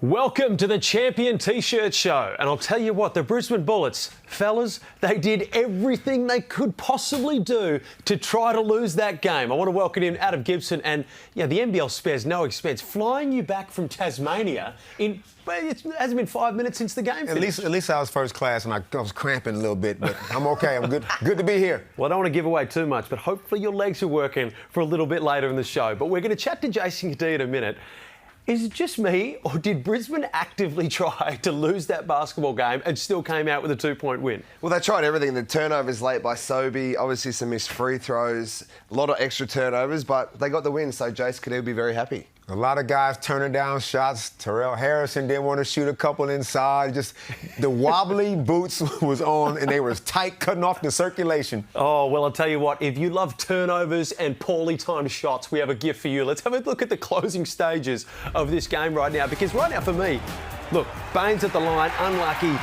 Welcome to the Champion T-shirt show. And I'll tell you what, the Brisbane Bullets, fellas, they did everything they could possibly do to try to lose that game. I want to welcome in Adam Gibson and, the NBL spares no expense, flying you back from Tasmania in... Well, it hasn't been 5 minutes since the game finished. At least I was first class and I was cramping a little bit, but I'm okay. I'm good. Good to be here. Well, I don't want to give away too much, but hopefully your legs are working for a little bit later in the show. But we're going to chat to Jason Kadee in a minute. Is it just me, or did Brisbane actively try to lose that basketball game and still came out with a 2-point win? Well, they tried everything. The turnovers late by Sobey, obviously some missed free throws, a lot of extra turnovers, but they got the win, so Jason Kadee will be very happy. A lot of guys turning down shots. Terrell Harrison didn't want to shoot a couple inside. Just the wobbly boots was on, and they were tight, cutting off the circulation. Oh, well, I'll tell you what. If you love turnovers and poorly timed shots, we have a gift for you. Let's have a look at the closing stages of this game right now, because right now for me, look, Baines at the line, unlucky.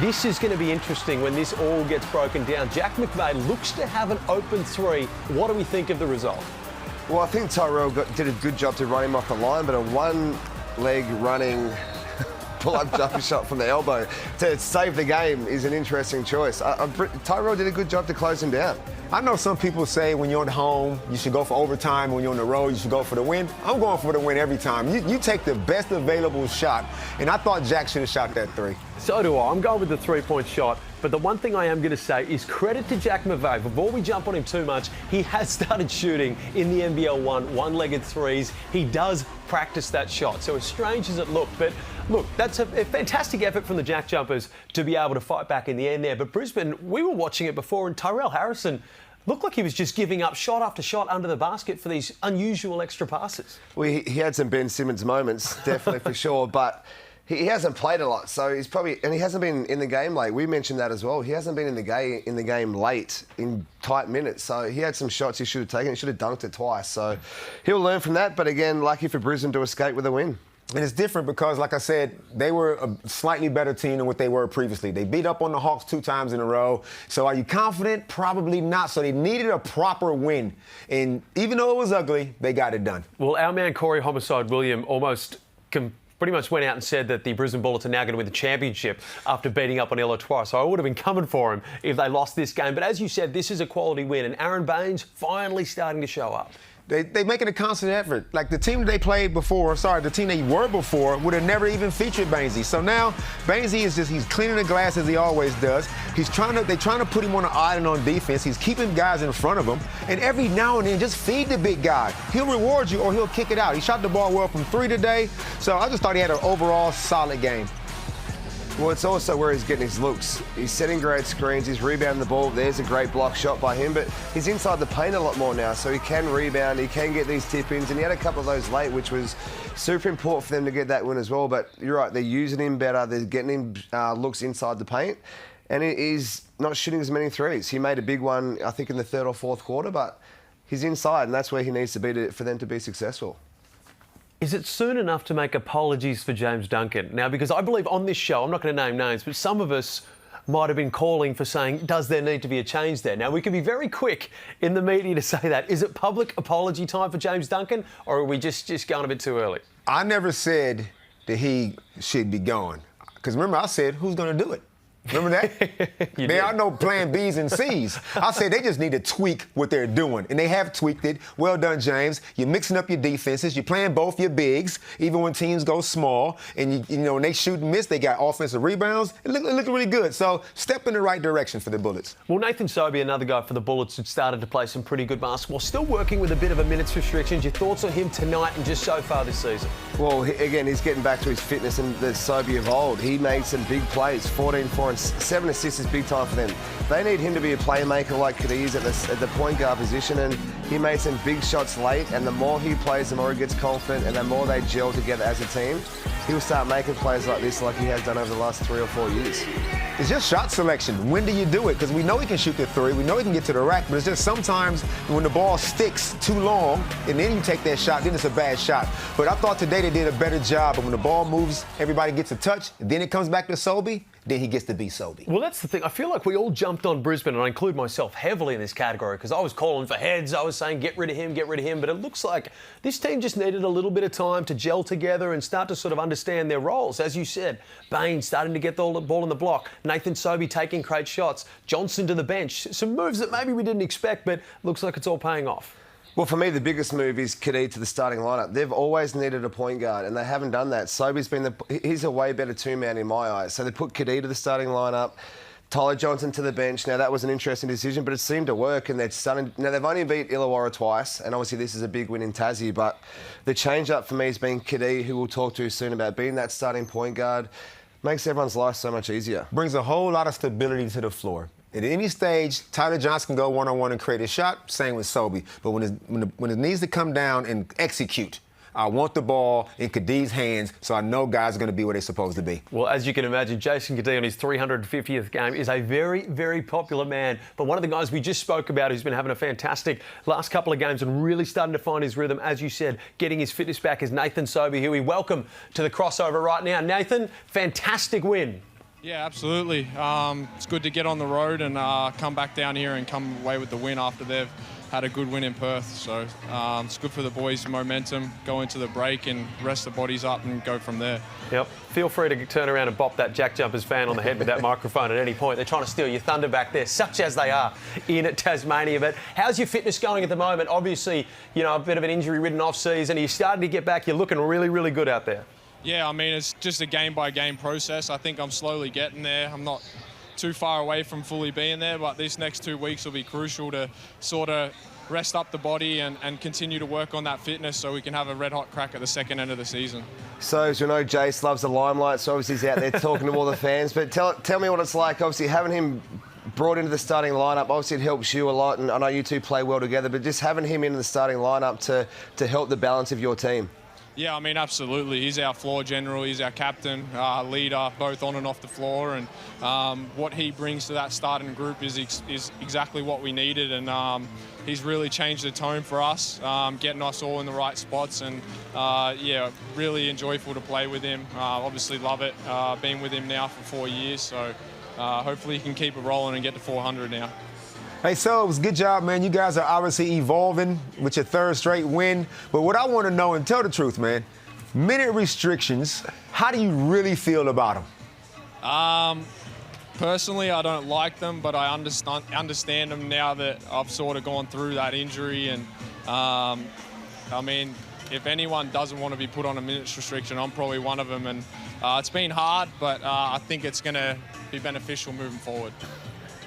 This is going to be interesting when this all gets broken down. Jack McVeigh looks to have an open three. What do we think of the result? Well, I think Tyrell did a good job to run him off the line, but a one-leg running pull-up jumper shot from the elbow to save the game is an interesting choice. Tyrell did a good job to close him down. I know some people say when you're at home, you should go for overtime. When you're on the road, you should go for the win. I'm going for the win every time. You take the best available shot, and I thought Jack should have shot that three. So do I. I'm going with the three-point shot. But the one thing I am going to say is credit to Jack McVeigh. Before we jump on him too much, he has started shooting in the NBL one-legged threes. He does practice that shot. So as strange as it looked, but look, that's a fantastic effort from the Jack Jumpers to be able to fight back in the end there. But Brisbane, we were watching it before, and Tyrell Harrison looked like he was just giving up shot after shot under the basket for these unusual extra passes. Well, he had some Ben Simmons moments, definitely for sure, but he hasn't played a lot, so he's probably, and he hasn't been in the game late. We mentioned that as well. He hasn't been in the game late in tight minutes, so he had some shots he should have taken. He should have dunked it twice, so he'll learn from that. But again, lucky for Brisbane to escape with a win. And it's different because, like I said, they were a slightly better team than what they were previously. They beat up on the Hawks 2 times in a row. So are you confident? Probably not. So they needed a proper win. And even though it was ugly, they got it done. Well, our man Corey Homicide William almost pretty much went out and said that the Brisbane Bullets are now going to win the championship after beating up on Ella twice. So I would have been coming for him if they lost this game. But as you said, this is a quality win. And Aaron Baines finally starting to show up. They making a constant effort. Like the team they played before, the team they were before would have never even featured Bainesy. So now Bainesy is he's cleaning the glass as he always does. They're trying to put him on an island on defense. He's keeping guys in front of him. And every now and then, just feed the big guy. He'll reward you or he'll kick it out. He shot the ball well from 3 today. So I just thought he had an overall solid game. Well, it's also where he's getting his looks. He's setting great screens, he's rebounding the ball. There's a great block shot by him, but he's inside the paint a lot more now, so he can rebound, he can get these tip-ins, and he had a couple of those late, which was super important for them to get that win as well. But you're right, they're using him better, they're getting him looks inside the paint, and he's not shooting as many threes. He made a big one, I think, in the 3rd or 4th quarter, but he's inside, and that's where he needs to be for them to be successful. Is it soon enough to make apologies for James Duncan? Now, because I believe on this show, I'm not going to name names, but some of us might have been calling for saying, does there need to be a change there? Now, we can be very quick in the media to say that. Is it public apology time for James Duncan, or are we just going a bit too early? I never said that he should be gone. Because remember, I said, who's going to do it? Remember that? There are no plan Bs and Cs. I said they just need to tweak what they're doing, and they have tweaked it. Well done, James. You're mixing up your defenses. You're playing both your bigs, even when teams go small. And, when they shoot and miss, they got offensive rebounds. It looked really good. So step in the right direction for the Bullets. Well, Nathan Sobey, another guy for the Bullets, had started to play some pretty good basketball. Still working with a bit of a minutes restrictions. Your thoughts on him tonight and just so far this season? Well, again, he's getting back to his fitness and the Sobey of old. He made some big plays, 14, 4, and 7 assists is big time for them. They need him to be a playmaker like Kadee is at the point guard position, and he made some big shots late, and the more he plays, the more he gets confident, and the more they gel together as a team, he'll start making plays like this like he has done over the last 3 or 4 years. It's just shot selection. When do you do it? Because we know he can shoot the three. We know he can get to the rack, but it's just sometimes when the ball sticks too long and then you take that shot, then it's a bad shot. But I thought today they did a better job. But when the ball moves, everybody gets a touch, and then it comes back to Sobey, then he gets to be Sobey. Well, that's the thing. I feel like we all jumped on Brisbane, and I include myself heavily in this category because I was calling for heads. I was saying, get rid of him. But it looks like this team just needed a little bit of time to gel together and start to sort of understand their roles. As you said, Bain starting to get the ball in the block. Nathan Sobey taking great shots. Johnson to the bench. Some moves that maybe we didn't expect, but looks like it's all paying off. Well, for me, the biggest move is Kadee to the starting lineup. They've always needed a point guard, and they haven't done that. Sobey's been he's a way better two-man in my eyes. So they put Kadee to the starting lineup, Tyler Johnson to the bench. Now, that was an interesting decision, but it seemed to work, and they're starting. Now, they've only beat Illawarra twice, and obviously this is a big win in Tassie, but the change-up for me has been Kadee, who we'll talk to soon about being that starting point guard. Makes everyone's life so much easier. Brings a whole lot of stability to the floor. At any stage, Tyler Johnson can go one-on-one and create a shot. Same with Sobey. But when it needs to come down and execute, I want the ball in Kadee's hands, so I know guys are going to be where they're supposed to be. Well, as you can imagine, Jason Kadee on his 350th game is a very, very popular man. But one of the guys we just spoke about who's been having a fantastic last couple of games and really starting to find his rhythm, as you said, getting his fitness back, is Nathan Sobey, who we welcome to the crossover right now. Nathan, fantastic win. Yeah, absolutely. It's good to get on the road and come back down here and come away with the win after they've had a good win in Perth. So it's good for the boys' momentum, go into the break and rest the bodies up and go from there. Yep. Feel free to turn around and bop that Jack Jumpers fan on the head with that microphone at any point. They're trying to steal your thunder back there, such as they are in Tasmania. But how's your fitness going at the moment? Obviously, you know, a bit of an injury-ridden off-season. You're starting to get back. You're looking really, really good out there. Yeah, I mean, it's just a game-by-game process. I think I'm slowly getting there. I'm not too far away from fully being there, but these next 2 weeks will be crucial to sort of rest up the body and continue to work on that fitness so we can have a red-hot crack at the second end of the season. So, as you know, Jace loves the limelight, so obviously he's out there talking to all the fans. But tell me what it's like, obviously, having him brought into the starting lineup. Obviously, it helps you a lot, and I know you two play well together, but just having him in the starting lineup to help the balance of your team. Yeah, I mean, absolutely. He's our floor general. He's our captain, leader, both on and off the floor. And what he brings to that starting group is exactly what we needed. And he's really changed the tone for us, getting us all in the right spots. And, yeah, really enjoyable to play with him. Obviously love it. Been with him now for 4 years. So hopefully he can keep it rolling and get to 400 now. Hey, Sobes, good job, man. You guys are obviously evolving with your third straight win. But what I want to know, and tell the truth, man, minute restrictions, how do you really feel about them? Personally, I don't like them, but I understand them now that I've sort of gone through that injury. And, I mean, if anyone doesn't want to be put on a minutes restriction, I'm probably one of them. And it's been hard, but I think it's going to be beneficial moving forward.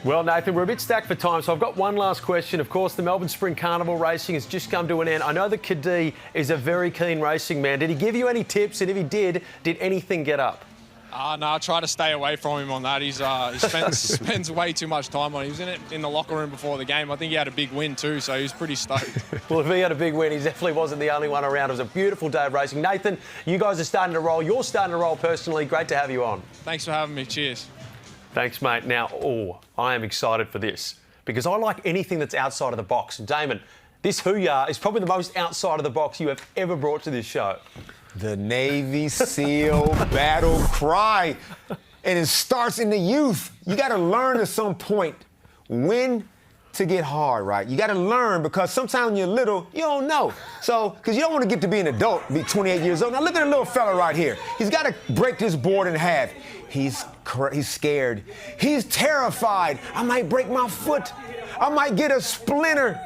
Well, Nathan, we're a bit stacked for time, so I've got one last question. Of course, the Melbourne Spring Carnival racing has just come to an end. I know that Kadee is a very keen racing man. Did he give you any tips? And if he did anything get up? No, I try to stay away from him on that. He spends way too much time on it. He was in the locker room before the game. I think he had a big win too, so he was pretty stoked. Well, if he had a big win, he definitely wasn't the only one around. It was a beautiful day of racing. Nathan, you guys are starting to roll. You're starting to roll personally. Great to have you on. Thanks for having me. Cheers. Thanks, mate. Now, I am excited for this because I like anything that's outside of the box. And Damon, this Hoo-Yah is probably the most outside of the box you have ever brought to this show. The Navy SEAL battle cry. And it starts in the youth. You got to learn at some point when to get hard, right? You got to learn because sometimes when you're little, you don't know. So, because you don't want to get to be an adult, be 28 years old. Now, look at the little fella right here. He's got to break this board in half. He's scared. He's terrified. I might break my foot. I might get a splinter.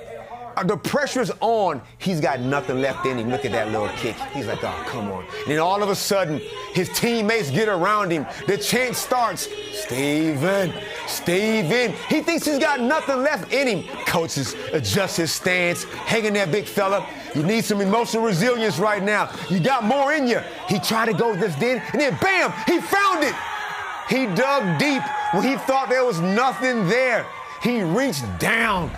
The pressure's on. He's got nothing left in him. Look at that little kick. He's like, oh, come on. And then all of a sudden, his teammates get around him. The chant starts, Steven, Steven. He thinks he's got nothing left in him. Coaches adjust his stance. Hang in there, big fella. You need some emotional resilience right now. You got more in you. He tried to go this then, and then bam, he found it. He dug deep when he thought there was nothing there. He reached down.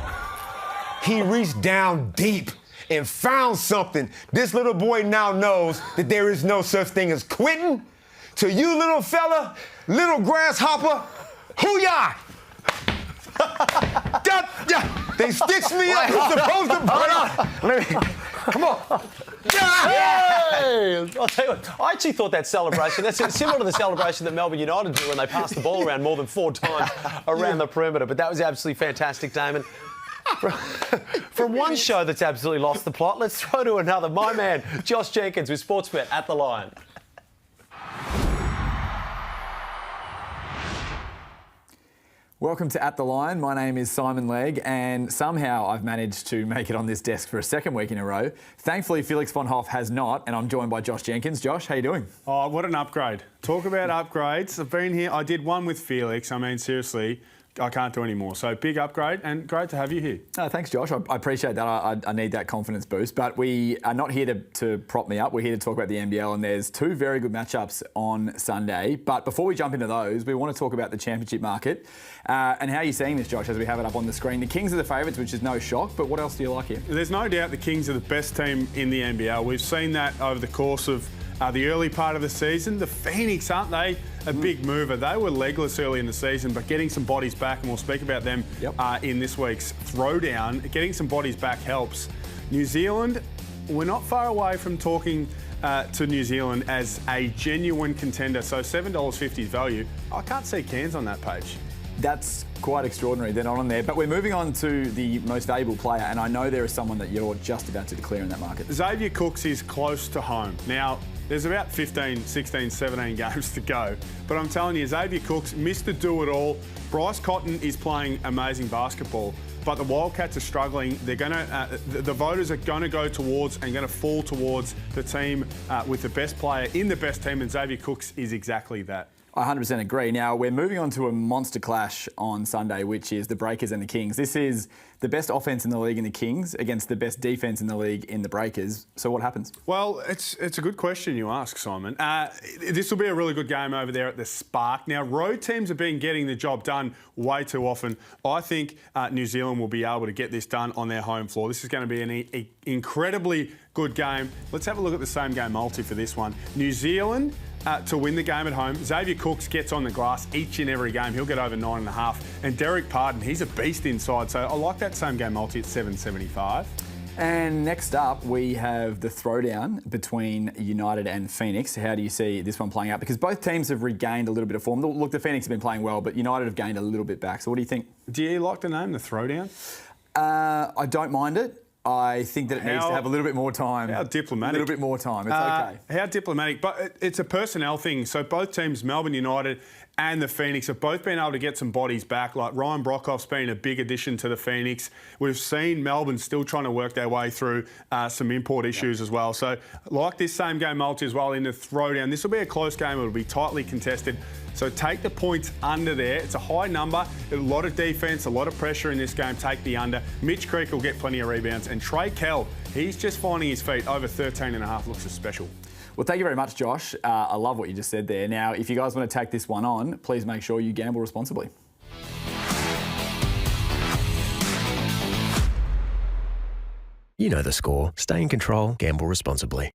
He reached down deep and found something. This little boy now knows that there is no such thing as quitting. To you, little fella, little grasshopper, Hoo-Yah! They stitched me up. You're supposed to break. Come on. Hey! I'll tell you what, I actually thought that celebration, that's similar to the celebration that Melbourne United do when they pass the ball around more than 4 times around the perimeter. But that was absolutely fantastic, Damon. From one show that's absolutely lost the plot, let's throw to another. My man, Josh Jenkins with Sportsbet at the Lion. Welcome to At the Line. My name is Simon Legg, and somehow I've managed to make it on this desk for a second week in a row. Thankfully, Felix von Hoff has not, and I'm joined by Josh Jenkins. Josh, how you doing? Oh, what an upgrade. Talk about upgrades. I've been here. I did one with Felix. I mean, seriously, I can't do any more. So big upgrade, and great to have you here. Thanks, Josh. I appreciate that. I need that confidence boost. But we are not here to prop me up. We're here to talk about the NBL, and there's 2 very good matchups on Sunday. But before we jump into those, we want to talk about the championship market and how you're seeing this, Josh, as we have it up on the screen. The Kings are the favourites, which is no shock. But what else do you like here? There's no doubt the Kings are the best team in the NBL. We've seen that over the course of the early part of the season. The Phoenix, aren't they a big mover? They were legless early in the season, but getting some bodies back, and we'll speak about them in this week's Throwdown. Getting some bodies back helps. New Zealand, we're not far away from talking to New Zealand as a genuine contender. So $7.50 value. I can't see Cairns on that page. That's quite extraordinary. They're not on there. But we're moving on to the most valuable player, and I know there is someone that you're just about to declare in that market. Xavier Cooks is close to home. Now, there's about 15, 16, 17 games to go. But I'm telling you, Xavier Cooks, Mr. Do-It-All. Bryce Cotton is playing amazing basketball. But the Wildcats are struggling. They're going to, the voters are going to go towards and going to fall towards the team with the best player in the best team, and Xavier Cooks is exactly that. I 100% agree. Now, we're moving on to a monster clash on Sunday, which is the Breakers and the Kings. This is the best offence in the league in the Kings against the best defence in the league in the Breakers. So what happens? Well, it's a good question you ask, Simon. This will be a really good game over there at the Spark. Now, road teams have been getting the job done way too often. I think New Zealand will be able to get this done on their home floor. This is going to be an incredibly good game. Let's have a look at the same game multi for this one. New Zealand to win the game at home. Xavier Cooks gets on the glass each and every game. He'll get over 9.5. And Derek Pardon, he's a beast inside. So I like that same game multi at $7.75. And next up, we have the throwdown between United and Phoenix. How do you see this one playing out? Because both teams have regained a little bit of form. Look, the Phoenix have been playing well, but United have gained a little bit back. So what do you think? Do you like the name, the throwdown? I don't mind it. I think that it needs to have a little bit more time. How diplomatic. A little bit more time. It's okay. How diplomatic. But it's a personnel thing. So both teams, Melbourne United and the Phoenix, have both been able to get some bodies back. Like Ryan Brockhoff's been a big addition to the Phoenix. We've seen Melbourne still trying to work their way through some import issues as well. So like this same game multi as well in the throwdown, this will be a close game. It'll be tightly contested. So take the points under there. It's a high number, a lot of defence, a lot of pressure in this game. Take the under. Mitch Creek will get plenty of rebounds. And Trey Kell, he's just finding his feet. Over 13.5 looks a special. Well, thank you very much, Josh. I love what you just said there. Now, if you guys want to take this one on, please make sure you gamble responsibly. You know the score. Stay in control. Gamble responsibly.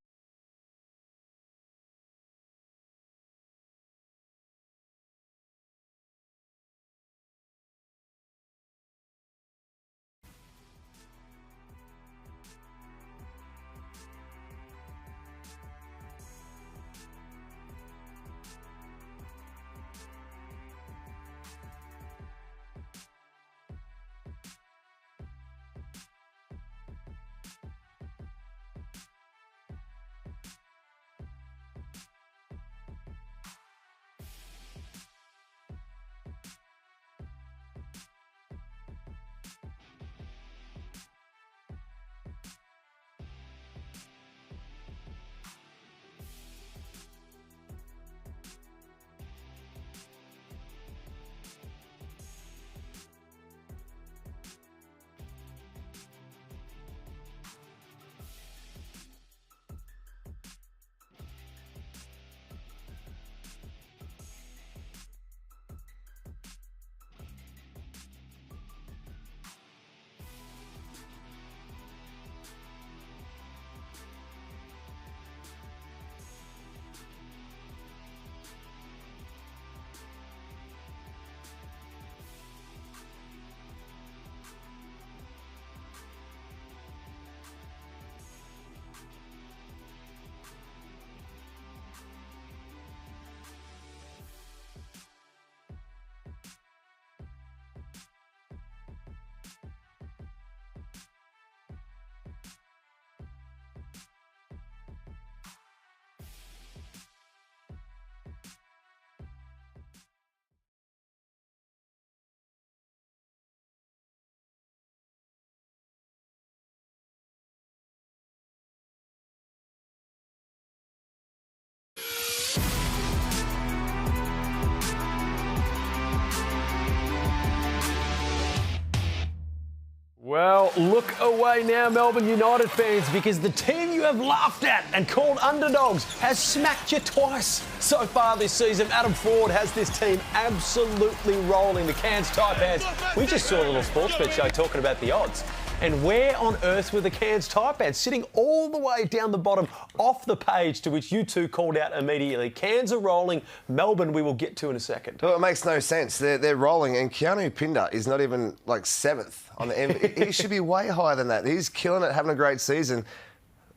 Well, look away now, Melbourne United fans, because the team you have laughed at and called underdogs has smacked you twice so far this season. Adam Ford has this team absolutely rolling. The Cairns Taipans. We just saw a little sports bet show talking about the odds. And where on earth were the Cairns Taipans? Sitting all the way down the bottom off the page, to which you two called out immediately. Cairns are rolling. Melbourne we will get to in a second. Well, it makes no sense. They're rolling, and Keanu Pinder is not even like 7th on the end. He should be way higher than that. He's killing it, having a great season.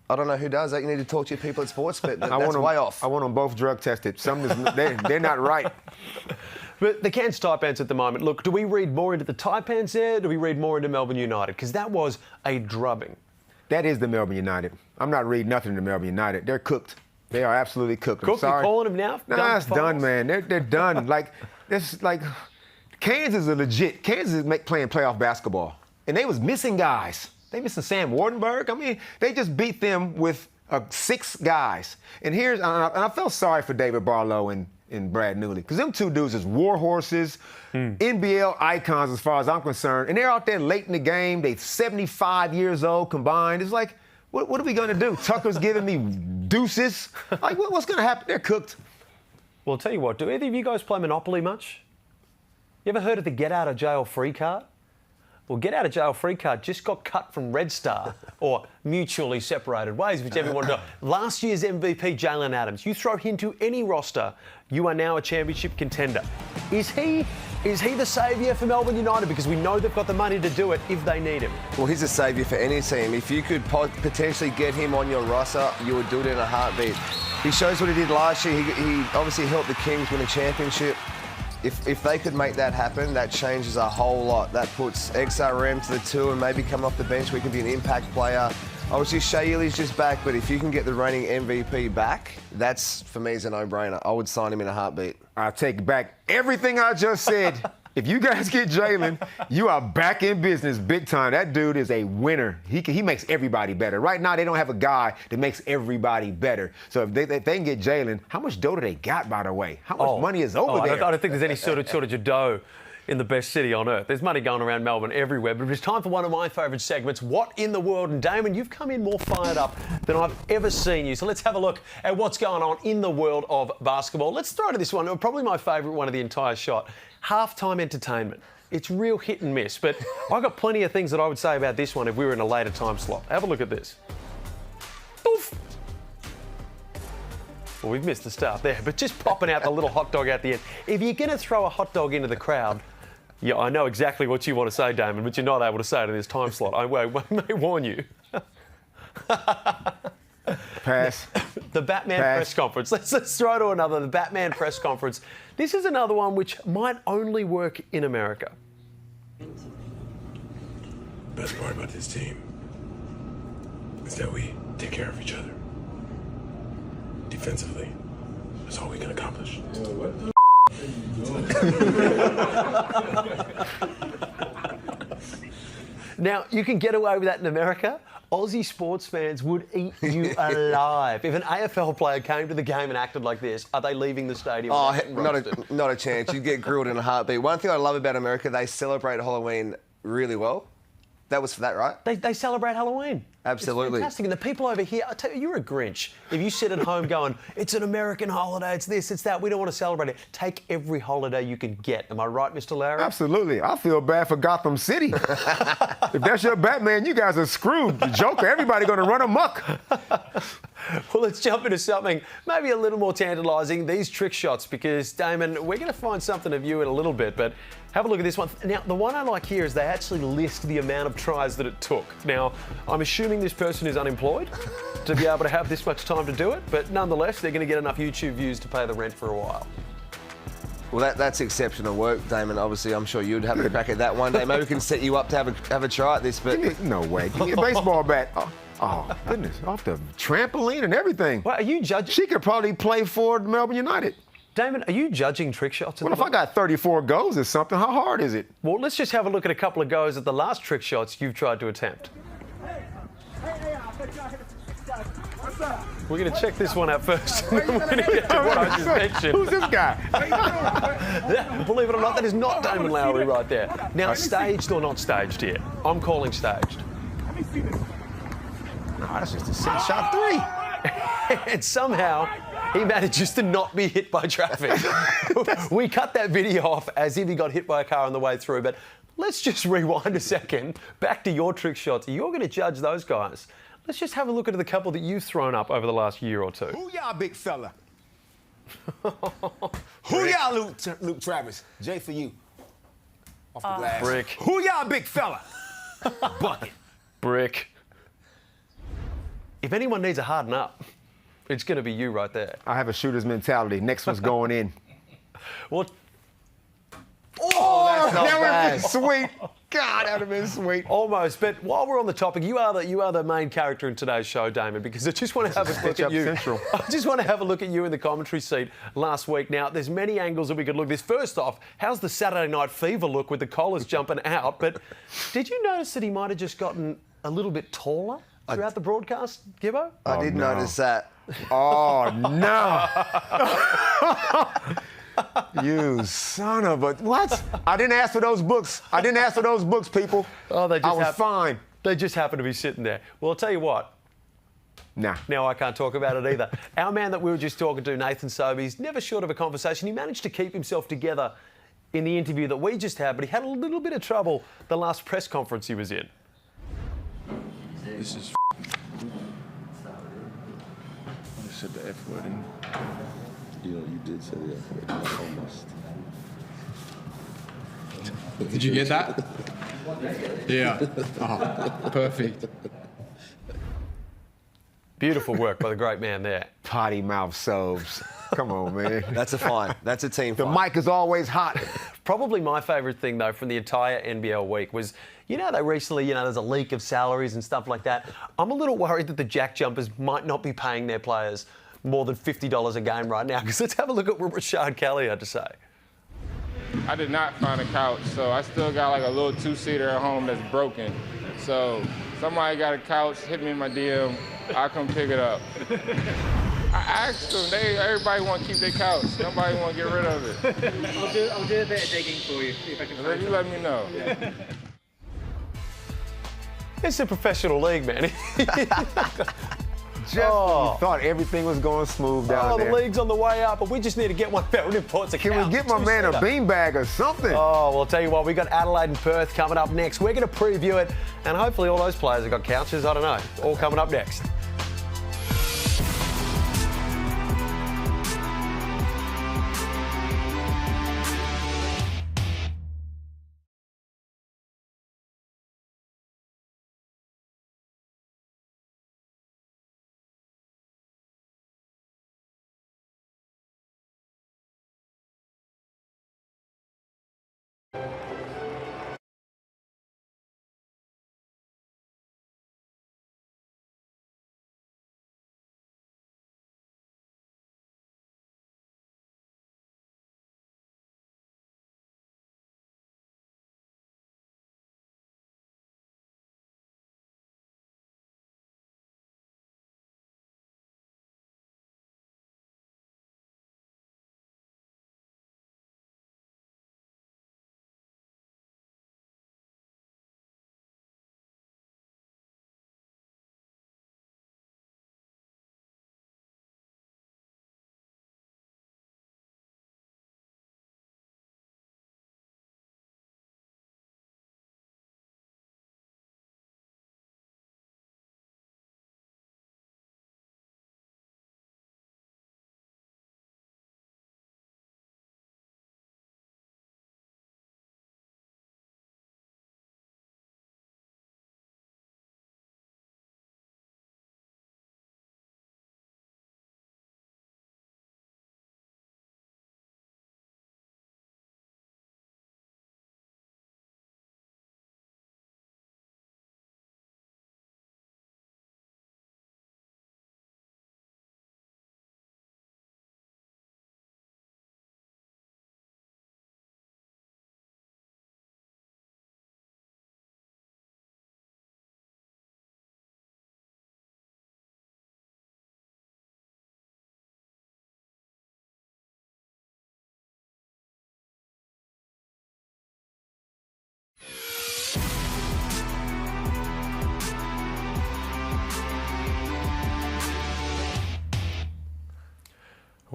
I don't know who does that. You need to talk to your people at Sportsbet. That's way off. I want them both drug tested. They're not right. But the Cairns Taipans at the moment, look, do we read more into the Taipans there? Do we read more into Melbourne United? Because that was a drubbing. That is the Melbourne United. I'm not reading nothing to Melbourne United. They're cooked. They are absolutely cooked. Cooked? You're calling them now? Nah, it's done, man. They're done. Cairns is a legit. Cairns is playing playoff basketball. And they was missing guys. They missing Sam Wardenberg. I mean, they just beat them with 6 guys. And I felt sorry for David Barlow and Brad Newley, because them two dudes is war horses, NBL icons as far as I'm concerned, and they're out there late in the game. They're 75 years old combined. It's like, what are we going to do? Tucker's giving me deuces. Like, what's going to happen? They're cooked. Well, I'll tell you what, do either of you guys play Monopoly much? You ever heard of the get out of jail free card? Well, get out of jail free card just got cut from Red Star, or mutually separated ways, whichever you want to do. Last year's MVP, Jalen Adams. You throw him to any roster, you are now a championship contender. Is he the saviour for Melbourne United? Because we know they've got the money to do it if they need him. Well, he's a saviour for any team. If you could potentially get him on your roster, you would do it in a heartbeat. He shows what he did last year. He obviously helped the Kings win a championship. If they could make that happen, that changes a whole lot. That puts XRM to the 2 and maybe come off the bench. We can be an impact player. Obviously, Shea Ely's just back, but if you can get the reigning MVP back, that's, for me, is a no-brainer. I would sign him in a heartbeat. I take back everything I just said. If you guys get Jalen, you are back in business big time. That dude is a winner. He makes everybody better. Right now, they don't have a guy that makes everybody better. So if they can get Jalen, how much dough do they got, by the way? How much money is over there? I don't think there's any sort of dough in the best city on earth. There's money going around Melbourne everywhere, but it's time for one of my favourite segments, What in the World? And Damon, you've come in more fired up than I've ever seen you. So let's have a look at what's going on in the world of basketball. Let's throw to this one, probably my favourite one of the entire shot. Halftime entertainment. It's real hit and miss, but I've got plenty of things that I would say about this one if we were in a later time slot. Have a look at this. Oof. Well, we've missed the start there, but just popping out the little hot dog at the end. If you're going to throw a hot dog into the crowd, yeah, I know exactly what you want to say, Damon, but you're not able to say it in this time slot. I may warn you. Pass. The Batman press conference. Let's throw to another, the Batman press conference. This is another one which might only work in America. Best part about this team is that we take care of each other. Defensively, that's all we can accomplish. What the Now, you can get away with that in America. Aussie sports fans would eat you alive. If an AFL player came to the game and acted like this, are they leaving the stadium? Oh, not a chance. You'd get grilled in a heartbeat. One thing I love about America, they celebrate Halloween really well. That was for that, right? They celebrate Halloween. Absolutely. It's fantastic. And the people over here, I tell you, you're a Grinch. If you sit at home going, it's an American holiday, it's this, it's that, we don't want to celebrate it. Take every holiday you can get. Am I right, Mr. Lowry? Absolutely. I feel bad for Gotham City. If that's your Batman, you guys are screwed. The Joker, everybody going to run amok. Well, let's jump into something maybe a little more tantalising, these trick shots, because, Damon, we're going to find something of you in a little bit, but have a look at this one. Now, the one I like here is they actually list the amount of tries that it took. Now, I'm assuming this person is unemployed to be able to have this much time to do it, but nonetheless, they're going to get enough YouTube views to pay the rent for a while. Well, that's exceptional work, Damon. Obviously, I'm sure you'd have a crack at that one day. Maybe we can set you up to have a try at this, but... No way. Give me a baseball bat. Oh, goodness. Off the trampoline and everything. Well, are you judging? She could probably play for Melbourne United. Damon, are you judging trick shots? Well, if I got 34 goes or something, how hard is it? Well, let's just have a look at a couple of goes at the last trick shots you've tried to attempt. What's up? We're going to check this one out first. We're going to get to what I just mentioned. Who's this guy? Believe it or not, that is not Damon Lowry right there. Now, staged or not staged here? I'm calling staged. No, that's just a six-shot three. And somehow he manages to not be hit by traffic. We cut that video off as if he got hit by a car on the way through, but let's just rewind a second. Back to your trick shots. You're going to judge those guys. Let's just have a look at the couple that you've thrown up over the last year or two. Who y'all, big fella? Who y'all, Luke Travis? J for you. Off the glass. Brick. Who y'all, big fella? Bucket. Brick. If anyone needs a harden up, it's going to be you right there. I have a shooter's mentality. Next one's going in. Well, Oh, that's not that would have bad. been sweet. God, that would have been sweet. almost. But while we're on the topic, you are the main character in today's show, Damon, because I just want to have a look at you. Central. I just want to have a look at you in the commentary seat last week. Now, there's many angles that we could look at this. First off, how's the Saturday Night Fever look with the collars jumping out? But did you notice that he might have just gotten a little bit taller throughout the broadcast, Gibbo? I did notice that. Oh, no. You son of a... What? I didn't ask for those books. I didn't ask for those books, people. Oh, they just I was fine. They just happen to be sitting there. Well, I'll tell you what. Nah. Now I can't talk about it either. Our man that we were just talking to, Nathan Sobey, he's never short of a conversation. He managed to keep himself together in the interview that we just had, but he had a little bit of trouble the last press conference he was in. This is I said the F word. You know, you did say the F word, almost. Did you get that? Yeah. Oh, perfect. Beautiful work by the great man there. Potty mouth Sobes. Come on, man. That's a fine. That's a team The fight. mic is always hot. Probably my favourite thing, though, from the entire NBL week was, they recently, there's a leak of salaries and stuff like that. I'm a little worried that the Jack Jumpers might not be paying their players more than $50 a game right now, because let's have a look at what Rashard Kelly had to say. I did not find a couch, so I still got like a little two-seater at home that's broken. So somebody got a couch, hit me in my DM, I'll come pick it up. I asked them, everybody want to keep their couch. Nobody want to get rid of it. I'll do a bit of digging for you, if I can find You let me know. Yeah. It's a professional league, man. Just when you thought everything was going smooth down there. The league's on the way up, but we just need to get one better reports. Can we get my man a beanbag or something? Oh, well, I'll tell you what, we got Adelaide and Perth coming up next. We're going to preview it, and hopefully all those players have got couches. I don't know. All coming up next.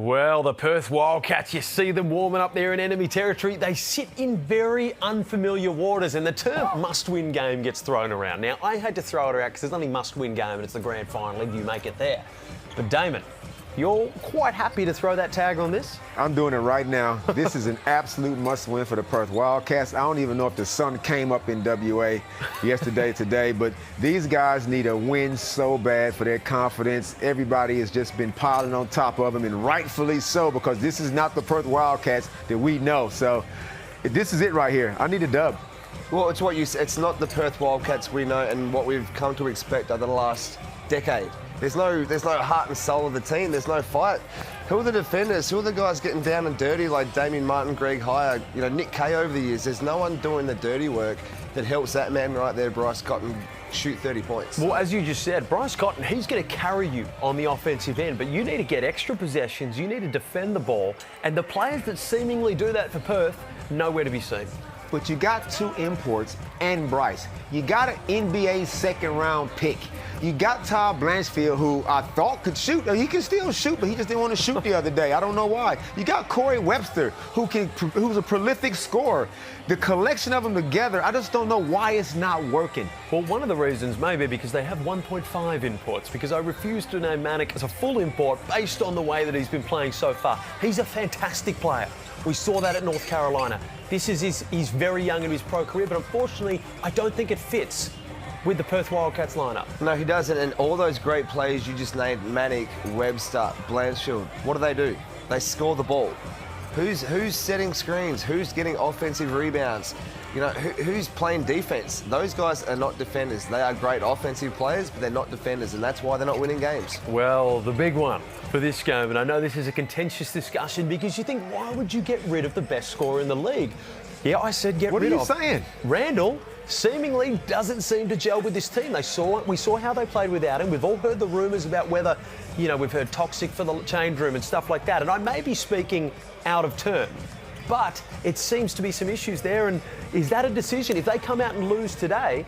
Well, the Perth Wildcats, you see them warming up there in enemy territory. They sit in very unfamiliar waters, and the term must-win game gets thrown around. Now, I had to throw it around because there's only must-win game and it's the grand final if you make it there. But Damon, you're quite happy to throw that tag on this? I'm doing it right now. This is an absolute must-win for the Perth Wildcats. I don't even know if the sun came up in WA today, but these guys need a win so bad for their confidence. Everybody has just been piling on top of them, and rightfully so, because this is not the Perth Wildcats that we know. So this is it right here. I need a dub. Well, it's what you said. It's not the Perth Wildcats we know and what we've come to expect over the last decade. There's no heart and soul of the team. There's no fight. Who are the defenders? Who are the guys getting down and dirty like Damien Martin, Greg Hire, Nick Kay over the years? There's no one doing the dirty work that helps that man right there, Bryce Cotton, shoot 30 points. Well, as you just said, Bryce Cotton, he's going to carry you on the offensive end, but you need to get extra possessions, you need to defend the ball, and the players that seemingly do that for Perth, nowhere to be seen. But you got two imports and Bryce. You got an NBA second-round pick. You got Todd Blanchfield, who I thought could shoot. He can still shoot, but he just didn't want to shoot the other day. I don't know why. You got Corey Webster, who's a prolific scorer. The collection of them together, I just don't know why it's not working. Well, one of the reasons may be because they have 1.5 imports, because I refuse to name Manic as a full import based on the way that he's been playing so far. He's a fantastic player. We saw that at North Carolina. He's very young in his pro career, but unfortunately, I don't think it fits with the Perth Wildcats lineup. No, he doesn't. And all those great players you just named, Manic, Webster, Blanchfield, what do? They score the ball. Who's setting screens? Who's getting offensive rebounds? Who's playing defense? Those guys are not defenders. They are great offensive players, but they're not defenders, and that's why they're not winning games. Well, the big one for this game, and I know this is a contentious discussion because you think, why would you get rid of the best scorer in the league? Yeah, I said get rid of. What are you saying? Randall seemingly doesn't seem to gel with this team. We saw how they played without him. We've all heard the rumours about whether, we've heard toxic for the change room and stuff like that. And I may be speaking out of turn, but it seems to be some issues there. And is that a decision? If they come out and lose tonight,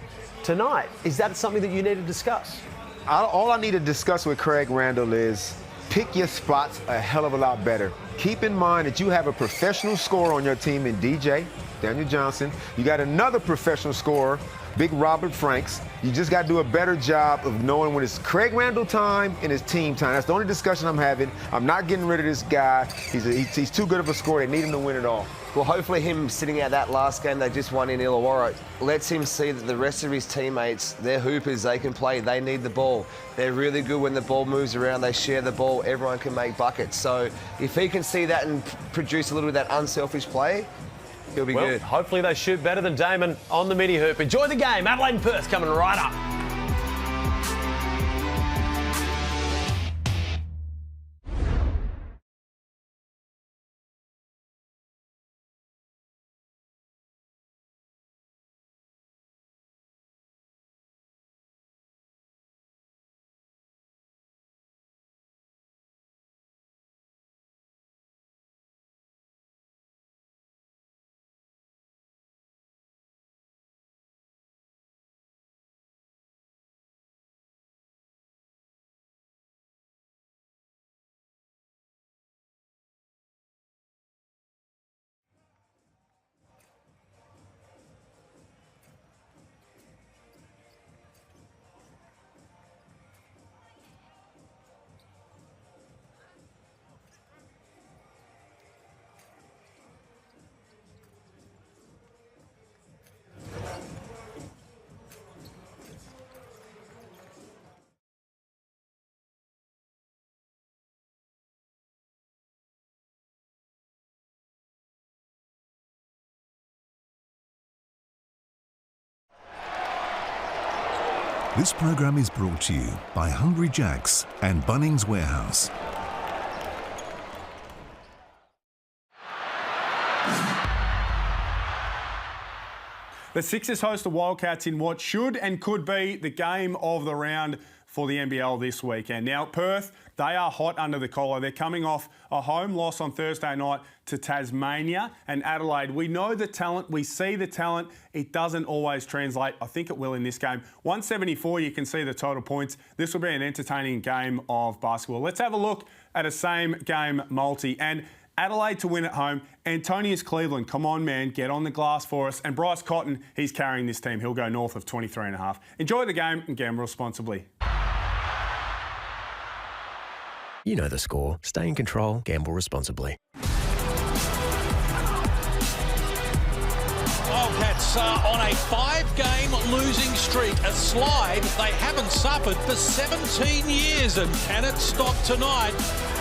is that something that you need to discuss? All I need to discuss with Craig Randall is pick your spots a hell of a lot better. Keep in mind that you have a professional scorer on your team in DJ, Daniel Johnson. You got another professional scorer, Big Robert Franks. You just got to do a better job of knowing when it's Craig Randall time and it's team time. That's the only discussion I'm having. I'm not getting rid of this guy. He's too good of a scorer. They need him to win it all. Well, hopefully him sitting out that last game they just won in Illawarra lets him see that the rest of his teammates, they're hoopers, they can play, they need the ball. They're really good when the ball moves around, they share the ball, everyone can make buckets. So if he can see that and produce a little bit of that unselfish play, he'll be good. Hopefully they shoot better than Damon on the mini hoop. Enjoy the game. Adelaide and Perth coming right up. This program is brought to you by Hungry Jack's and Bunnings Warehouse. The Sixers host the Wildcats in what should and could be the game of the round for the NBL this weekend. Now, Perth, they are hot under the collar. They're coming off a home loss on Thursday night to Tasmania and Adelaide. We know the talent. We see the talent. It doesn't always translate. I think it will in this game. 174, you can see the total points. This will be an entertaining game of basketball. Let's have a look at a same game multi. And Adelaide to win at home. Antonius Cleveland, come on, man, get on the glass for us. And Bryce Cotton, he's carrying this team. He'll go north of 23.5. Enjoy the game and gamble responsibly. You know the score. Stay in control. Gamble responsibly. Wildcats are on a 5-game losing streak, a slide they haven't suffered for 17 years. And can it stop tonight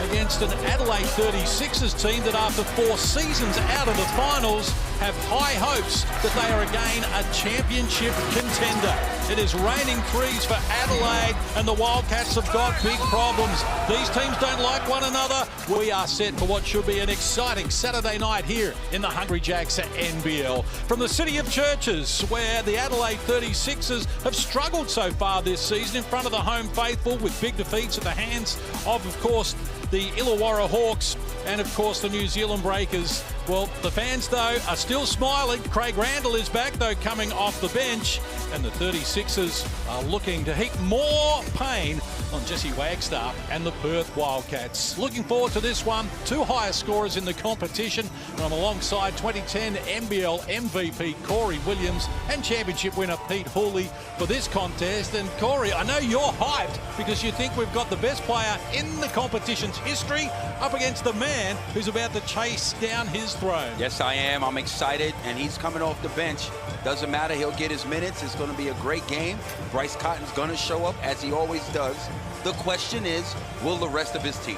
against an Adelaide 36ers team that after 4 seasons out of the finals have high hopes that they are again a championship contender. It is raining threes for Adelaide and the Wildcats have got big problems. These teams don't like one another. We are set for what should be an exciting Saturday night here in the Hungry Jacks at NBL. From the city of churches, where the Adelaide 36ers have struggled so far this season in front of the home faithful with big defeats at the hands of course, the Illawarra Hawks and, of course, the New Zealand Breakers. Well, the fans, though, are still smiling. Craig Randall is back, though, coming off the bench. And the 36ers are looking to heap more pain on Jesse Wagstaff and the Perth Wildcats. Looking forward to this one. 2 highest scorers in the competition. And I'm alongside 2010 NBL MVP Corey Williams and championship winner Pete Hooley for this contest. And Corey, I know you're hyped because you think we've got the best player in the competition's history up against the man who's about to chase down his throne. Yes, I am. I'm excited, and he's coming off the bench. Doesn't matter. He'll get his minutes. It's going to be a great game. Bryce Cotton's going to show up, as he always does. The question is, will the rest of his team?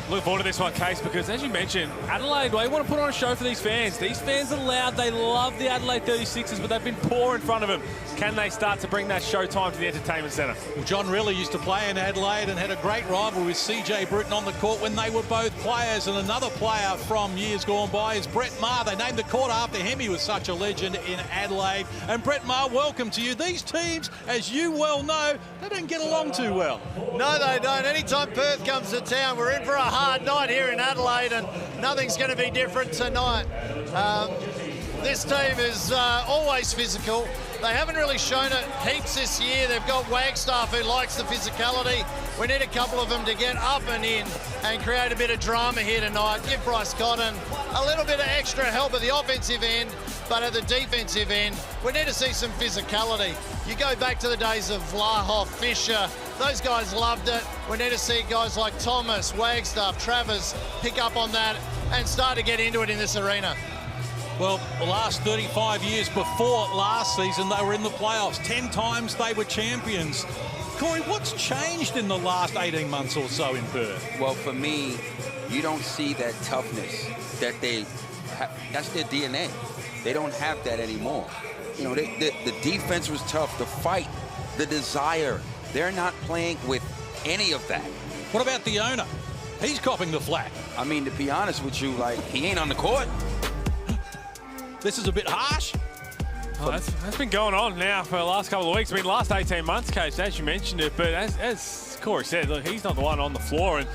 Looking forward to this one, Case, because as you mentioned, Adelaide, well, they want to put on a show for these fans. These fans are loud. They love the Adelaide 36ers, but they've been poor in front of them. Can they start to bring that showtime to the entertainment centre? Well, John Riley used to play in Adelaide and had a great rivalry with CJ Britton on the court when they were both players. And another player from years gone by is Brett Maher. They named the court after him. He was such a legend in Adelaide. And Brett Maher, welcome to you. These teams, as you well know, they don't get along too well. No, they don't. Anytime Perth comes to town, we're in for a hard night here in Adelaide, and nothing's going to be different tonight. This team is always physical. They haven't really shown it heaps this year. They've got Wagstaff who likes the physicality. We need a couple of them to get up and in and create a bit of drama here tonight. Give Bryce Cotton a little bit of extra help at the offensive end, but at the defensive end, we need to see some physicality. You go back to the days of Vlahoff, Fisher, those guys loved it. We need to see guys like Thomas, Wagstaff, Travers pick up on that and start to get into it in this arena. Well, the last 35 years before last season, they were in the playoffs. 10 times they were champions. Corey, what's changed in the last 18 months or so in Perth? Well, for me, you don't see that toughness that they have. That's their DNA. They don't have that anymore. You know, the defense was tough, the fight, the desire. They're not playing with any of that. What about the owner? He's copping the flack. I mean, to be honest with you, like, he ain't on the court. This is a bit harsh. Oh, that's been going on now for the last couple of weeks. I mean, last 18 months, Case, as you mentioned it. But as Corey said, look, he's not the one on the floor. And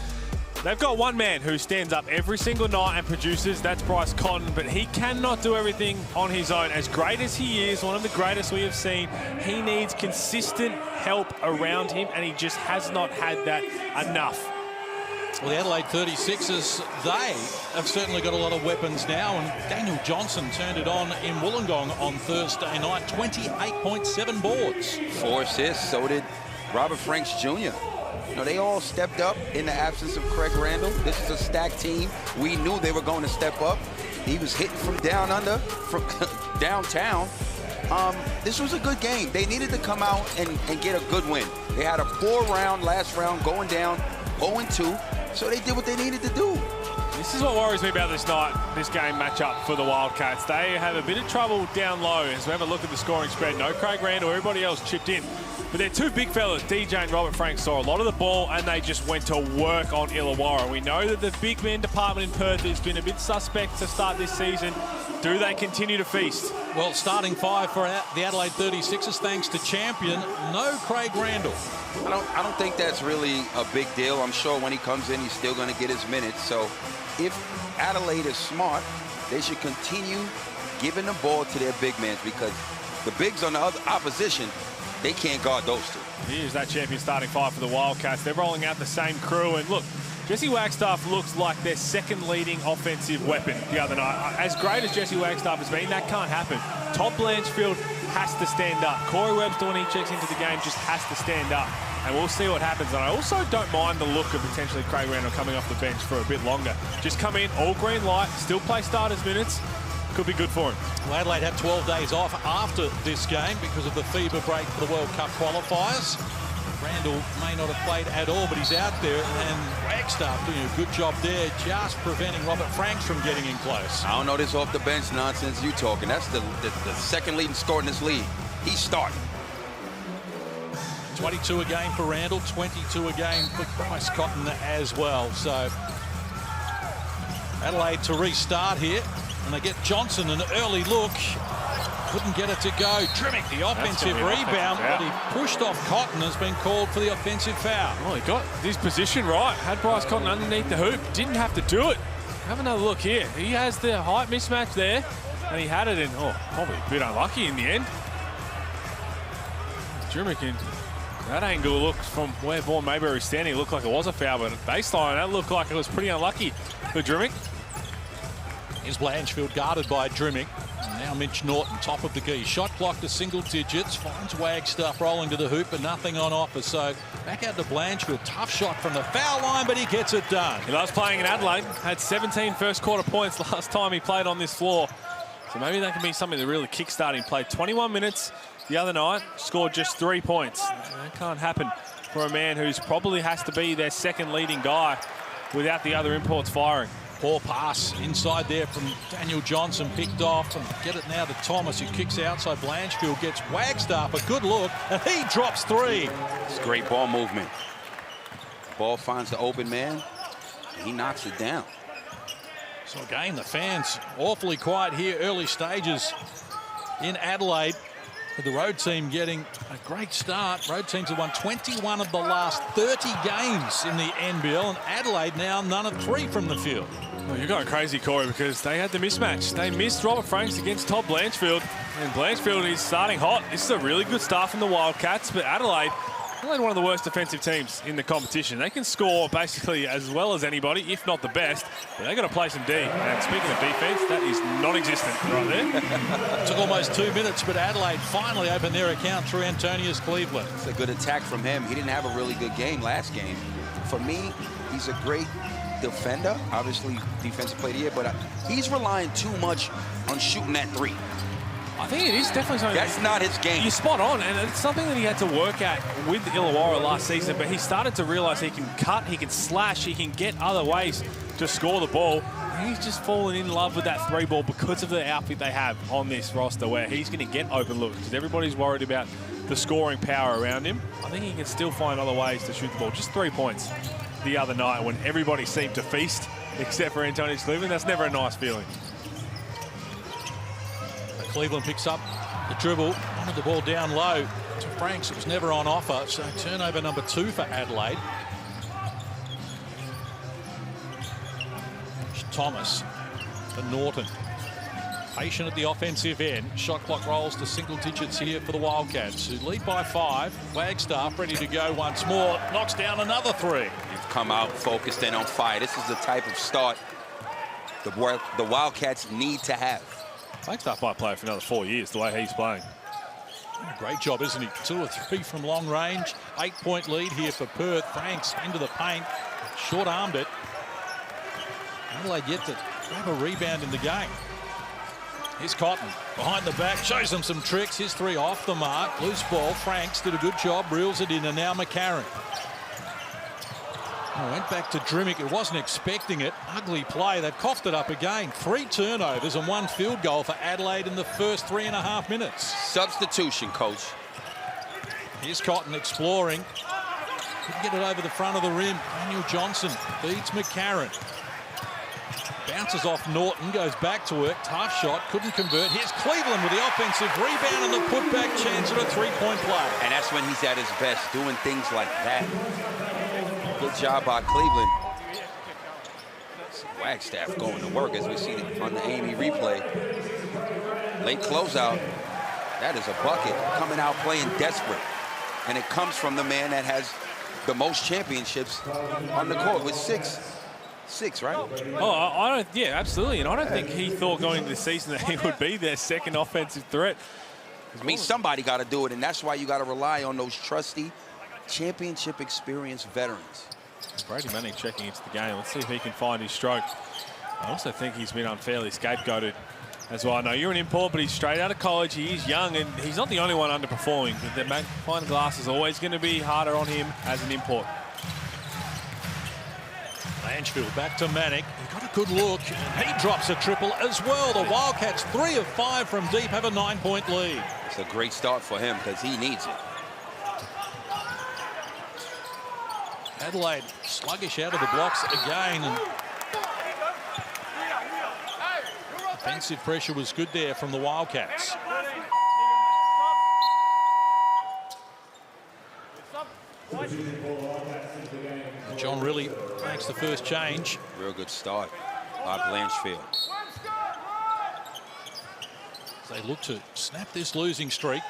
they've got one man who stands up every single night and produces. That's Bryce Cotton. But he cannot do everything on his own. As great as he is, one of the greatest we have seen, he needs consistent help around him. And he just has not had that enough. Well, the Adelaide 36ers, they have certainly got a lot of weapons now, and Daniel Johnson turned it on in Wollongong on Thursday night, 28.7 boards. 4 assists, so did Robert Franks Jr. You know, they all stepped up in the absence of Craig Randall. This is a stacked team. We knew they were going to step up. He was hitting from down under, from downtown. This was a good game. They needed to come out and get a good win. They had a 4-round last round going down 0-2. So they did what they needed to do. This is what worries me about this game matchup for the Wildcats. They have a bit of trouble down low as we have a look at the scoring spread. No Craig Randall, everybody else chipped in. But they're two big fellas, DJ and Robert Franks, saw a lot of the ball and they just went to work on Illawarra. We know that the big man department in Perth has been a bit suspect to start this season. Do they continue to feast? Well, starting 5 for the Adelaide 36ers, thanks to champion, no Craig Randall. I don't think that's really a big deal. I'm sure when he comes in, he's still going to get his minutes. So if Adelaide is smart, they should continue giving the ball to their big men, because the bigs on the other opposition, they can't guard those two. Here's that champion starting 5 for the Wildcats. They're rolling out the same crew, and look, Jesse Wagstaff looks like their second leading offensive weapon the other night. As great as Jesse Wagstaff has been, that can't happen. Todd Blanchfield has to stand up. Corey Webster, when he checks into the game, just has to stand up. And we'll see what happens. And I also don't mind the look of potentially Craig Randall coming off the bench for a bit longer. Just come in, all green light, still play starters minutes. Could be good for him. Well, Adelaide had 12 days off after this game because of the FIBA break for the World Cup qualifiers. Randall may not have played at all, but he's out there, and Wagstaff doing a good job there, just preventing Robert Franks from getting in close. I don't know this off the bench nonsense you talking. That's the second leading scorer in this league. He's starting. 22 a game for Randall, 22 a game for Bryce Cotton as well. So Adelaide to restart here, and they get Johnson an early look. Couldn't get it to go. Drimmick, the offensive rebound, but he pushed off Cotton, has been called for the offensive foul. Well, he got his position right. Had Bryce Cotton underneath the hoop. Didn't have to do it. Have another look here. He has the height mismatch there, and he had it in, probably a bit unlucky in the end. Drimmick in that angle looked from where Vaughn Mayberry was standing, it looked like it was a foul, but at baseline, that looked like it was pretty unlucky for Drimmick. Here's Blanchfield guarded by Drimmick. Now Mitch Norton, top of the key. Shot clock to single digits. Finds Wagstaff rolling to the hoop, but nothing on offer. So back out to Blanchfield. Tough shot from the foul line, but he gets it done. He loves playing in Adelaide. Had 17 first quarter points last time he played on this floor. So maybe that can be something that really kickstart him. Played 21 minutes the other night, scored just 3 points. That can't happen for a man who's probably has to be their second leading guy without the other imports firing. Poor pass inside there from Daniel Johnson, picked off, and get it now to Thomas, who kicks outside. Blanchfield gets Wagstaff a good look, and he drops 3. It's great ball movement. Ball finds the open man, and he knocks it down. So again, the fans awfully quiet here, early stages in Adelaide. With the road team getting a great start. Road teams have won 21 of the last 30 games in the NBL, and Adelaide now none of 3 from the field. Well, you're going crazy, Corey, because they had the mismatch. They missed Robert Franks against Todd Blanchfield, and Blanchfield is starting hot. This is a really good start from the Wildcats, but Adelaide one of the worst defensive teams in the competition. They can score basically as well as anybody, if not the best, but they've got to play some D. And speaking of defense, that is non-existent right there. Took almost 2 minutes, but Adelaide finally opened their account through Antonius Cleveland. It's a good attack from him. He didn't have a really good game last game. For me, he's a great defender. Obviously, defensive player of the year, but he's relying too much on shooting that 3. I think it is definitely something. That's not his game. You're spot on, and it's something that he had to work at with Illawarra last season, but he started to realise he can cut, he can slash, he can get other ways to score the ball. And he's just fallen in love with that 3 ball because of the outfit they have on this roster, where he's going to get open looks because everybody's worried about the scoring power around him. I think he can still find other ways to shoot the ball. Just 3 points the other night when everybody seemed to feast except for Antonius Cleveland. That's never a nice feeling. Cleveland picks up the dribble, wanted the ball down low to Franks. It was never on offer, so turnover number 2 for Adelaide. Thomas for Norton. Patient at the offensive end. Shot clock rolls to single digits here for the Wildcats, who lead by 5. Wagstaff ready to go once more. Knocks down another 3. He's come out focused and on fire. This is the type of start the Wildcats need to have. Wagstaff might play for another 4 years, the way he's playing. Great job, isn't he? 2 or 3 from long range. 8-point lead here for Perth. Franks into the paint. Short-armed it. Adelaide yet to grab a rebound in the game. Here's Cotton behind the back. Shows them some tricks. His 3 off the mark. Loose ball. Franks did a good job. Reels it in, and now McCarron. Went back to Drimmick. It wasn't expecting it. Ugly play. They've coughed it up again. 3 turnovers and 1 field goal for Adelaide in the first 3.5 minutes. Substitution, coach. Here's Cotton exploring. Couldn't get it over the front of the rim. Daniel Johnson beats McCarron. Bounces off Norton, goes back to work. Tough shot, couldn't convert. Here's Cleveland with the offensive rebound and the putback chance at a three-point play. And that's when he's at his best, doing things like that. Good job by Cleveland. Wagstaff going to work as we see on the Amy replay. Late closeout. That is a bucket. Coming out playing desperate. And it comes from the man that has the most championships on the court with six, right? Oh, yeah, absolutely. And I don't think he thought going into the season that he would be their second offensive threat. I mean, somebody got to do it, and that's why you got to rely on those trusty, championship experienced veterans. Brady Manning checking into the game. Let's see if he can find his stroke. I also think he's been unfairly scapegoated as well. I know you're an import, but he's straight out of college. He is young, and he's not the only one underperforming. The magnifying glass is always going to be harder on him as an import. Blanchfield back to Manick. He got a good look, and he drops a triple as well. The Wildcats, 3 of 5 from deep, have a 9-point lead. It's a great start for him because he needs it. Adelaide sluggish out of the blocks again. And defensive pressure was good there from the Wildcats. And John really makes the first change. Real good start by Blanchfield. They look to snap this losing streak.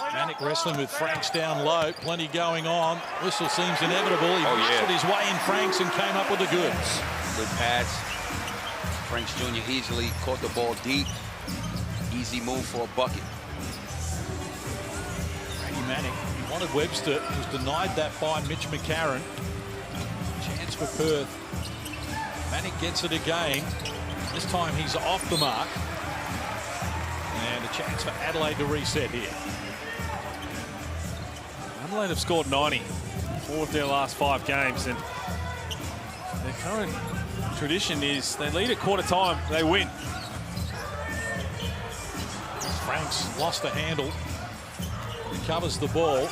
Manick wrestling with Franks down low. Plenty going on. Whistle seems inevitable. He muscled his way in Franks and came up with the goods. Good pass. Franks Jr. easily caught the ball deep. Easy move for a bucket. Brady Manick, he wanted Webster, was denied that by Mitch McCarron. Chance for Perth. Manick gets it again. This time he's off the mark. And a chance for Adelaide to reset here. Adelaide have scored 90, 4 of their last 5 games, and their current tradition is they lead at quarter time, they win. Franks lost the handle, recovers the ball.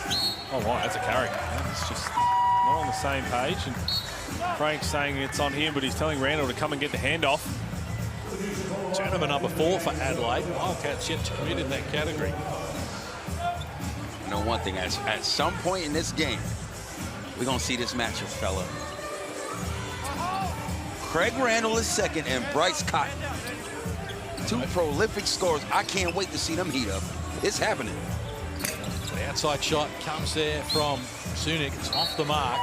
Oh, wow, that's a carry. It's just not on the same page. And Frank's saying it's on him, but he's telling Randall to come and get the handoff. Turnover number 4 for Adelaide. Wildcats yet to commit in that category. You know one thing, at some point in this game, we're going to see this matchup, fella. Craig Randall is second and Bryce Cotton. 2 prolific scorers. I can't wait to see them heat up. It's happening. The outside shot comes there from Zunic. It's off the mark.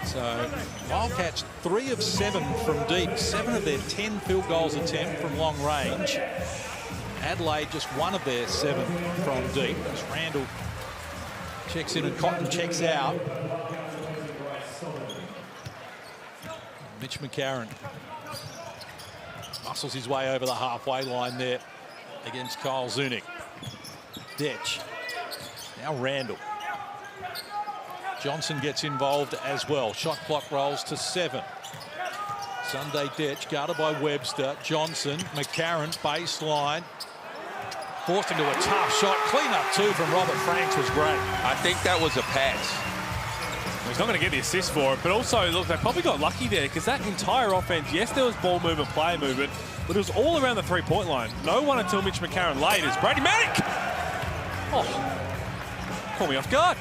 So Wildcats 3 of 7 from deep. 7 of their 10 field goals attempt from long range. Adelaide just 1 of their 7 from deep. As Randall checks in and Cotton checks out. Mitch McCarron muscles his way over the halfway line there against Kyle Zunic. Detch. Now Randall. Johnson gets involved as well. Shot clock rolls to 7. Sunday Detch guarded by Webster. Johnson, McCarron, baseline. Forced into a tough shot. Clean up too from Robert Franks was great. I think that was a pass. He's not going to get the assist for it, but also, look, they probably got lucky there because that entire offense, yes, there was ball movement, play movement, but it was all around the three-point line. No one until Mitch McCarron late is Brady Manick. Oh, caught me off guard.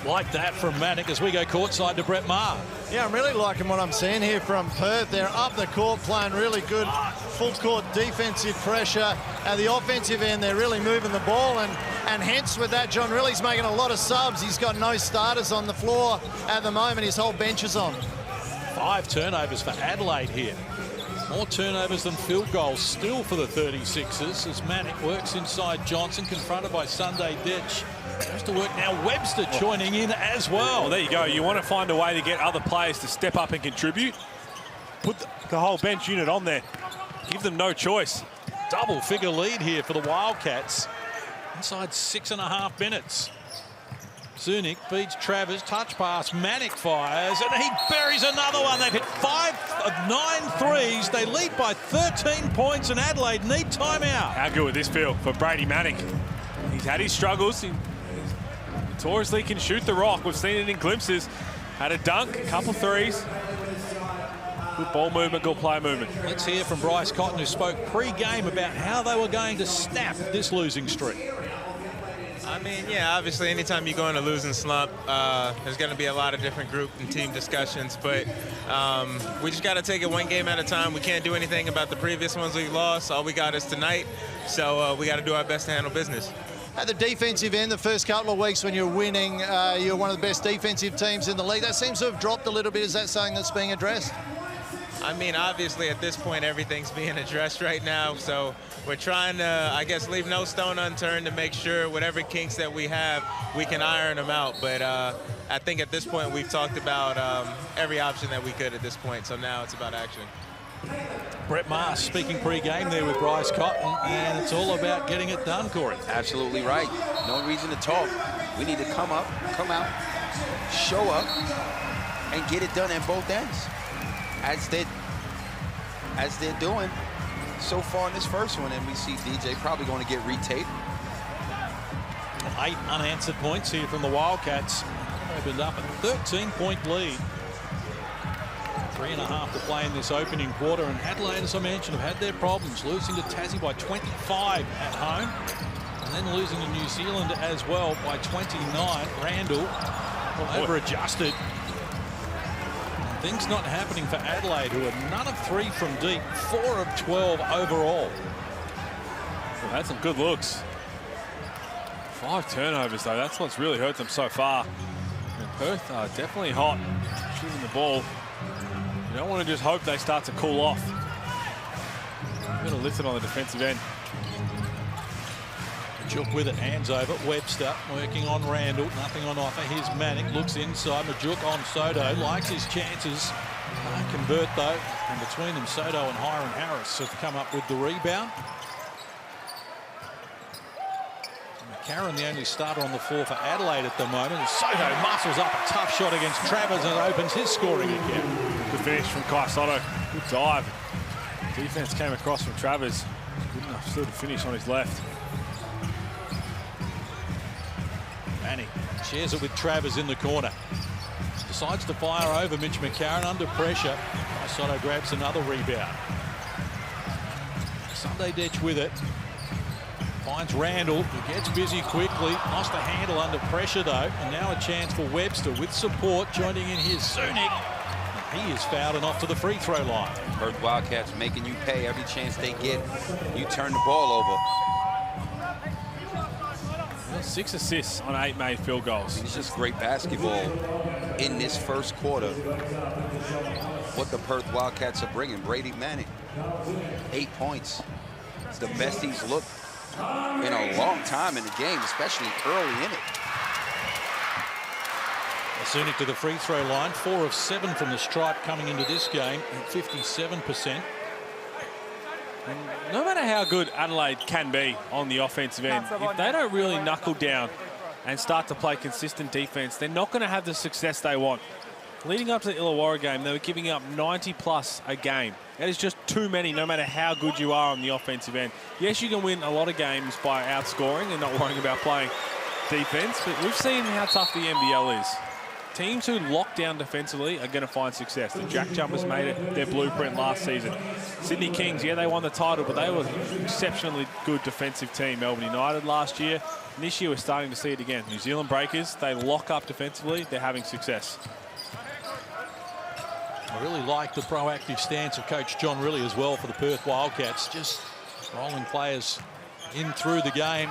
Like that from Manick as we go courtside to Brett Maher. Yeah, I'm really liking what I'm seeing here from Perth. They're up the court playing really good full court defensive pressure. At the offensive end, they're really moving the ball, and hence with that, John Riley's making a lot of subs. He's got no starters on the floor at the moment. His whole bench is on. 5 turnovers for Adelaide here. More turnovers than field goals still for the 36ers as Manick works inside Johnson, confronted by Sunday Ditch. Goes to work now. Webster joining in as well. Well, there you go. You want to find a way to get other players to step up and contribute. Put the whole bench unit on there. Give them no choice. Double-figure lead here for the Wildcats. Inside 6.5 minutes. Zunic feeds Travers, touch pass, Manick fires, and he buries another one. They've hit 5 of 9 threes. They lead by 13 points, and Adelaide need timeout. How good would this feel for Brady Manick? He's had his struggles. He notoriously can shoot the rock. We've seen it in glimpses. Had a dunk, a couple threes. Good ball movement, good play movement. Let's hear from Bryce Cotton, who spoke pre-game about how they were going to snap this losing streak. I mean, yeah, obviously anytime you go in a losing slump, there's going to be a lot of different group and team discussions, but we just got to take it one game at a time. We can't do anything about the previous ones we've lost. All we got is tonight, so we got to do our best to handle business. At the defensive end, the first couple of weeks when you're winning, you're one of the best defensive teams in the league. That seems to have dropped a little bit. Is that something that's being addressed? I mean, obviously at this point, everything's being addressed right now. So we're trying to, I guess, leave no stone unturned to make sure whatever kinks that we have, we can iron them out. But I think at this point, we've talked about every option that we could at this point. So now it's about action. Brett Maas speaking pre-game there with Bryce Cotton, and it's all about getting it done, Corey. Absolutely right. No reason to talk. We need to come out, show up, and get it done at both ends. As they're doing so far in this first one, and we see DJ probably going to get retaped. 8 unanswered points here from the Wildcats. Opened up a 13-point lead. 3.5 to play in this opening quarter, and Adelaide, as I mentioned, have had their problems, losing to Tassie by 25 at home, and then losing to New Zealand as well by 29. Randall over-adjusted. Things not happening for Adelaide, who are none of 3 from deep, 4 of 12 overall. Well, that's some good looks. 5 turnovers, though. That's what's really hurt them so far. And Perth are definitely hot shooting the ball. You don't want to just hope they start to cool off. A bit of lifted on the defensive end. Majuk with it, hands over. Webster working on Randall. Nothing on offer. Here's Manick. Looks inside. Majuk on Soto. Likes his chances. Can't convert, though. And between them, Soto and Hiram Harris have come up with the rebound. McCarron, the only starter on the floor for Adelaide at the moment. Soto muscles up a tough shot against Travers and opens his scoring account. Good finish from Kai Soto. Good dive. Defense came across from Travers. Good enough still to finish on his left. Manning shares it with Travers in the corner. Decides to fire over Mitch McCarron under pressure. Soto grabs another rebound. Sunday Ditch with it. Finds Randall, who gets busy quickly. Lost the handle under pressure, though. And now a chance for Webster with support. Joining in here, Zunic. He is fouled and off to the free throw line. Perth Wildcats making you pay every chance they get. You turn the ball over. 6 assists on 8 made field goals. It's just great basketball in this first quarter. What the Perth Wildcats are bringing. Brady Manning, 8 points. It's the best he's looked in a long time in the game, especially early in it. Zunic to the free throw line. 4 of 7 from the stripe coming into this game at 57%. And no matter how good Adelaide can be on the offensive end, if they don't really knuckle down and start to play consistent defense, they're not going to have the success they want. Leading up to the Illawarra game, they were giving up 90+ a game. That is just too many, no matter how good you are on the offensive end. Yes, you can win a lot of games by outscoring and not worrying about playing defense, but we've seen how tough the NBL is. Teams who lock down defensively are going to find success. The Jack Jumpers made it their blueprint last season. Sydney Kings, yeah, they won the title, but they were an exceptionally good defensive team. Melbourne United last year. And this year, we're starting to see it again. New Zealand Breakers, they lock up defensively. They're having success. I really like the proactive stance of Coach John Rillie as well for the Perth Wildcats. Just rolling players in through the game.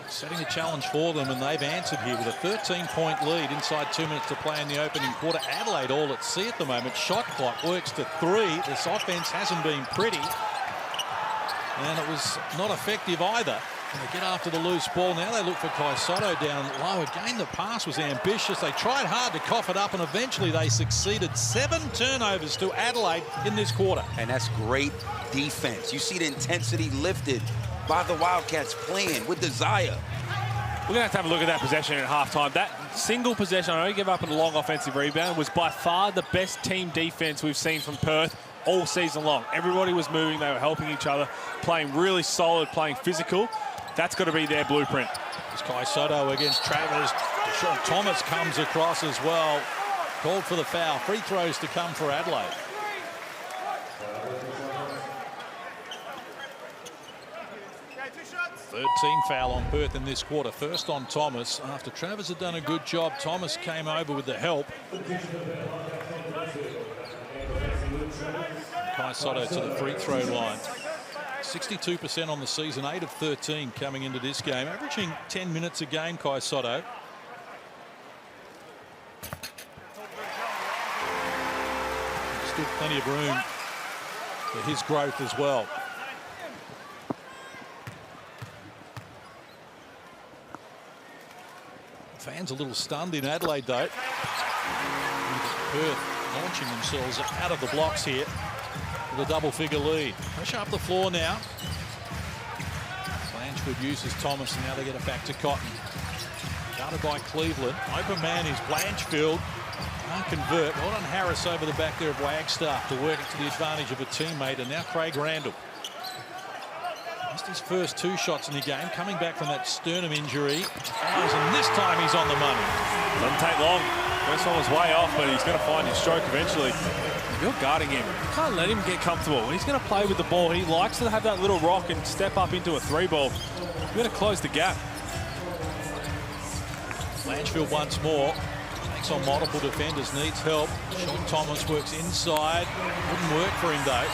Setting a challenge for them, and they've answered here with a 13-point lead inside 2 minutes to play in the opening quarter. Adelaide all at sea at the moment. Shot clock works to 3. This offense hasn't been pretty, and it was not effective either. They get after the loose ball. Now they look for Kai Soto down low. Again, the pass was ambitious. They tried hard to cough it up, and eventually they succeeded. 7 turnovers to Adelaide in this quarter. And that's great defense. You see the intensity lifted by the Wildcats playing with desire. We're going to have a look at that possession at halftime. That single possession, I know you give up a long offensive rebound, was by far the best team defense we've seen from Perth all season long. Everybody was moving, they were helping each other, playing really solid, playing physical. That's got to be their blueprint. It's Kai Soto against Travers. Sean Thomas comes across as well. Called for the foul. Free throws to come for Adelaide. Third team foul on Perth in this quarter. First on Thomas. After Travers had done a good job, Thomas came over with the help. Kai Sotto to the free throw line. 62% on the season, 8 of 13 coming into this game, averaging 10 minutes a game, Kai Sotto. Still plenty of room for his growth as well. Fans a little stunned in Adelaide though. Perth launching themselves out of the blocks here with a double-figure lead. Pressure up the floor now. Blanchfield uses Thomas, and now they get it back to Cotton. Guarded by Cleveland. Open man is Blanchfield. Can't convert. Well done Harris over the back there of Wagstaff to work it to the advantage of a teammate, and now Craig Randall. Missed his first 2 shots in the game, coming back from that sternum injury. And this time he's on the money. Doesn't take long. First one was way off, but he's going to find his stroke eventually. If you're guarding him, you can't let him get comfortable. He's going to play with the ball. He likes to have that little rock and step up into a 3-ball. You've got to close the gap. Blanchfield once more. Takes on multiple defenders, needs help. Sean Thomas works inside. Wouldn't work for him though.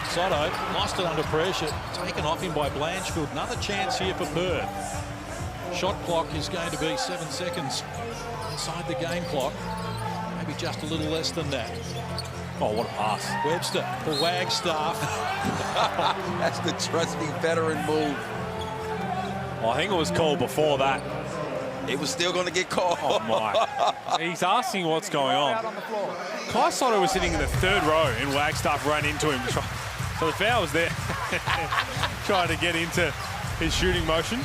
Sotto lost it under pressure. Taken off him by Blanchfield. Another chance here for Perth. Shot clock is going to be 7 seconds inside the game clock. Maybe just a little less than that. Oh, what a pass. Webster for Wagstaff. That's the trusty veteran move. Well, I think it was called before that. It was still going to get called. Oh, my. He's asking what's going on. Kai Sotto was sitting in the 3rd row and Wagstaff ran into him. So the foul was there. Trying to get into his shooting motion.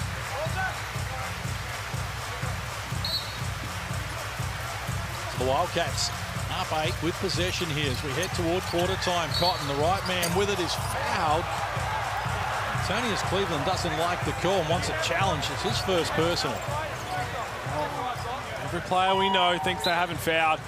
The Wildcats up 8 with possession here as we head toward quarter time. Cotton, the right man with it, is fouled. Antonius Cleveland doesn't like the call and wants a challenge. It's his first personal. Every player we know thinks they haven't fouled.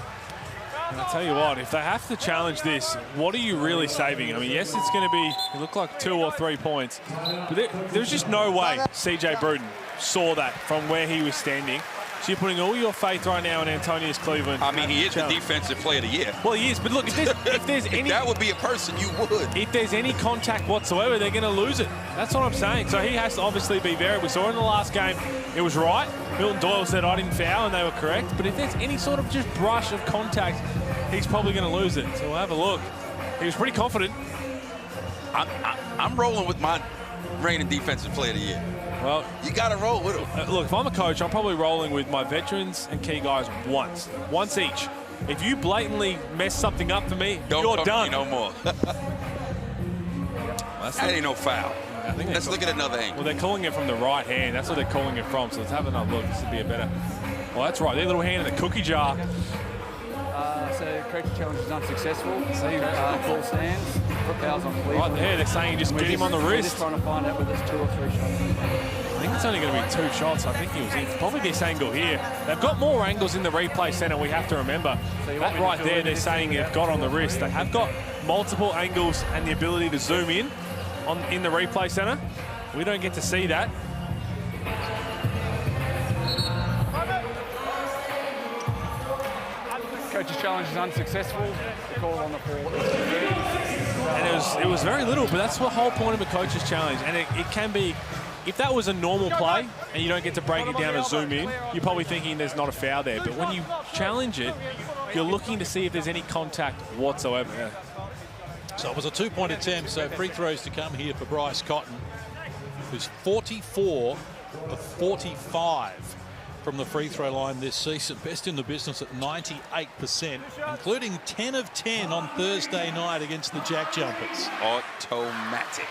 And I'll tell you what, if they have to challenge this, what are you really saving? I mean, yes, it's going to be, it looked like 2 or 3 points. But there's just no way CJ Bruton saw that from where he was standing. So you're putting all your faith right now in Antonius Cleveland. I mean, he is the defensive player of the year. Well, he is, but look, if there's any... that would be a person you would. If there's any contact whatsoever, they're going to lose it. That's what I'm saying. So he has to obviously be varied. We saw in the last game, it was right. Milton Doyle said, I didn't foul, and they were correct. But if there's any sort of just brush of contact, he's probably going to lose it. So we'll have a look. He was pretty confident. I'm rolling with my reigning defensive player of the year. Well, you got to roll with them. Look, if I'm a coach, I'm probably rolling with my veterans and key guys once each. If you blatantly mess something up for me, you're done. No more. That ain't no foul. Let's look at another angle. Well, they're calling it from the right hand. That's what they're calling it from. So let's have another look. This would be a better. Well, that's right. Their little hand in the cookie jar. So corrective challenge is unsuccessful. Full stands. Fouls on Cleveland. Right there, they're saying just get him on the wrist. We're just trying to find out whether it's 2 or 3 shots. I think it's only going to be 2 shots. I think he was in probably this angle here. They've got more angles in the replay center, we have to remember. So that right there, they're saying they've got on the wrist. They have got multiple angles and the ability to zoom in the replay center. We don't get to see that. Coach's challenge is unsuccessful. The call on the floor. And it was very little, but that's the whole point of a coach's challenge. And it can be, if that was a normal play and you don't get to break it down and zoom in, you're probably thinking there's not a foul there. But when you challenge it, you're looking to see if there's any contact whatsoever. Yeah. So it was a 2-point attempt, so free throws to come here for Bryce Cotton, who's 44 of 45 from the free throw line this season. Best in the business at 98%, including 10 of 10 on Thursday night against the Jack Jumpers. Automatic.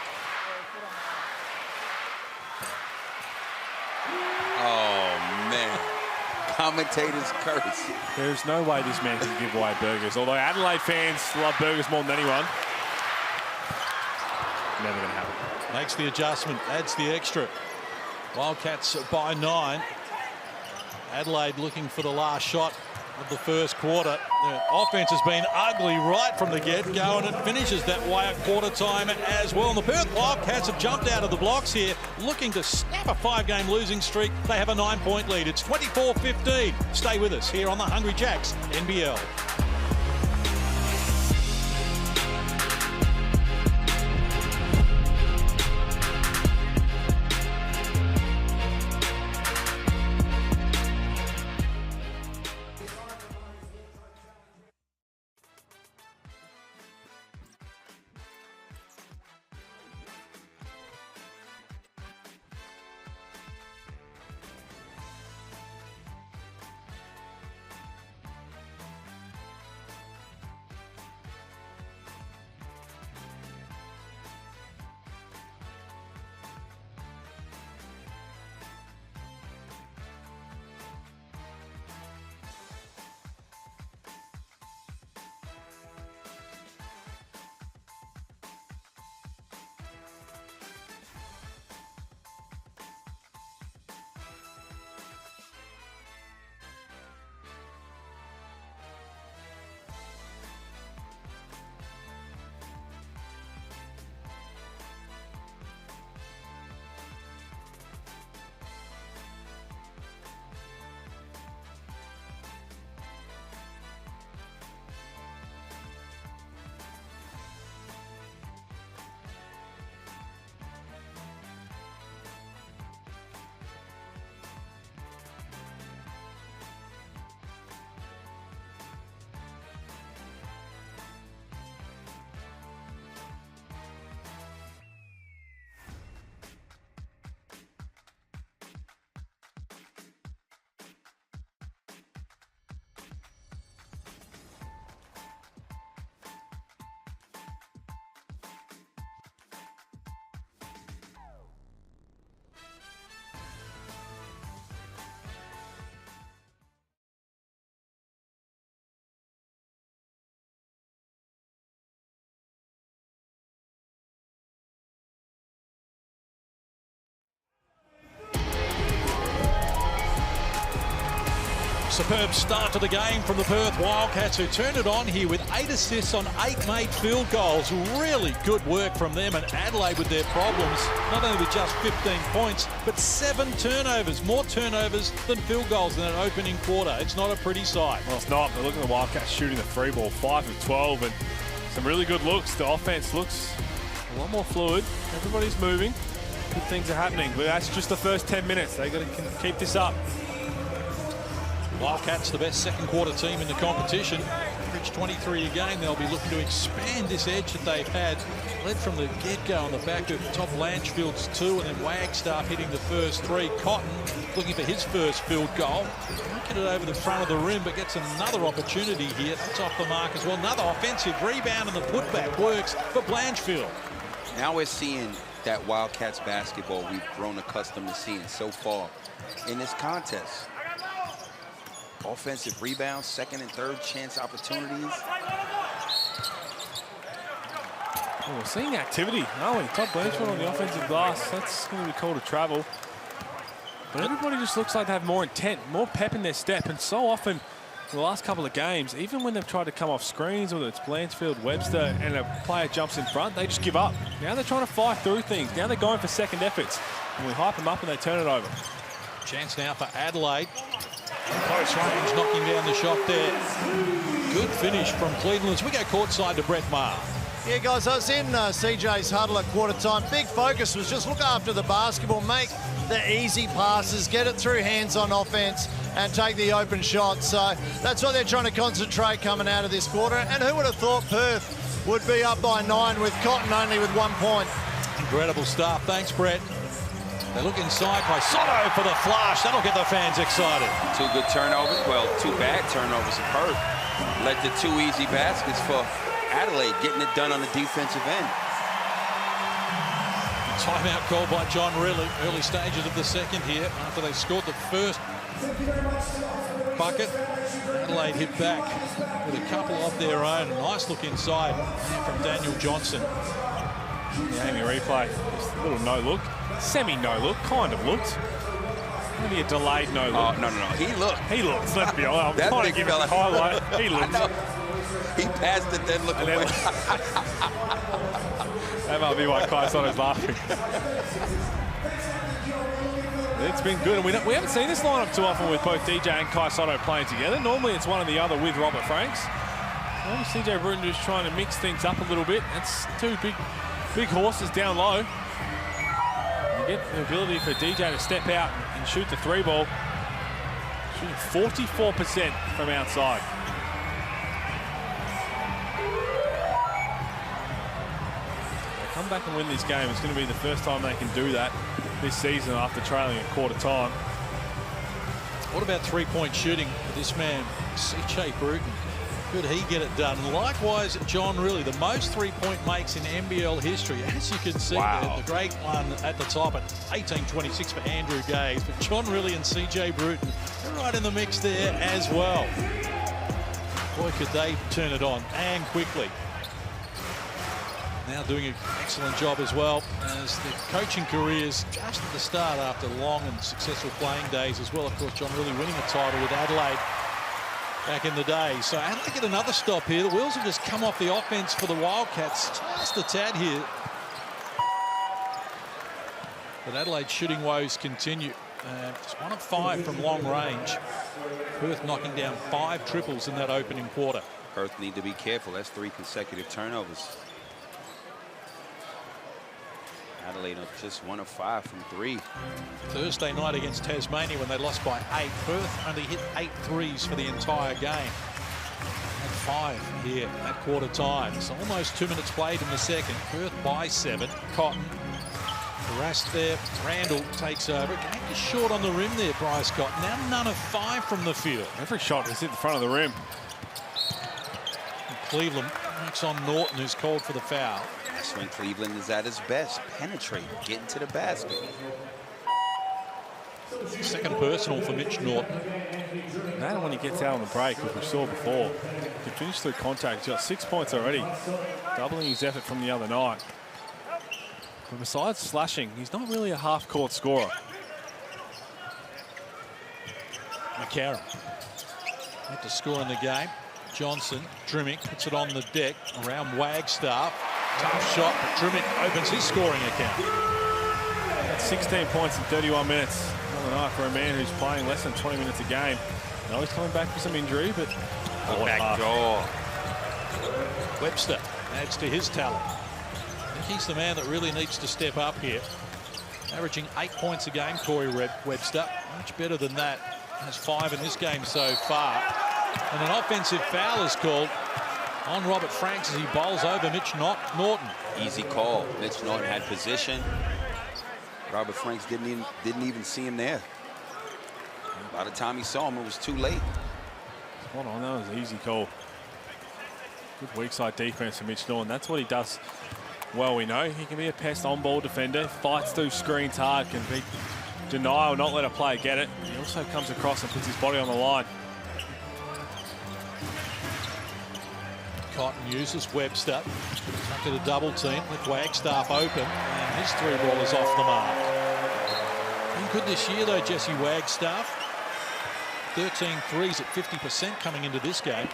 Oh, man. Commentators curse. There's no way this man can give away burgers, although Adelaide fans love burgers more than anyone. Never going to happen. Makes the adjustment, adds the extra. Wildcats by 9. Adelaide looking for the last shot of the first quarter. The offense has been ugly right from the get-go, and it finishes that way at quarter time as well. And the Perth Wildcats have jumped out of the blocks here, looking to snap a 5-game losing streak. They have a 9-point lead. It's 24-15. Stay with us here on the Hungry Jacks NBL. Superb start to the game from the Perth Wildcats, who turned it on here with 8 assists on 8 made field goals. Really good work from them. And Adelaide with their problems, not only with just 15 points, but 7 turnovers. More turnovers than field goals in that opening quarter. It's not a pretty sight. Well, it's not. But look at the Wildcats shooting the free ball, 5 of 12, and some really good looks. The offense looks a lot more fluid. Everybody's moving. Good things are happening. But that's just the first 10 minutes. They've got to keep this up. Wildcats, the best second quarter team in the competition. Average 23 a game. They'll be looking to expand this edge that they've had. Led from the get-go on the back of Top Blanchfield's 2, and then Wagstaff hitting the first 3. Cotton looking for his first field goal. Won't get it over the front of the rim, but gets another opportunity here. That's off the mark as well. Another offensive rebound, and the putback works for Blanchfield. Now we're seeing that Wildcats basketball we've grown accustomed to seeing so far in this contest. Offensive rebounds, second and third chance opportunities. Well, we're seeing activity, aren't we? Top Blanchfield on the offensive glass. That's going to be called a travel. But everybody just looks like they have more intent, more pep in their step. And so often, in the last couple of games, even when they've tried to come off screens, whether it's Blanchfield, Webster, and a player jumps in front, they just give up. Now they're trying to fight through things. Now they're going for second efforts. And we hype them up and they turn it over. Chance now for Adelaide. Close range, knocking down the shot there. Good finish from Cleveland as we go courtside to Brett Maher. Yeah, guys, I was in CJ's huddle at quarter time. Big focus was just look after the basketball, make the easy passes, get it through hands on offense, and take the open shots. So that's what they're trying to concentrate coming out of this quarter. And who would have thought Perth would be up by 9 with Cotton only with 1 point? Incredible stuff. Thanks, Brett. They look inside by Soto for the flash. That'll get the fans excited. 2 good turnovers. Well, 2 bad turnovers for Perth. Led to 2 easy baskets for Adelaide, getting it done on the defensive end. Timeout called by John Riley. Early stages of the second here after they scored the first bucket. Adelaide hit back with a couple of their own. A nice look inside from Daniel Johnson. The Amy replay, just a little no look. Semi-no look, kind of looked. Going to be a delayed no look. Oh, no. He looked. He looks. Let's be honest. I'm That trying to big give it fella. a highlight. He looks. He passed it, then looked away. That might be why Kai Soto's laughing. It's been good, and we haven't seen this lineup too often with both DJ and Kai Soto playing together. Normally it's one or the other with Robert Franks. Maybe CJ Bruton just trying to mix things up a little bit. That's two big horses down low. You get the ability for DJ to step out and shoot the three ball. Shooting 44% from outside. They come back and win this game. It's going to be the first time they can do that this season after trailing at quarter time. What about three-point shooting for this man, CJ Bruton? Could he get it done? Likewise, John Rillie, the most three-point makes in NBL history. As you can see, the great one at the top at 18.26 for Andrew Gaze. But John Rillie and CJ Bruton, they're right in the mix there as well. Boy, could they turn it on, and quickly. Now doing an excellent job as well as the coaching careers just at the start after long and successful playing days as well. Of course, John Rillie winning a title with Adelaide back in the day. So Adelaide get another stop here. The wheels have just come off the offense for the Wildcats just a tad here. But Adelaide's shooting woes continue. Just 1 of 5 from long range. Perth knocking down 5 triples in that opening quarter. Perth need to be careful. That's 3 consecutive turnovers. Adelaide up just 1 of 5 from 3. Thursday night against Tasmania when they lost by 8. Perth only hit 8 threes for the entire game. And 5 here at quarter time. So almost 2 minutes played in the second. Perth by 7. Cotton harassed there. Randall takes over. Game is short on the rim there, Bryce Cotton. Now none of 5 from the field. Every shot is hit the front of the rim. And Cleveland makes on Norton, who's called for the foul. That's when Cleveland is at his best. Penetrate, get into the basket. Second personal for Mitch Norton. Now when he gets out on the break, which we saw before, he finished through contact. He's got 6 points already, doubling his effort from the other night. But besides slashing, he's not really a half-court scorer. McCarron had to score in the game. Johnson, Drimmick puts it on the deck around Wagstaff. Tough shot, but Drimmick opens his scoring account. That's 16 points in 31 minutes. Another night for a man who's playing less than 20 minutes a game. Now he's coming back for some injury, but back door. Webster adds to his talent. I think he's the man that really needs to step up here. Averaging 8 points a game, Corey Webster. Much better than that. Has 5 in this game so far. And an offensive foul is called on Robert Franks as he bowls over Mitch Norton. Easy call. Mitch Norton had position. Robert Franks didn't even see him there. By the time he saw him, it was too late. Hold on, that was an easy call. Good weak side defense for Mitch Norton. That's what he does well, we know. He can be a pest on-ball defender, fights through screens hard, can be denial, not let a player get it. He also comes across and puts his body on the line. Cotton uses Webster. Back to the double team with Wagstaff open. And his three ball is off the mark. Been good this year though, Jesse Wagstaff. 13 threes at 50% coming into this game.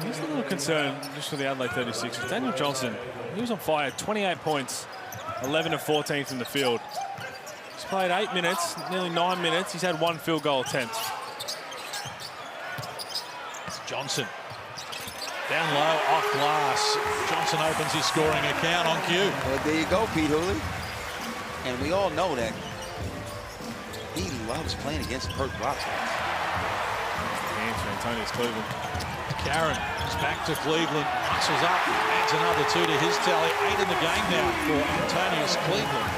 He's a little concerned just for the Adelaide 36ers. Daniel Johnson, he was on fire, 28 points, 11 of 14 from the field. He's played 8 minutes, nearly 9 minutes. He's had 1 field goal attempt. Johnson. Down low, off glass. Johnson opens his scoring account on cue. Well, there you go, Pete Hooley. And we all know that he loves playing against Perth Wildcats. Hands for Antonius Cleveland. Karen is back to Cleveland. Hustles up, adds another 2 to his tally. 8 in the game now for Antonius Cleveland.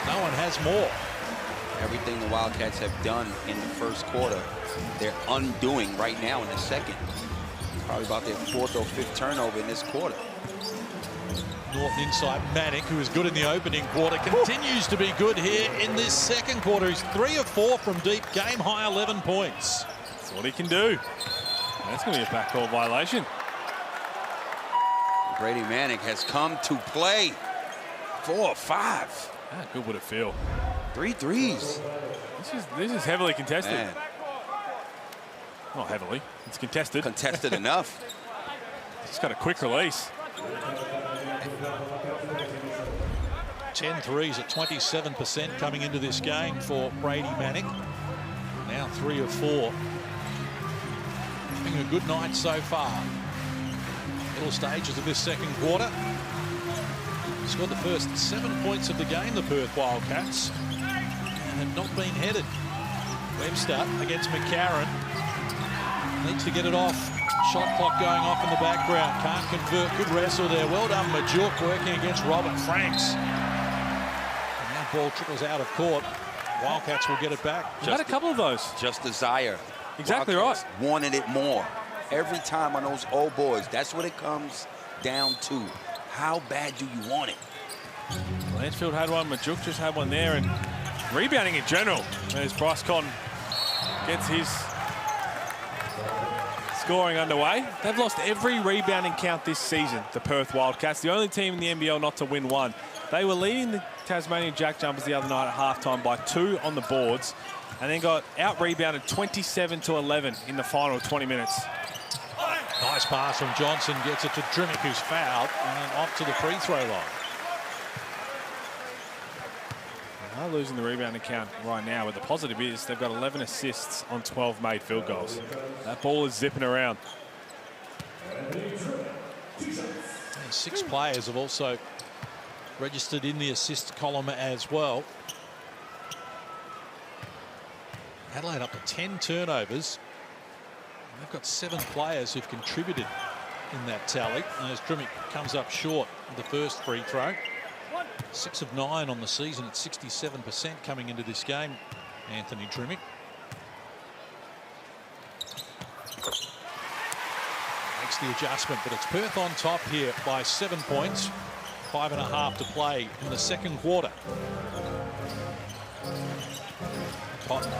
No one has more. Everything the Wildcats have done in the first quarter, they're undoing right now in the second. Probably about their 4th or 5th turnover in this quarter. Norton inside Manick, who was good in the opening quarter, continues to be good here in this second quarter. He's 3 of 4 from deep, game high 11 points. That's what he can do. That's going to be a backcourt violation. Brady Manick has come to play. 4 or 5. How good would it feel 3 threes. This is heavily contested. Man. Not heavily. It's contested. Contested enough. It's got a quick release. 10 threes at 27% coming into this game for Brady Manning. Now 3 of 4. Having a good night so far. Middle stages of this second quarter. Scored the first 7 points of the game, the Perth Wildcats. And have not been headed. Webster against McCarron. Needs to get it off. Shot clock going off in the background. Can't convert. Good wrestle there. Well done, Majuk working against Robert Franks. And now ball trickles out of court. Wildcats will get it back. Had a couple of those. Just desire. Exactly Wildcats right. Wanted it more. Every time on those old boys. That's what it comes down to. How bad do you want it? Blanchfield had one. Majuk just had one there. And rebounding in general, as Bryce Cotton gets his scoring underway. They've lost every rebounding count this season, the Perth Wildcats. The only team in the NBL not to win one. They were leading the Tasmanian Jack Jumpers the other night at halftime by 2 on the boards, and then got out-rebounded 27-11 in the final 20 minutes. Nice pass from Johnson. Gets it to Drimmick, who's fouled, and off to the free throw line. They're losing the rebounding count right now, but the positive is they've got 11 assists on 12 made field goals. That ball is zipping around. And 6 players have also registered in the assist column as well. Adelaide up to 10 turnovers. They've got 7 players who've contributed in that tally. As Drimmick comes up short of the first free throw. 6 of 9 on the season at 67% coming into this game, Anthony Drimmick. Makes the adjustment, but it's Perth on top here by 7 points. 5.5 to play in the second quarter. Cotton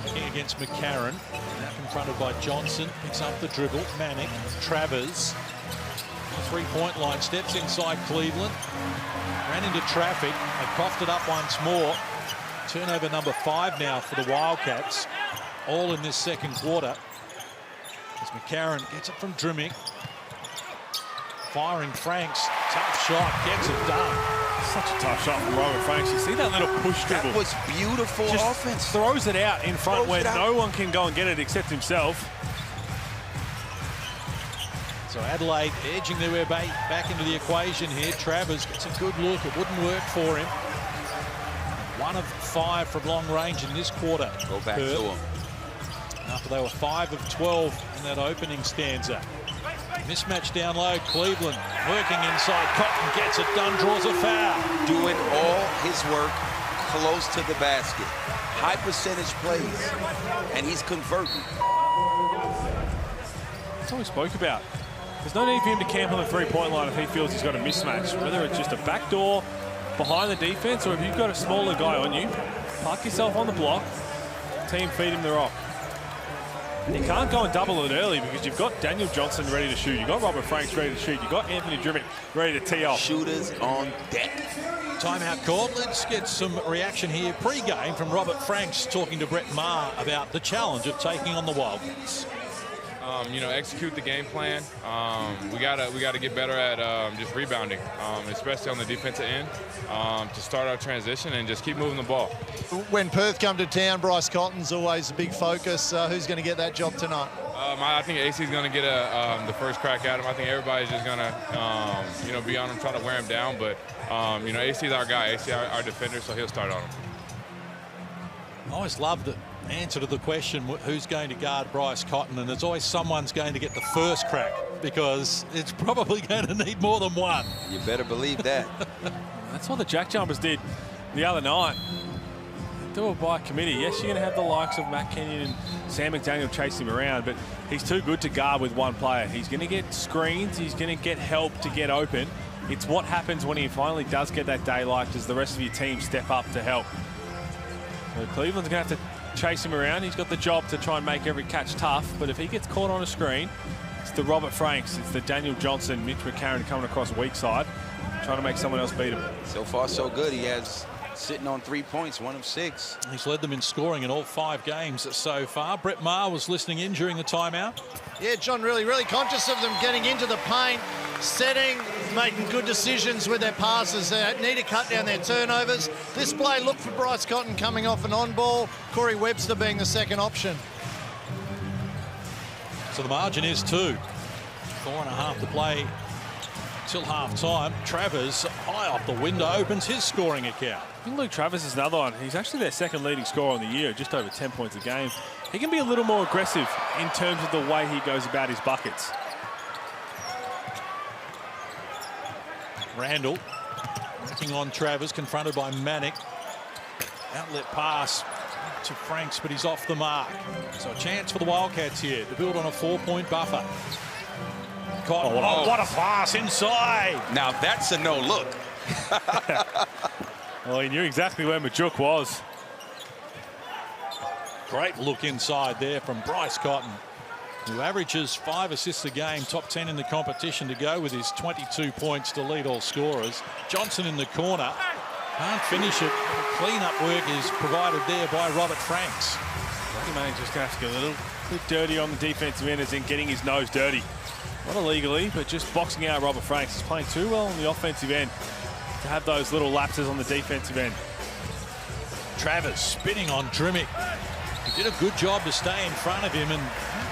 looking against McCarron. Now confronted by Johnson. Picks up the dribble. Manick. Travers. Three-point line. Steps inside Cleveland. Ran into traffic. They coughed it up once more. Turnover number 5 now for the Wildcats. All in this second quarter. As McCarron gets it from Drimmick. Firing Franks. Tough shot. Gets it done. Such a tough shot from Robert Franks. You see that little push dribble? That was beautiful Just offense. Throws it out in front where no one can go and get it except himself. So Adelaide edging their way back into the equation here. Travers gets a good look. It wouldn't work for him. 1 of 5 from long range in this quarter. Go back to him. After they were 5 of 12 in that opening stanza. Mismatch down low. Cleveland working inside. Cotton gets it done. Draws a foul. Doing all his work close to the basket. High percentage plays. And he's converting. That's what we spoke about. There's no need for him to camp on the three-point line if he feels he's got a mismatch. Whether it's just a backdoor behind the defense or if you've got a smaller guy on you, park yourself on the block, team feed him the rock. And you can't go and double it early because you've got Daniel Johnson ready to shoot. You've got Robert Franks ready to shoot. You've got Anthony Drimmick ready to tee off. Shooters on deck. Timeout called. Let's get some reaction here pre-game from Robert Franks talking to Brett Maher about the challenge of taking on the Wildcats. You know, execute the game plan. We gotta get better at just rebounding, especially on the defensive end, to start our transition and just keep moving the ball. When Perth come to town, Bryce Cotton's always a big focus. Who's going to get that job tonight? I think AC's going to get the first crack at him. I think everybody's just going to, you know, be on him, trying to wear him down. But, you know, AC's our guy. AC our defender, so he'll start on him. I always love the answer to the question, who's going to guard Bryce Cotton? And there's always someone's going to get the first crack because it's probably going to need more than one. You better believe that. That's what the Jack Jumpers did the other night. Do it by committee. Yes, you're going to have the likes of Matt Kenyon and Sam McDaniel chasing him around, but he's too good to guard with one player. He's going to get screens. He's going to get help to get open. It's what happens when he finally does get that daylight. Does the rest of your team step up to help? So Cleveland's going to have to chase him around. He's got the job to try and make every catch tough, but if he gets caught on a screen, it's the Robert Franks, it's the Daniel Johnson, Mitch McCarron coming across weak side, trying to make someone else beat him. So far, so good. He has Sitting on 3 points, 1 of 6. He's led them in scoring in all 5 games so far. Brett Maher was listening in during the timeout. Yeah, John, really conscious of them getting into the paint, setting, making good decisions with their passes. They need to cut down their turnovers. This play, look for Bryce Cotton coming off an on-ball, Corey Webster being the second option. So the margin is 2. 4.5 to play till half-time. Travers, high off the window, opens his scoring account. I think Luke Travers is another one. He's actually their second leading scorer on the year, just over 10 points a game. He can be a little more aggressive in terms of the way he goes about his buckets. Randall working on Travers, confronted by Manick. Outlet pass to Franks, but he's off the mark. So a chance for the Wildcats here to build on a 4-point buffer. Cotton, what a pass inside. Now that's a no look. Well, he knew exactly where Majuk was. Great look inside there from Bryce Cotton, who averages 5 assists a game, top 10 in the competition to go with his 22 points to lead all scorers. Johnson in the corner, can't finish it. Clean-up work is provided there by Robert Franks. Brady Manning's just going to have to get a little bit dirty on the defensive end, as in getting his nose dirty. Not illegally, but just boxing out Robert Franks. He's playing too well on the offensive end to have those little lapses on the defensive end. Travers spinning on Drimmick. He did a good job to stay in front of him and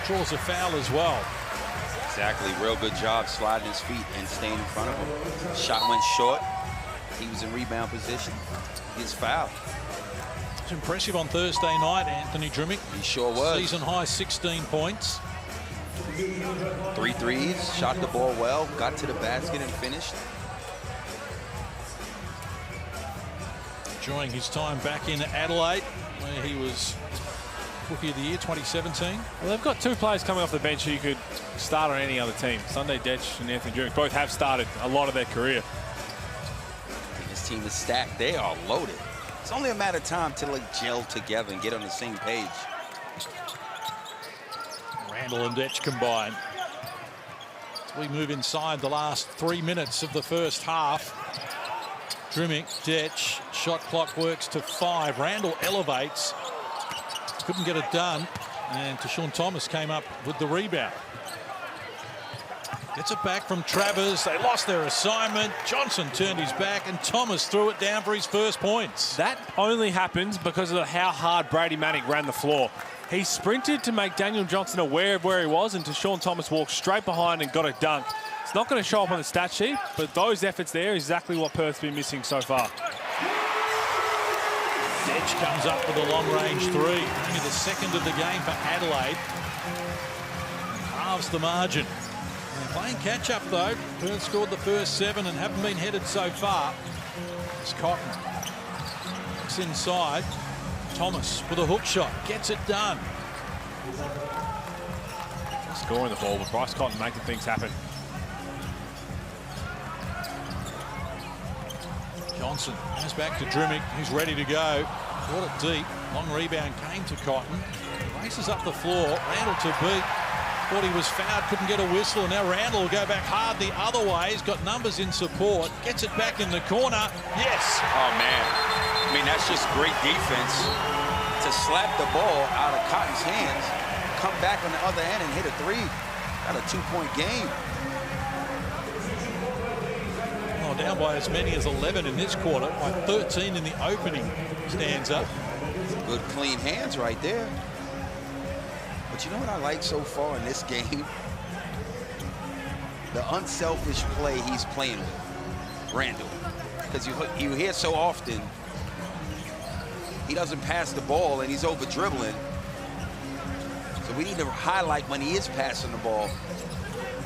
draws a foul as well. Exactly, real good job sliding his feet and staying in front of him. Shot went short. He was in rebound position. He's fouled. It's impressive on Thursday night, Anthony Drimmick. He sure was. Season high 16 points. 3 threes, shot the ball well, got to the basket and finished. Enjoying his time back in Adelaide, where he was Rookie of the Year 2017. Well, they've got 2 players coming off the bench who could start on any other team. Sunday Detch and Anthony Drimmick both have started a lot of their career. And this team is stacked. They are loaded. It's only a matter of time to like gel together and get on the same page. Randall and Detch combined. As we move inside the last 3 minutes of the first half. Drimmick, Detch, shot clock works to 5. Randall elevates. Couldn't get it done. And Tashawn Thomas came up with the rebound. Gets it back from Travers. They lost their assignment. Johnson turned his back and Thomas threw it down for his first points. That only happens because of how hard Brady Manning ran the floor. He sprinted to make Daniel Johnson aware of where he was, and Tashawn Thomas walked straight behind and got it dunked. It's not going to show up on the stat sheet, but those efforts there is exactly what Perth's been missing so far. Detch comes up with a long-range 3. Only the second of the game for Adelaide. Halves the margin. They're playing catch-up, though. Perth scored the first 7 and haven't been headed so far. It's Cotton. Looks inside. Thomas with a hook shot. Gets it done. Scoring the ball, but Bryce Cotton making things happen. Johnson goes back to Drimmick, who's ready to go. Brought it deep. Long rebound came to Cotton. Races up the floor. Randall to beat. Thought he was fouled, couldn't get a whistle. And now Randall will go back hard the other way. He's got numbers in support. Gets it back in the corner. Yes. Oh, man. I mean, that's just great defense to slap the ball out of Cotton's hands, come back on the other end and hit a 3. Got a 2-point game. Well, down by as many as 11 in this quarter, by 13 in the opening. Stands up. Good clean hands right there. But you know what I like so far in this game? The unselfish play he's playing with, Randall. Because you hear so often, he doesn't pass the ball and he's over dribbling. So we need to highlight when he is passing the ball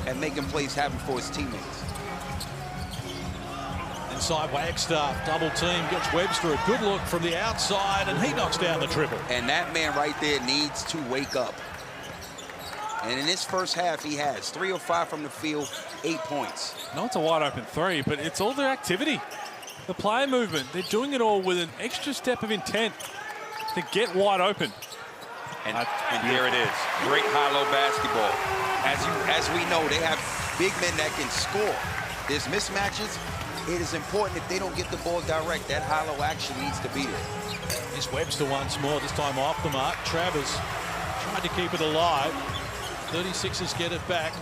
and making plays happen for his teammates. Inside Wagstaff, double team, gets Webster a good look from the outside, and he knocks down the triple. And that man right there needs to wake up. And in this first half, he has 3 of 5 from the field, 8 points. No, it's a wide open 3, but it's all their activity. The player movement, they're doing it all with an extra step of intent to get wide open. And there it is, great high-low basketball. As we know, they have big men that can score. There's mismatches. it is important if they don't get the ball direct, that hollow action needs to be there. Here's Webster once more, this time off the mark. Travers tried to keep it alive. 36ers get it back.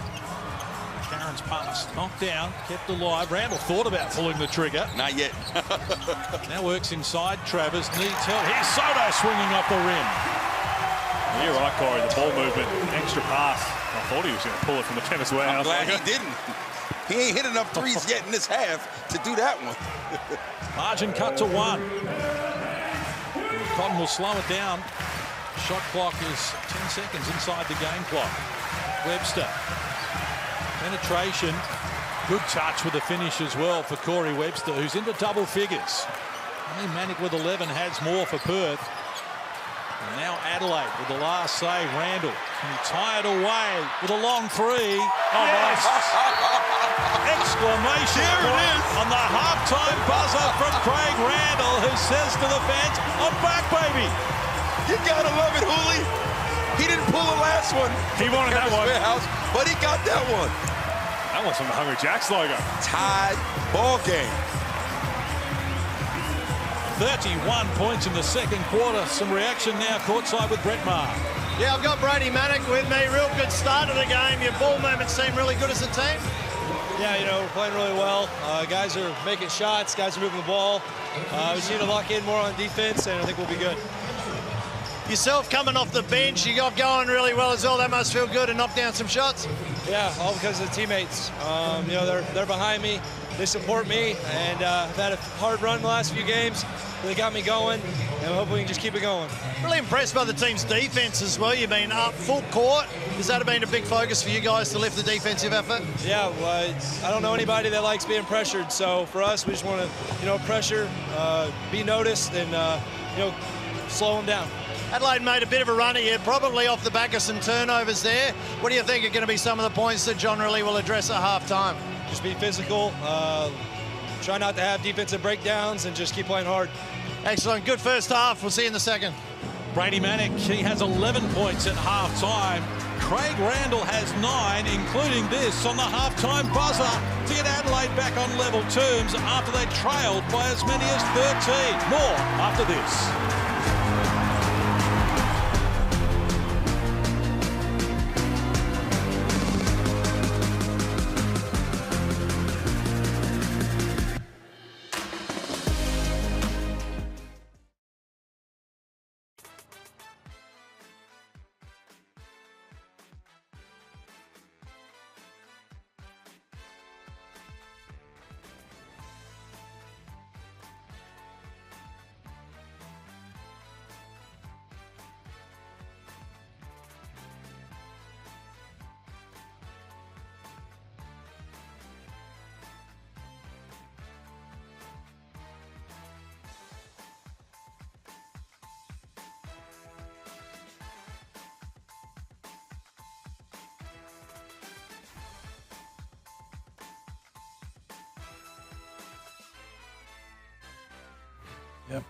Karen's pass knocked down, kept alive. Randall thought about pulling the trigger. Not yet. Now works inside. Travers needs help. Here's Soto swinging off the rim. You're right, Corey. The ball movement, extra pass. I thought he was going to pull it from the tennis warehouse. I'm glad he didn't. He ain't hit enough threes yet in this half to do that one. Margin cut to 1. Cotton will slow it down. Shot clock is 10 seconds inside the game clock. Webster. Penetration. Good touch with the finish as well for Corey Webster, who's into double figures. Only Manic with 11 has more for Perth. And now Adelaide with the last save. Randall, can he tie it away with a long 3? Oh, yes! Exclamation point on the halftime buzzer from Craig Randall, who says to the fans, I'm back, baby. You gotta love it, Hooley. He didn't pull the last one. He wanted that one. Warehouse, but he got that one. That was from the Hungry Jacks logo. Tied ball game. 31 points in the second quarter. Some reaction now courtside with Brett Maher. Yeah, I've got Brady Manick with me. Real good start of the game. Your ball movements seem really good as a team. Yeah, you know, we're playing really well. Guys are making shots. Guys are moving the ball. We just need to lock in more on defense, and I think we'll be good. Yourself coming off the bench, you got going really well as well. That must feel good and knock down some shots. Yeah, all because of the teammates. You know, they're behind me. They support me, and I've had a hard run the last few games. They got me going, and hopefully we can just keep it going. Really impressed by the team's defense as well. You've been up full court. Has that been a big focus for you guys to lift the defensive effort? Yeah, well, I don't know anybody that likes being pressured. So for us, we just want to, you know, pressure, be noticed, and you know, slow them down. Adelaide made a bit of a run here, probably off the back of some turnovers there. What do you think are going to be some of the points that John Riley will address at halftime? Just be physical, try not to have defensive breakdowns, and just keep playing hard. Excellent. Good first half. We'll see you in the second. Brady Manick, he has 11 points at halftime. Craig Randall has 9, including this on the halftime buzzer to get Adelaide back on level terms after they trailed by as many as 13. More after this. Yep.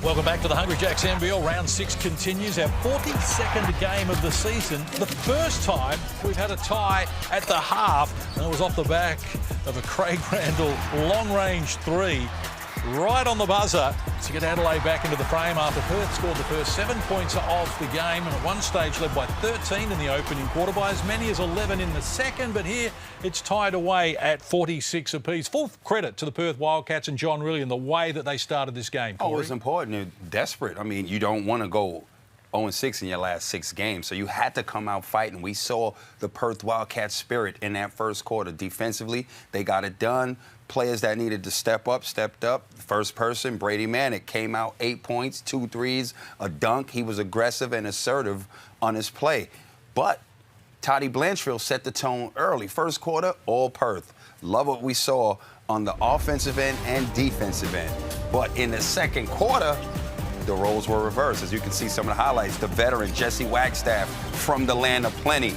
Welcome back to the Hungry Jacks NBL. Round 6 continues, our 42nd game of the season. The first time we've had a tie at the half, and it was off the back of a Craig Randall long-range 3 right on the buzzer to get Adelaide back into the frame after Perth scored the first 7 points of the game, and at one stage led by 13 in the opening quarter, by as many as 11 in the second, but here it's tied away at 46 apiece. Full credit to the Perth Wildcats and John Riley and the way that they started this game. Oh, it's important. They're desperate. I mean, you don't want to go 0-6 in your last 6 games, so you had to come out fighting. We saw the Perth Wildcats spirit in that first quarter. Defensively, they got it done. Players that needed to step up, stepped up. First person, Brady Manick, came out 8 points, 2 threes, a dunk. He was aggressive and assertive on his play. But Toddy Blanchfield set the tone early. First quarter, all Perth. Love what we saw on the offensive end and defensive end. But in the second quarter, the roles were reversed. As you can see some of the highlights, the veteran Jesse Wagstaff from the land of plenty.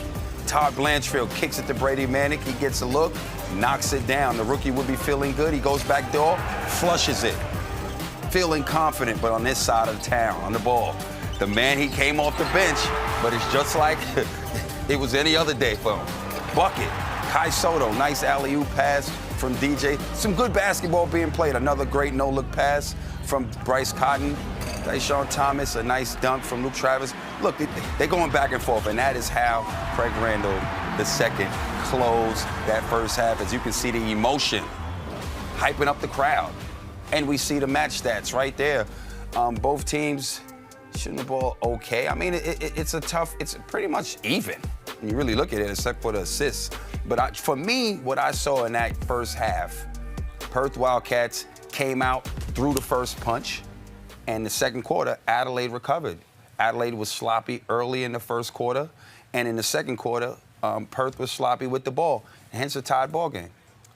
Todd Blanchfield kicks it to Brady Manick. He gets a look, knocks it down. The rookie would be feeling good. He goes back door, flushes it. Feeling confident, but on this side of town, on the ball. The man, he came off the bench, but it's just like it was any other day for him. Bucket. Kai Soto, nice alley-oop pass from DJ. Some good basketball being played. Another great no-look pass from Bryce Cotton. Deshaun Thomas, a nice dunk from Luke Travis. Look, they're going back and forth, and that is how Craig Randall II closed that first half. As you can see, the emotion hyping up the crowd. And we see the match stats right there. Both teams shooting the ball okay. I mean, it's pretty much even when you really look at it, except for the assists. But for me, what I saw in that first half, Perth Wildcats came out, threw the first punch. And the second quarter, Adelaide recovered. Adelaide was sloppy early in the first quarter. And in the second quarter, Perth was sloppy with the ball. Hence a tied ball game.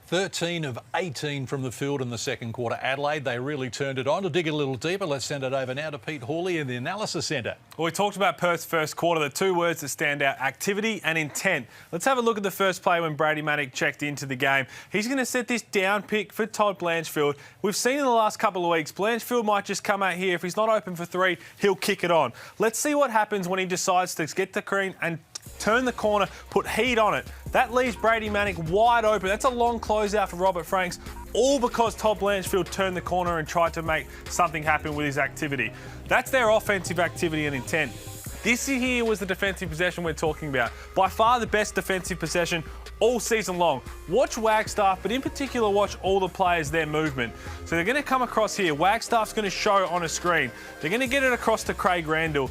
13 of 18 from the field in the second quarter. Adelaide, they really turned it on. To dig a little deeper, let's send it over now to Pete Hawley in the Analysis Centre. Well, we talked about Perth's first quarter. The 2 words that stand out, activity and intent. Let's have a look at the first play when Brady Manick checked into the game. He's going to set this down pick for Todd Blanchfield. We've seen in the last couple of weeks, Blanchfield might just come out here. If he's not open for 3, he'll kick it on. Let's see what happens when he decides to get the screen and turn the corner, put heat on it. That leaves Brady Manick wide open. That's a long closeout for Robert Franks, all because Todd Blanchfield turned the corner and tried to make something happen with his activity. That's their offensive activity and intent. This here was the defensive possession we're talking about. By far the best defensive possession all season long. Watch Wagstaff, but in particular watch all the players, their movement. So they're going to come across here. Wagstaff's going to show on a screen. They're going to get it across to Craig Randall.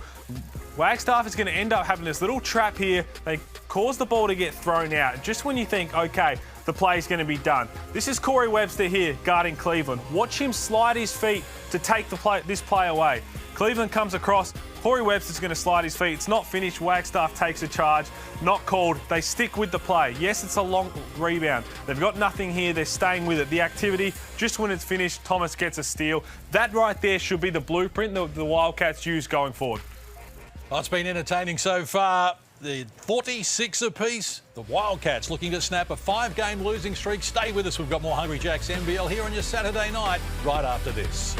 Wagstaff is going to end up having this little trap here. They cause the ball to get thrown out just when you think, okay, the play's going to be done. This is Corey Webster here guarding Cleveland. Watch him slide his feet to take this play away. Cleveland comes across. Corey Webster's going to slide his feet. It's not finished. Wagstaff takes a charge. Not called. They stick with the play. Yes, it's a long rebound. They've got nothing here. They're staying with it. The activity, just when it's finished, Thomas gets a steal. That right there should be the blueprint that the Wildcats use going forward. Well, it's been entertaining so far. The 46 apiece. The Wildcats looking to snap a 5-game losing streak. Stay with us. We've got more Hungry Jacks NBL here on your Saturday night right after this.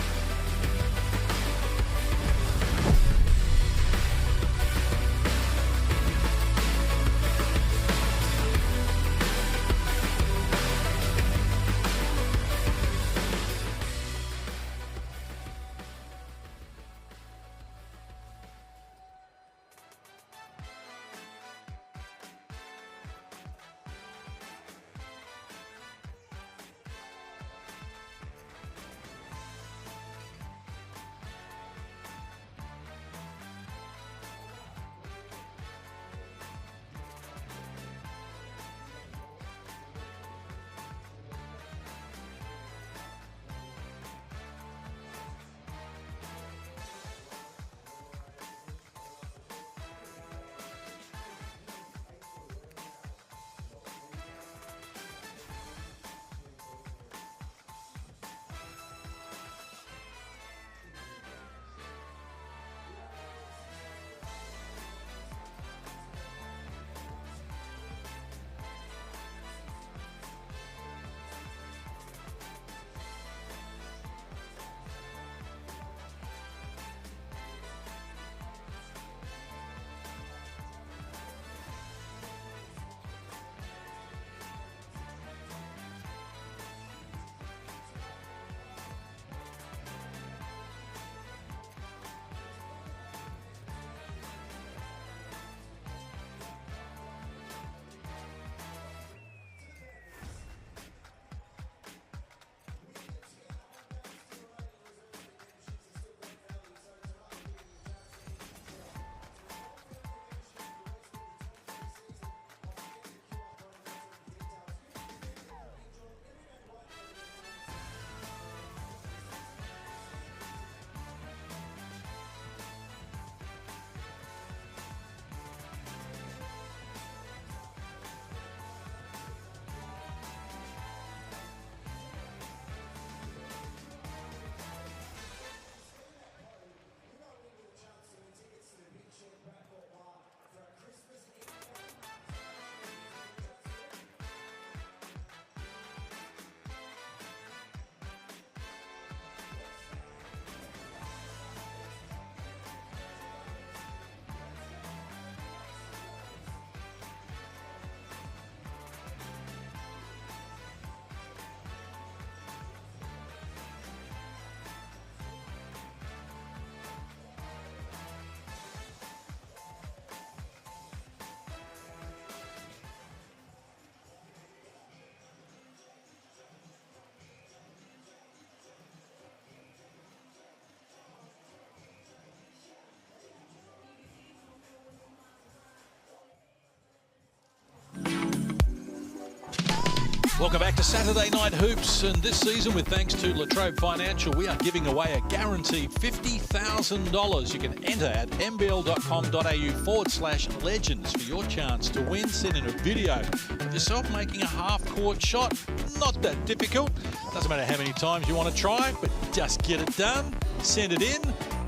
Welcome back to Saturday Night Hoops, and this season, with thanks to Latrobe Financial, we are giving away a guaranteed $50,000. You can enter at nbl.com.au/legends for your chance to win. Send in a video of yourself making a half-court shot. Not that difficult. Doesn't matter how many times you want to try, but just get it done. Send it in,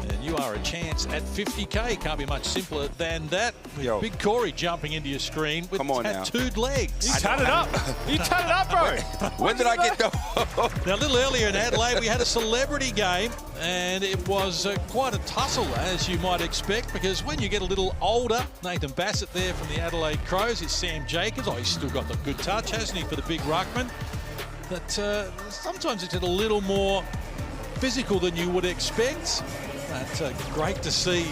and you are a chance at $50K. Can't be much simpler than that. With Big Corey jumping into your screen with tattooed legs. You tatted up. You tatted up, bro. When did I get the... Now, a little earlier in Adelaide, we had a celebrity game, and it was quite a tussle, as you might expect, because when you get a little older, Nathan Bassett there from the Adelaide Crows, it's Sam Jacobs. Oh, he's still got the good touch, hasn't he, for the big ruckman? But sometimes it's a little more physical than you would expect. But great to see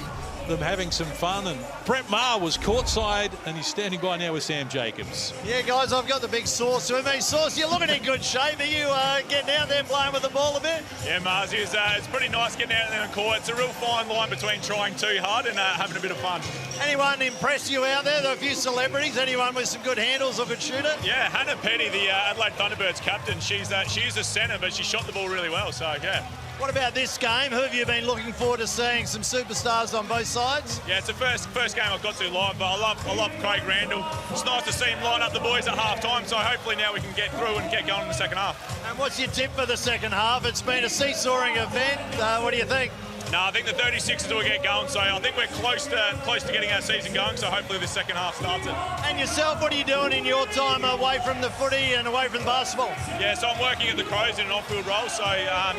them having some fun. And Brett Maher was courtside, and he's standing by now with Sam Jacobs. Yeah, guys, I've got the big Sauce with me. Sauce, you're looking in good shape. Are you getting out there playing with the ball a bit? Yeah, Mars, it's pretty nice getting out there in the court. It's a real fine line between trying too hard and having a bit of fun. Anyone impress you out there? There are a few celebrities. Anyone with some good handles or good shooter? Yeah, Hannah Petty, the Adelaide Thunderbirds captain, she's a centre, but she shot the ball really well, so yeah. What about this game? Who have you been looking forward to seeing? Some superstars on both sides? Yeah, it's the first game I've got to live, but I love Craig Randall. It's nice to see him line up the boys at half-time, so hopefully now we can get through and get going in the second half. And what's your tip for the second half? It's been a seesawing event. What do you think? No, I think the 36ers will get going, so I think we're close to getting our season going, so hopefully the second half starts it. And yourself, what are you doing in your time away from the footy and away from the basketball? Yeah, so I'm working at the Crows in an off-field role, so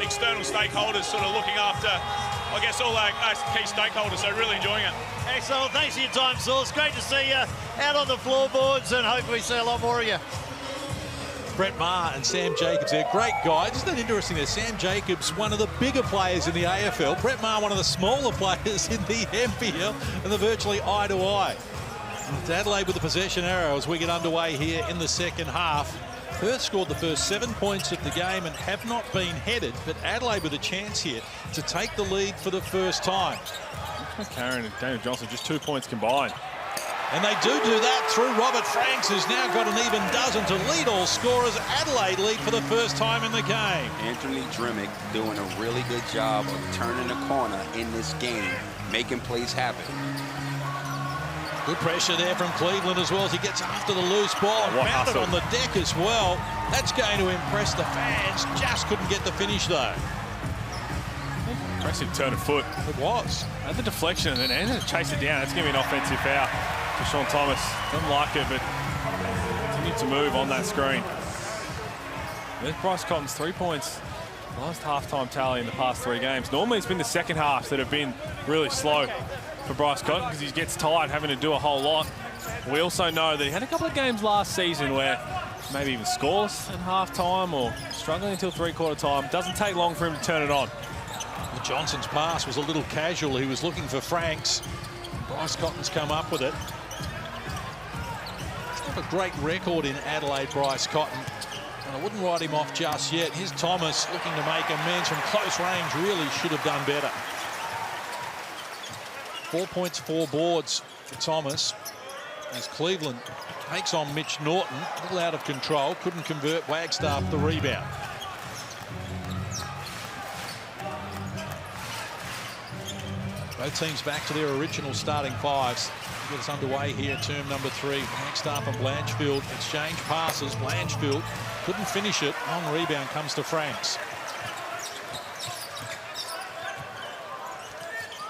external stakeholders sort of looking after, I guess, all our key stakeholders, so really enjoying it. Excellent. Thanks for your time, Sauce. Great to see you out on the floorboards, and hopefully see a lot more of you. Brett Maher and Sam Jacobs, they're great guys. Isn't that interesting there? Sam Jacobs, one of the bigger players in the AFL. Brett Maher, one of the smaller players in the NBL, and they're virtually eye to eye. It's Adelaide with the possession arrow as we get underway here in the second half. Perth scored the first 7 points of the game and have not been headed, but Adelaide with a chance here to take the lead for the first time. Karen and Daniel Johnson, just 2 points combined. And they do that through Robert Franks, who's now got an even dozen to lead all scorers. Adelaide lead for the first time in the game. Anthony Drimmick doing a really good job of turning the corner in this game, making plays happen. Good pressure there from Cleveland as well as he gets after the loose ball and found it on the deck as well. That's going to impress the fans. Just couldn't get the finish though. Impressive turn of foot. It was. And the deflection, and then Anderson chased it down. That's going to be an offensive foul for Sean Thomas. Doesn't like it, but continued to move on that screen. There's Bryce Cotton's 3 points. Last half-time tally in the past 3 games. Normally it's been the second half that have been really slow for Bryce Cotton because he gets tired having to do a whole lot. We also know that he had a couple of games last season where maybe even scoreless at half-time or struggling until three-quarter time. Doesn't take long for him to turn it on. Johnson's pass was a little casual. He was looking for Franks. Bryce Cotton's come up with it. He's got a great record in Adelaide, Bryce Cotton. And I wouldn't write him off just yet. Here's Thomas looking to make amends from close range. Really should have done better. 4 points, 4 boards for Thomas. As Cleveland takes on Mitch Norton. A little out of control. Couldn't convert. Wagstaff the rebound. Both teams back to their original starting fives. Get us underway here, term number 3. Wagstaff and Blanchfield exchange passes. Blanchfield couldn't finish it. On rebound comes to Franks.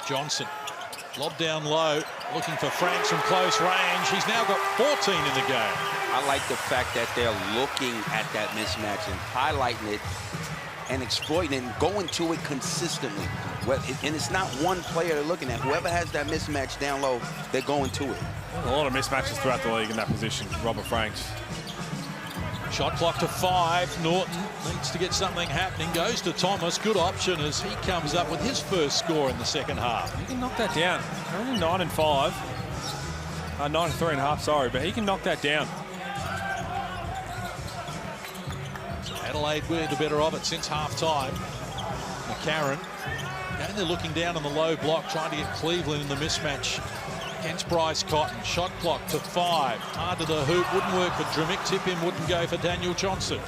Johnson, lob down low, looking for Franks from close range. He's now got 14 in the game. I like the fact that they're looking at that mismatch and highlighting it and exploiting it and going to it consistently. And it's not one player they're looking at. Whoever has that mismatch down low, they're going to it. A lot of mismatches throughout the league in that position. Robert Franks. Shot clock to 5. Norton needs to get something happening. Goes to Thomas. Good option as he comes up with his first score in the second half. He can knock that down. Only 9 and 5. 9 and 3.5, sorry, but he can knock that down. So Adelaide were the better of it since half-time. McCarron. And they're looking down on the low block, trying to get Cleveland in the mismatch against Bryce Cotton. Shot clock to 5. Hard to the hoop. Wouldn't work for Drimmick. Tip in wouldn't go for Daniel Johnson.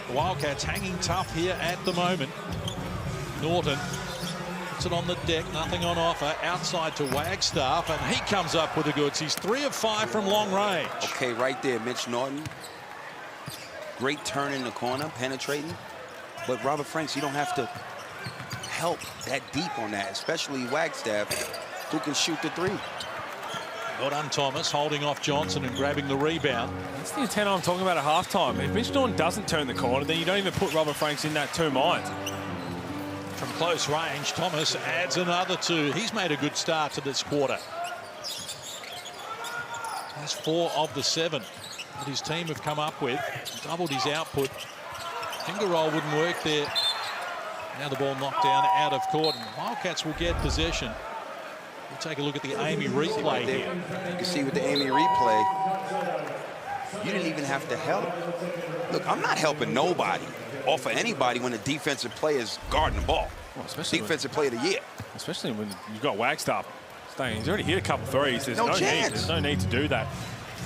The Wildcats hanging tough here at the moment. Norton puts it on the deck. Nothing on offer. Outside to Wagstaff, and he comes up with the goods. He's 3 of 5 from long range. Okay, right there, Mitch Norton. Great turn in the corner, penetrating. But Robert Franks, you don't have to help that deep on that, especially Wagstaff, who can shoot the 3. Well done, Thomas, holding off Johnson and grabbing the rebound. That's the intent I'm talking about at halftime. If Mitch Norton doesn't turn the corner, then you don't even put Robert Franks in that 2 minds. From close range, Thomas adds another 2. He's made a good start to this quarter. That's 4 of the 7 that his team have come up with. Doubled his output. Finger roll wouldn't work there. Now the ball knocked down out of court, and the Wildcats will get possession. We'll take a look at the Amy replay here. You can see with the Amy replay, you didn't even have to help. Look, I'm not helping nobody off of anybody when a defensive player is guarding the ball. Well, especially defensive player of the year. Especially when you've got Wagstaff staying. He's already hit a couple threes. There's no chance. There's no need to do that.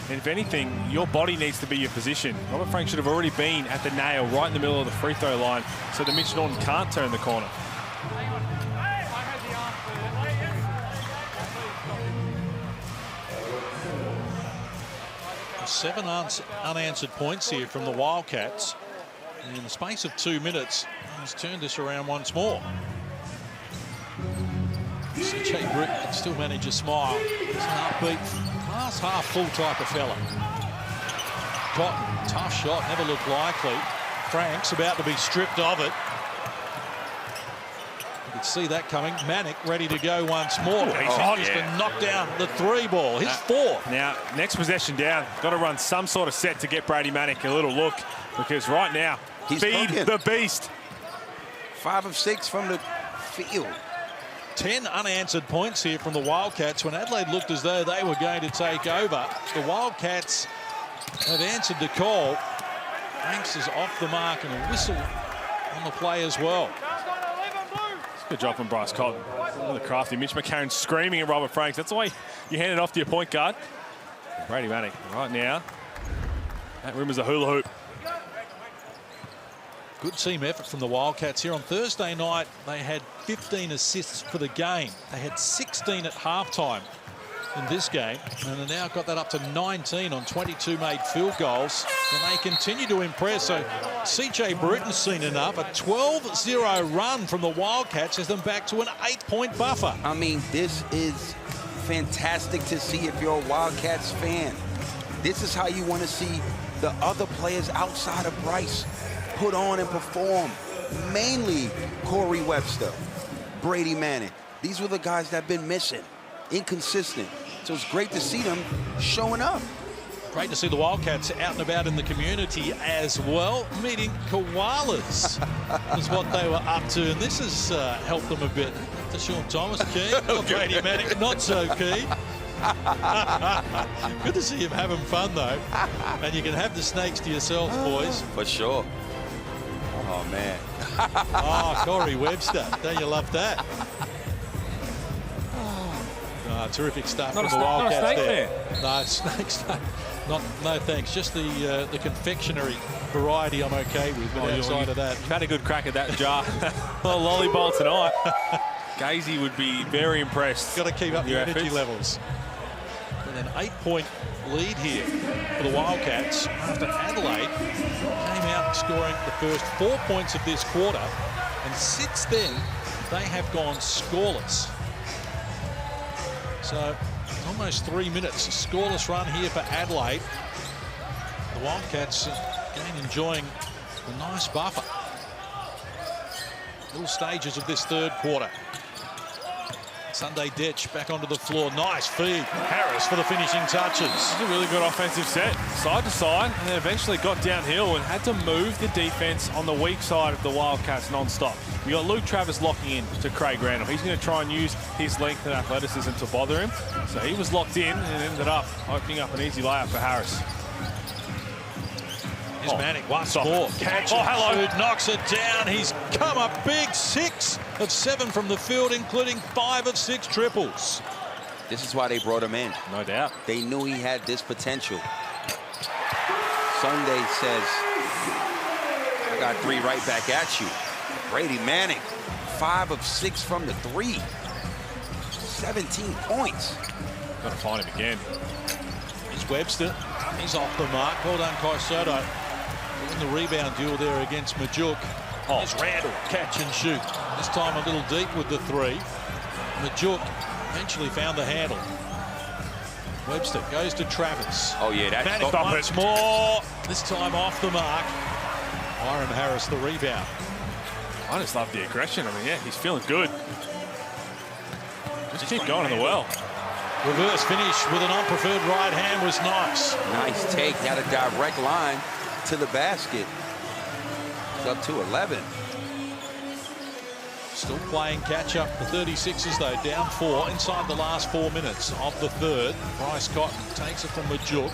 And if anything, your body needs to be your position. Robert Franks should have already been at the nail right in the middle of the free throw line so that Mitch Norton can't turn the corner. Seven unanswered points here from the Wildcats. And in the space of 2 minutes, he's turned this around once more. CJ Brick can still manage a smile. He's an upbeat, glass half full type of fella. Cotton, tough shot, never looked likely. Franks about to be stripped of it. You could see that coming. Manick ready to go once more. He's been knocked down the 3 ball. His 4. Now, next possession down. Got to run some sort of set to get Brady Manick a little look, because right now, he's feed cooking. the beast. 5 of 6 from the field. 10 unanswered points here from the Wildcats when Adelaide looked as though they were going to take over. The Wildcats have answered the call. Franks is off the mark, and a whistle on the play as well. Good job from Bryce Cotton. Really crafty. Mitch McCarron screaming at Robert Franks. That's the way you hand it off to your point guard. Brady Manick right now. That rim is a hula hoop. Good team effort from the Wildcats here. On Thursday night, they had 15 assists for the game. They had 16 at halftime in this game, and they've now got that up to 19 on 22 made field goals, and they continue to impress. So CJ Bruton's seen enough. A 12-0 run from the Wildcats has them back to an 8-point buffer. I mean, this is fantastic to see if you're a Wildcats fan. This is how you want to see the other players outside of Bryce put on and perform. Mainly Corey Webster, Brady Manick. These were the guys that have been missing, inconsistent. So it's great to see them showing up. Great to see the Wildcats out and about in the community as well. Meeting koalas is what they were up to, and this has helped them a bit. To Sean Thomas, keen. Brady Manick, not so keen. Good to see him having fun, though. And you can have the snakes to yourselves, boys. For sure. Oh, man. Oh, Corey Webster. Don't you love that? Terrific stuff from the Wildcats there. No, snakes. No thanks. Just the confectionery variety I'm okay with, but outside of that. You've had a good crack at that jar. A lolly bowl tonight. Gazy would be very impressed. Got to keep up the energy levels. And an 8-point lead here for the Wildcats after Adelaide came out scoring the first 4 points of this quarter, and since then they have gone scoreless. So almost 3 minutes, a scoreless run here for Adelaide. The Wildcats again enjoying a nice buffer. Little stages of this third quarter. Sunday Detch back onto the floor. Nice feed. Harris for the finishing touches. This is a really good offensive set, side to side, and then eventually got downhill and had to move the defense on the weak side of the Wildcats non-stop. You got Luke Travis locking in to Craig Randall. He's going to try and use his length and athleticism to bother him. So he was locked in and ended up opening up an easy layup for Harris. Here's Manick, one score. Catch it, knocks it down. He's come up big. 6 of 7 from the field, including 5 of 6 triples. This is why they brought him in. No doubt. They knew he had this potential. Sunday says, I got 3 right back at you. Brady Manning, 5 of 6 from the 3. 17 points. Got to find him again. Here's Webster. He's off the mark. Well done, Kai Soto. In the rebound duel there against Majuk. Here's Randall, catch and shoot. This time a little deep with the 3. Majuk eventually found the handle. Webster goes to Travis. Oh, yeah, that's Manning once more. This time off the mark. Byron Harris, the rebound. I just love the aggression. I mean, yeah, he's feeling good. Just keep going in the well. Reverse finish with an unpreferred right hand was nice. Nice take. He had a direct line to the basket. It's up to 11. Still playing catch-up. The 36ers, though, down 4 inside the last 4 minutes of the third. Bryce Cotton takes it from Majuk.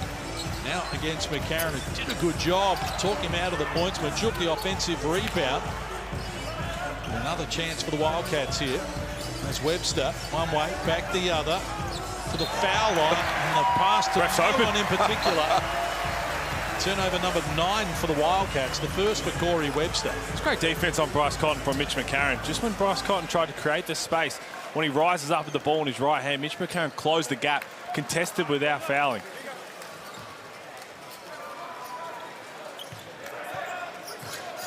Now against McCarron, who did a good job. Talk him out of the points. Majuk, the offensive rebound. Another chance for the Wildcats here. As Webster, one way, back the other. To the foul line. And the pass to no one in particular. Turnover number 9 for the Wildcats, the first for Corey Webster. It's great defense on Bryce Cotton from Mitch McCarron. Just when Bryce Cotton tried to create this space, when he rises up with the ball in his right hand, Mitch McCarron closed the gap, contested without fouling.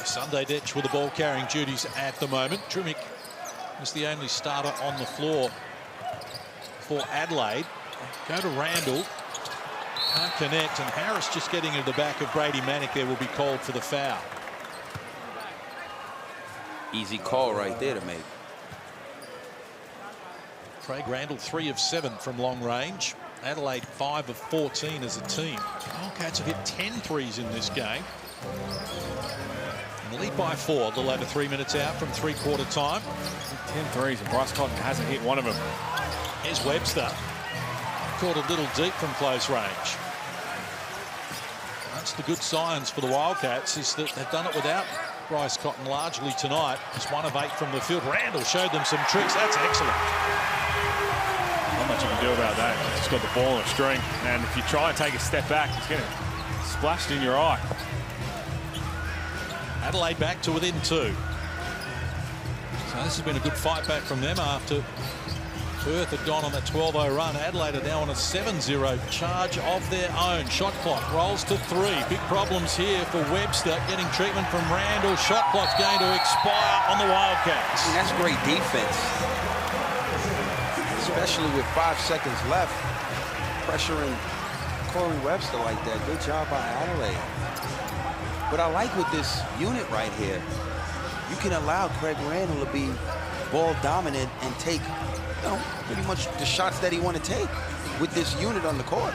Sunday Ditch with the ball carrying duties at the moment. Drimic is the only starter on the floor for Adelaide. Go to Randall. Can't connect, and Harris just getting into the back of Brady Manick there will be called for the foul. Easy call right there to make. Craig Randall 3 of 7 from long range. Adelaide 5 of 14 as a team. Wildcats have hit 10 threes in this game. And lead by 4 the latter 3 minutes out from three-quarter time. 10 threes, and Bryce Cotton hasn't hit one of them. Here's Webster. Caught a little deep from close range. That's the good signs for the Wildcats, is that they've done it without Bryce Cotton largely tonight. He's 1 of 8 from the field. Randall showed them some tricks. That's excellent. Not much you can do about that. He's just got the ball in a string, and if you try and take a step back, it's getting splashed in your eye. Adelaide back to within 2. So this has been a good fight back from them after Perth had gone on that 12-0 run. Adelaide are now on a 7-0 charge of their own. Shot clock rolls to 3. Big problems here for Webster. Getting treatment from Randall. Shot clock's going to expire on the Wildcats. And that's great defense. Especially with 5 seconds left. Pressuring Corey Webster like that. Good job by Adelaide. What I like with this unit right here, you can allow Craig Randall to be ball dominant and take, you know, pretty much the shots that he want to take with this unit on the court.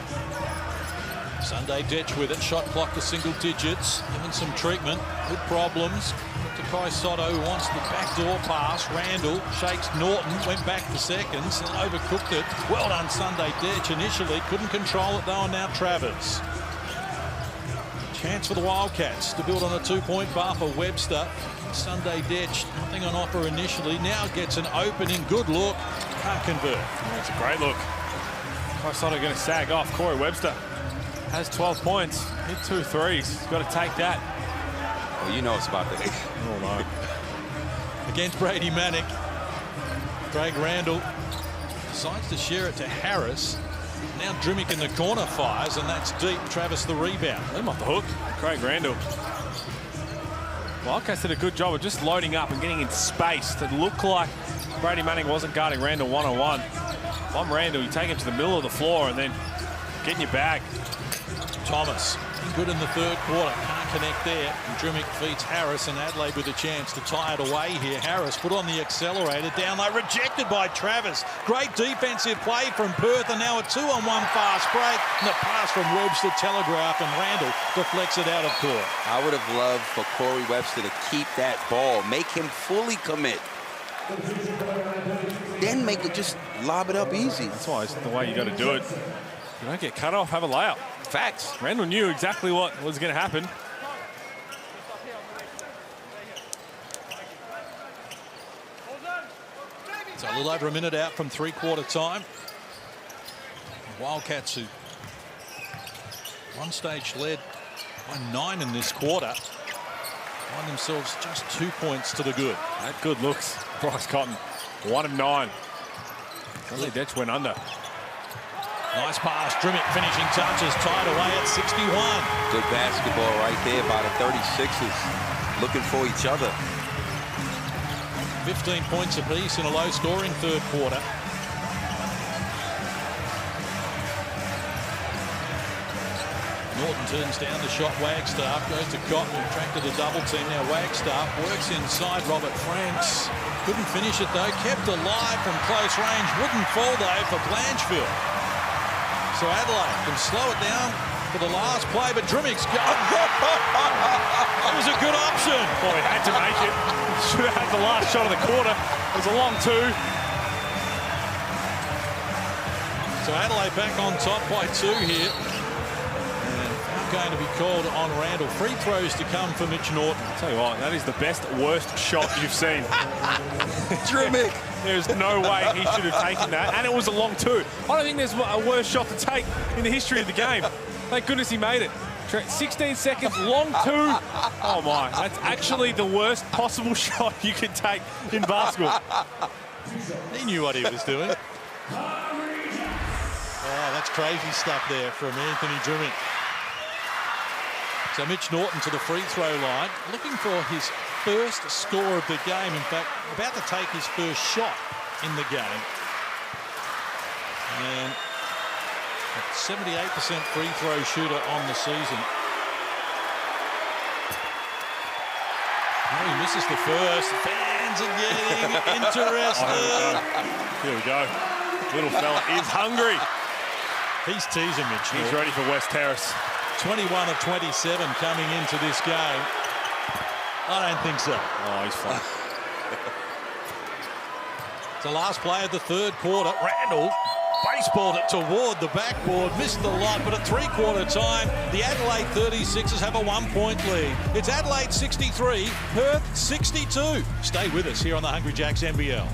Sunday Ditch with it. Shot clock to single digits. Given some treatment. Good problems. To Kai Soto, who wants the backdoor pass. Randall shakes Norton. Went back for seconds and overcooked it. Well done, Sunday Ditch. Initially couldn't control it though, and now Travers. Chance for the Wildcats to build on a 2-point bar for Webster. Sunday Ditch, nothing on offer initially. Now gets an opening. Good look. Can't convert. Yeah, it's a great look. Kai Soto going to sag off. Corey Webster has 12 points. Hit 2 threes. He's got to take that. Well, you know it's about to hit. Oh, no. Against Brady Manick. Craig Randall decides to share it to Harris. Now Drimic in the corner fires, and that's deep. Travis the rebound. Let him off the hook. Craig Randall. Wildcats did a good job of just loading up and getting in space to look like Brady Manning wasn't guarding Randall one-on-one. If I'm Randall, you take him to the middle of the floor and then get in your bag. Thomas, good in the third quarter. Can't connect there. And Drimic feeds Harris, and Adelaide with a chance to tie it away here. Harris put on the accelerator. Down low, rejected by Travis. Great defensive play from Perth, and now a 2-on-1 fast break. And the pass from Webster, telegraph, and Randall deflects it out of court. I would have loved for Corey Webster to keep that ball, make him fully commit. Then make it, just lob it up easy. That's why it's the way you got to do it. You don't get cut off, have a layup. Facts. Randall knew exactly what was going to happen. So a little over a minute out from three-quarter time. The Wildcats, who one stage led by 9 in this quarter, find themselves just 2 points to the good. That good looks. Bryce Cotton, 1 of 9. Only Detch went under. Nice pass. Drimmick finishing touches, tied away at 61. Good basketball right there by the 36ers. Looking for each other. 15 points apiece in a low-scoring third quarter. Norton turns down the shot. Wagstaff goes to Cotton, tracked to the double team. Now Wagstaff works inside Robert Franks. Couldn't finish it though. Kept alive from close range. Wouldn't fall though for Blanchfield. So Adelaide can slow it down for the last play, but Drimmick's got it was a good option. Boy, he had to make it. Should have had the last shot of the quarter. It was a long 2. So Adelaide back on top by 2 here. And foul going to be called on Randall. Free throws to come for Mitch Norton. I'll tell you what, that is the best, worst shot you've seen. Drimmick. There's no way he should have taken that. And it was a long 2. I don't think there's a worse shot to take in the history of the game. Thank goodness he made it. 16 seconds, long 2. Oh my, that's actually the worst possible shot you can take in basketball. He knew what he was doing. Oh, that's crazy stuff there from Anthony Drimmick. So Mitch Norton to the free throw line, looking for his first score of the game. In fact, about to take his first shot in the game. And 78% free throw shooter on the season. Oh, he misses the first. Fans are getting interested. Here we go. Little fella is hungry. He's teasing Mitch. He's ready for West Terrace. 21 of 27 coming into this game. I don't think so. Oh, he's fine. It's the last play of the third quarter. Randall baseballed it toward the backboard, missed the lot, but at three-quarter time, the Adelaide 36ers have a 1-point lead. It's Adelaide 63, Perth 62. Stay with us here on the Hungry Jacks NBL.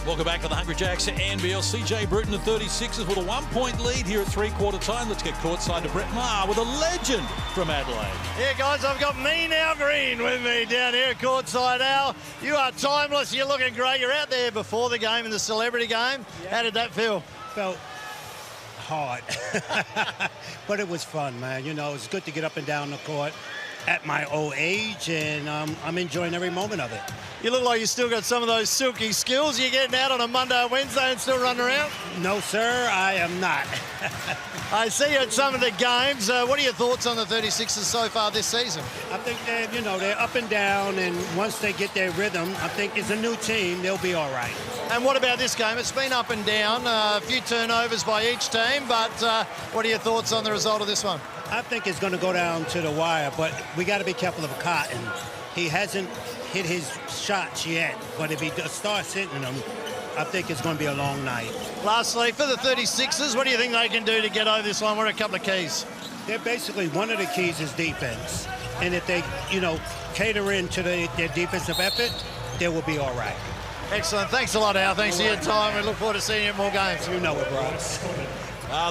Welcome back to the Hungry Jacks NBL. CJ Bruton, the 36ers with a 1-point lead here at three-quarter time. Let's get courtside to Brett Maher with a legend from Adelaide. Yeah, guys, I've got Mean Al Green with me down here at courtside. Al, you are timeless. You're looking great. You're out there before the game in the celebrity game. Yeah. How did that feel? Felt hard. But it was fun, man. You know, it's good to get up and down the court at my old age, and I'm enjoying every moment of it. You look like you still got some of those silky skills. You're getting out on a Monday or Wednesday and still running around? No, sir, I am not. I see you at some of the games. What are your thoughts on the 36ers so far this season? I think they're, you know, they're up and down, and once they get their rhythm, I think it's a new team, they'll be all right. And what about this game? It's been up and down, a few turnovers by each team, but what are your thoughts on the result of this one? I think it's going to go down to the wire, but we got to be careful of Cotton. He hasn't hit his shots yet, but if he starts hitting them, I think it's going to be a long night. Lastly, for the 36ers, what do you think they can do to get over this line? What are a couple of keys? They're basically, one of the keys is defense. And if they, you know, cater into their defensive effort, they will be all right. Excellent. Thanks a lot, Al. Thanks for your time. We look forward to seeing you in more games. You know it, Bryce.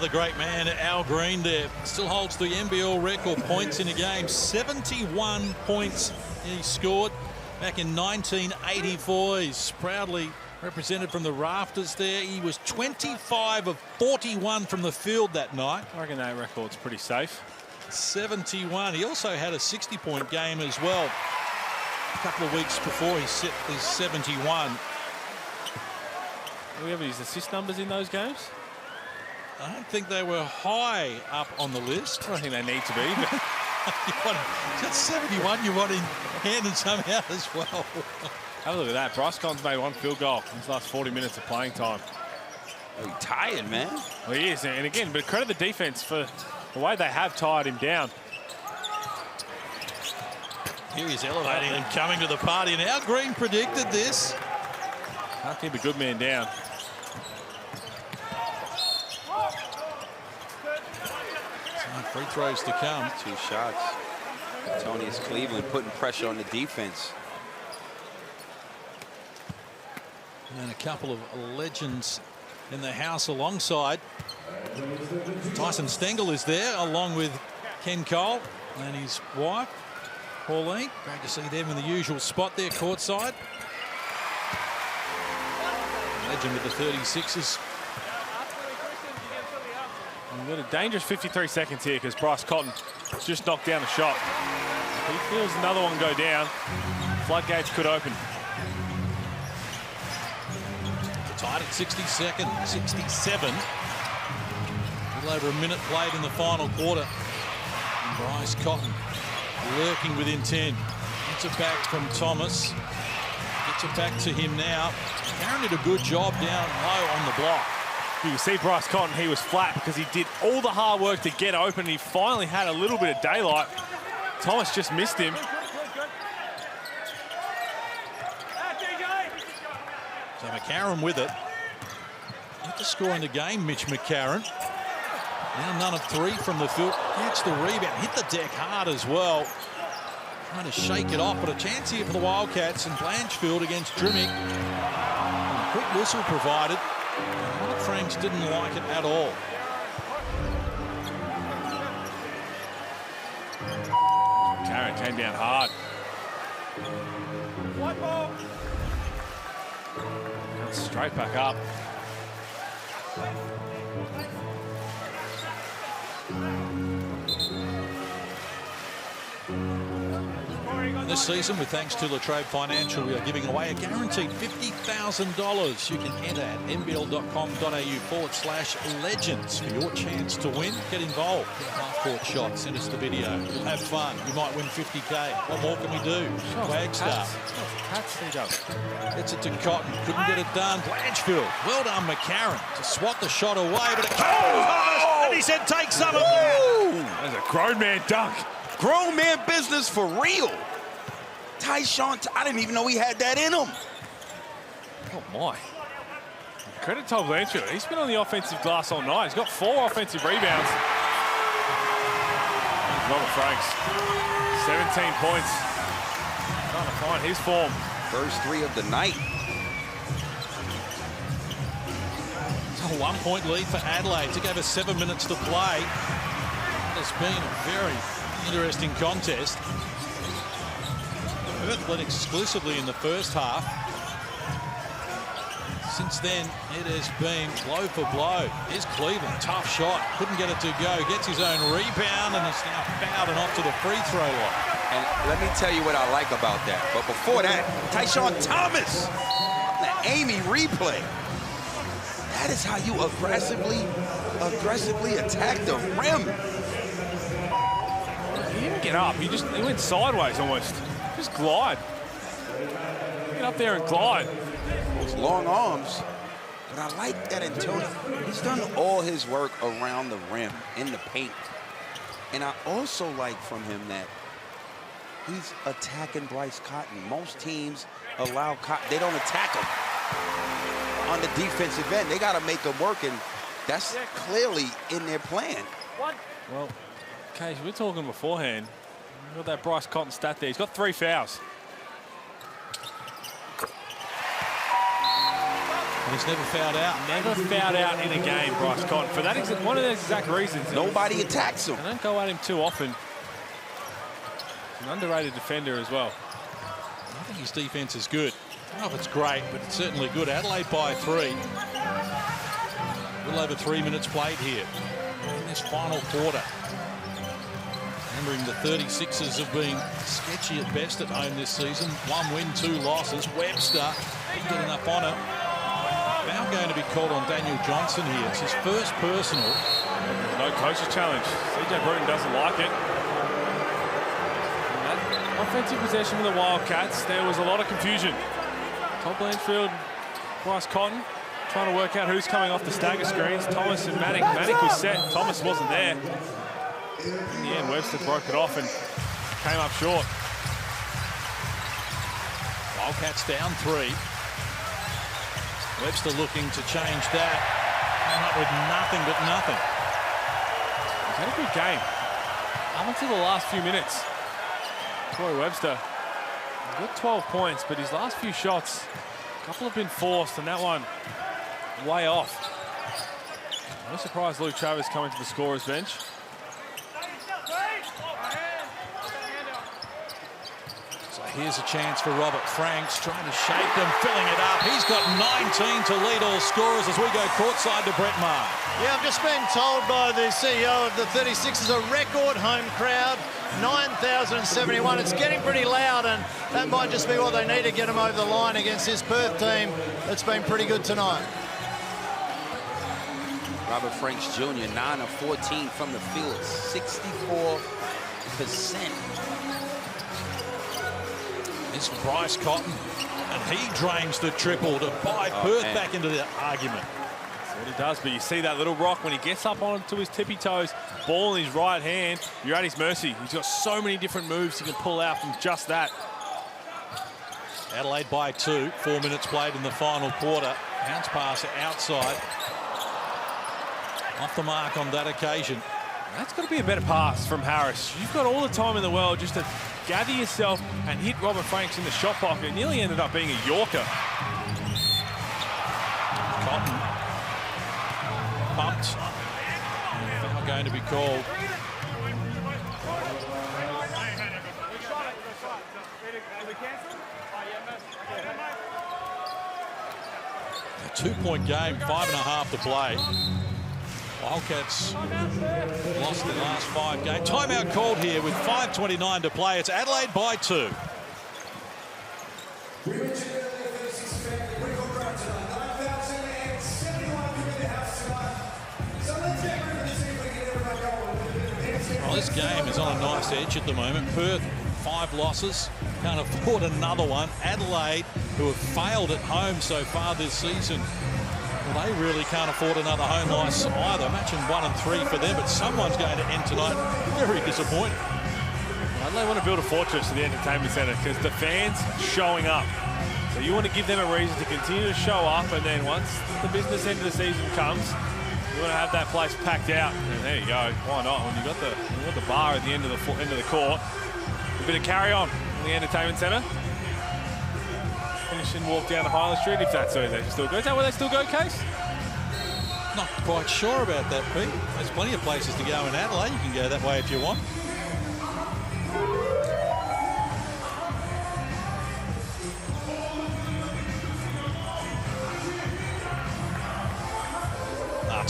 The great man, Al Green there, still holds the NBL record points in a game. 71 points he scored back in 1984. He's proudly represented from the rafters there. He was 25 of 41 from the field that night. I reckon that record's pretty safe. 71. He also had a 60-point game as well. A couple of weeks before he set his 71. Do we have his assist numbers in those games? I don't think they were high up on the list. I don't think they need to be. But that's 71 you want in hand and somehow as well. Have a look at that. Bryce Cotton's made one field goal in his last 40 minutes of playing time. Oh, he's tired, man. Well, he is. And again, but credit the defense for the way they have tired him down. Here he's elevating and coming to the party. And Al Green predicted this. Can't keep a good man down. Free throws to come. 2 shots. Tonius Cleveland putting pressure on the defense. And a couple of legends in the house alongside. Tyson Stengel is there along with Ken Cole and his wife, Pauline. Great to see them in the usual spot there courtside. Legend with the 36ers. We've got a dangerous 53 seconds here because Bryce Cotton just knocked down a shot. He feels another one go down. Floodgates could open. Tied at 67. A little over a minute played in the final quarter. And Bryce Cotton lurking within 10. Gets it back from Thomas. Gets it back to him now. Karen did a good job down low on the block. You can see Bryce Cotton, he was flat because he did all the hard work to get open. He finally had a little bit of daylight. Thomas just missed him. So McCarron with it. Not to score in the game, Mitch McCarron. Now none of 3 from the field. Gets the rebound, hit the deck hard as well. Trying to shake it off, but a chance here for the Wildcats and Blanchfield against Drimmick. And a quick whistle provided. Mark Franks didn't like it at all. Karen came down hard. Straight back up. This season, with thanks to Latrobe Financial, we are giving away a guaranteed $50,000. You can enter at nbl.com.au/legends for your chance to win. Get involved. Get a half-court shot. Send us the video. You'll have fun. You might win $50K. What more can we do? Wagstar. Gets it to Cotton. Couldn't get it done. Blanchfield. Well done, McCarron, to swat the shot away, but it comes. And he said, take some of that. There's a grown man dunk. Grown man business for real. Tyshawn, I didn't even know he had that in him. Oh, my. Credit to Blanchfield. He's been on the offensive glass all night. He's got 4 offensive rebounds. Robert Franks, 17 points. Trying to find his form. First 3 of the night. It's a 1-point lead for Adelaide. Took over 7 minutes to play. It's been a very interesting contest. Perth led exclusively in the first half. Since then, it has been blow for blow. Here's Cleveland, tough shot, couldn't get it to go, gets his own rebound and is now fouled and off to the free throw line. And let me tell you what I like about that. But before that, Tyshawn Thomas, the Amy replay. That is how you aggressively attack the rim. He didn't get up. He went sideways almost. Just glide. Get up there and glide. Those long arms. But I like that Antonio. He's done all his work around the rim, in the paint. And I also like from him that he's attacking Bryce Cotton. Most teams allow Cotton. They don't attack him on the defensive end. They got to make him work, and that's clearly in their plan. Well, Cage, we're talking beforehand. Got that Bryce Cotton stat there. He's got 3 fouls. He's never fouled out. Never fouled out in a game, Bryce Cotton. For that one of the exact reasons. Nobody attacks him. They don't go at him too often. He's an underrated defender as well. I think his defense is good. I don't know if it's great, but it's certainly good. Adelaide by 3. A little over 3 minutes played here in this final quarter. Remembering the 36ers have been sketchy at best at home this season. 1 win, 2 losses. Webster didn't get enough on it. Foul going to be called on Daniel Johnson here. It's his first personal. No coach's challenge. CJ Bruton doesn't like it. And that offensive possession for the Wildcats, there was a lot of confusion. Todd Blanchfield, Bryce Cotton, trying to work out who's coming off the stagger screens. Thomas and Manick. Manick was set. Thomas wasn't there. In the end, Webster broke it off and came up short. Wildcats down 3. Webster looking to change that. Came up with nothing but nothing. He's had a good game. Up until the last few minutes. Troy Webster. He's got 12 points, but his last few shots, a couple have been forced, and that one way off. No surprise Luke Travis coming to the scorer's bench. Here's a chance for Robert Franks, trying to shake them, filling it up. He's got 19 to lead all scorers as we go courtside to Brett Maher. Yeah, I've just been told by the CEO of the 36ers, a record home crowd, 9,071. It's getting pretty loud, and that might just be what they need to get them over the line against this Perth team that's been pretty good tonight. Robert Franks Jr., 9 of 14 from the field, 64%. It's Bryce Cotton, and he drains the triple to buy Perth back into the argument. That's what he does, but you see that little rock when he gets up onto his tippy toes, ball in his right hand, you're at his mercy. He's got so many different moves he can pull out from just that. Adelaide by 2, 4 minutes played in the final quarter. Bounce pass outside. Off the mark on that occasion. That's got to be a better pass from Harris. You've got all the time in the world just to gather yourself and hit Robert Franks in the shot pocket. It nearly ended up being a Yorker. Cotton bumped. Foul going to be called. A 2-point game, 5.5 to play. Wildcats lost their last 5 games. Timeout called here with 5:29 to play. It's Adelaide by 2. Well, this game is on a nice edge at the moment. Perth, 5 losses. Can't afford another one. Adelaide, who have failed at home so far this season, well, they really can't afford another home loss either. Matching 1 and 3 for them, but someone's going to end tonight very disappointed. They want to build a fortress at the entertainment centre because the fans showing up. So you want to give them a reason to continue to show up, and then once the business end of the season comes, you want to have that place packed out. And there you go. Why not? When you got the bar at the end of the court, a bit of carry on in the entertainment centre. Finish and walk down to Highland Street if that's where they still go. Is that where they still go, Case? Not quite sure about that, Pete. There's plenty of places to go in Adelaide. You can go that way if you want.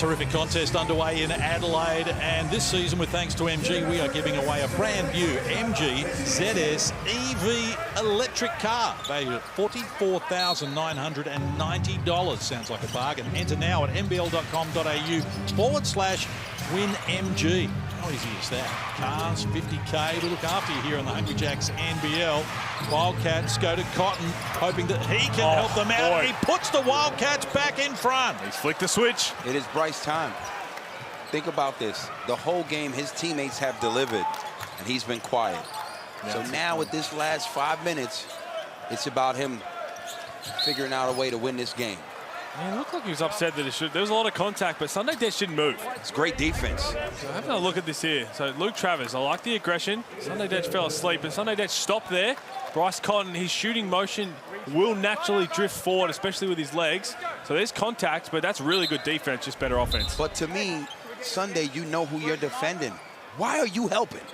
terrific contest underway in Adelaide, and this season, with thanks to MG, we are giving away a brand new MG ZS EV electric car valued at $44,990. Sounds like a bargain. Enter now at nbl.com.au/winmg. How easy is that? Cars, 50k. We look after you here on the Hungry Jacks NBL. Wildcats go to Cotton, hoping that he can help them out. Boy. He puts the Wildcats back in front. He's flicked the switch. It is Bryce time. Think about this. The whole game, his teammates have delivered, and he's been quiet. So now with this last 5 minutes, it's about him figuring out a way to win this game. Yeah, it looked like he was upset that there was a lot of contact, but Sunday Dech didn't move. It's great defense. So having a look at this here. So Luke Travers, I like the aggression. Sunday Dech fell asleep, and Sunday Dech stopped there. Bryce Cotton, his shooting motion will naturally drift forward, especially with his legs. So there's contact, but that's really good defense, just better offense. But to me, Sunday, you know who you're defending. Why are you helping?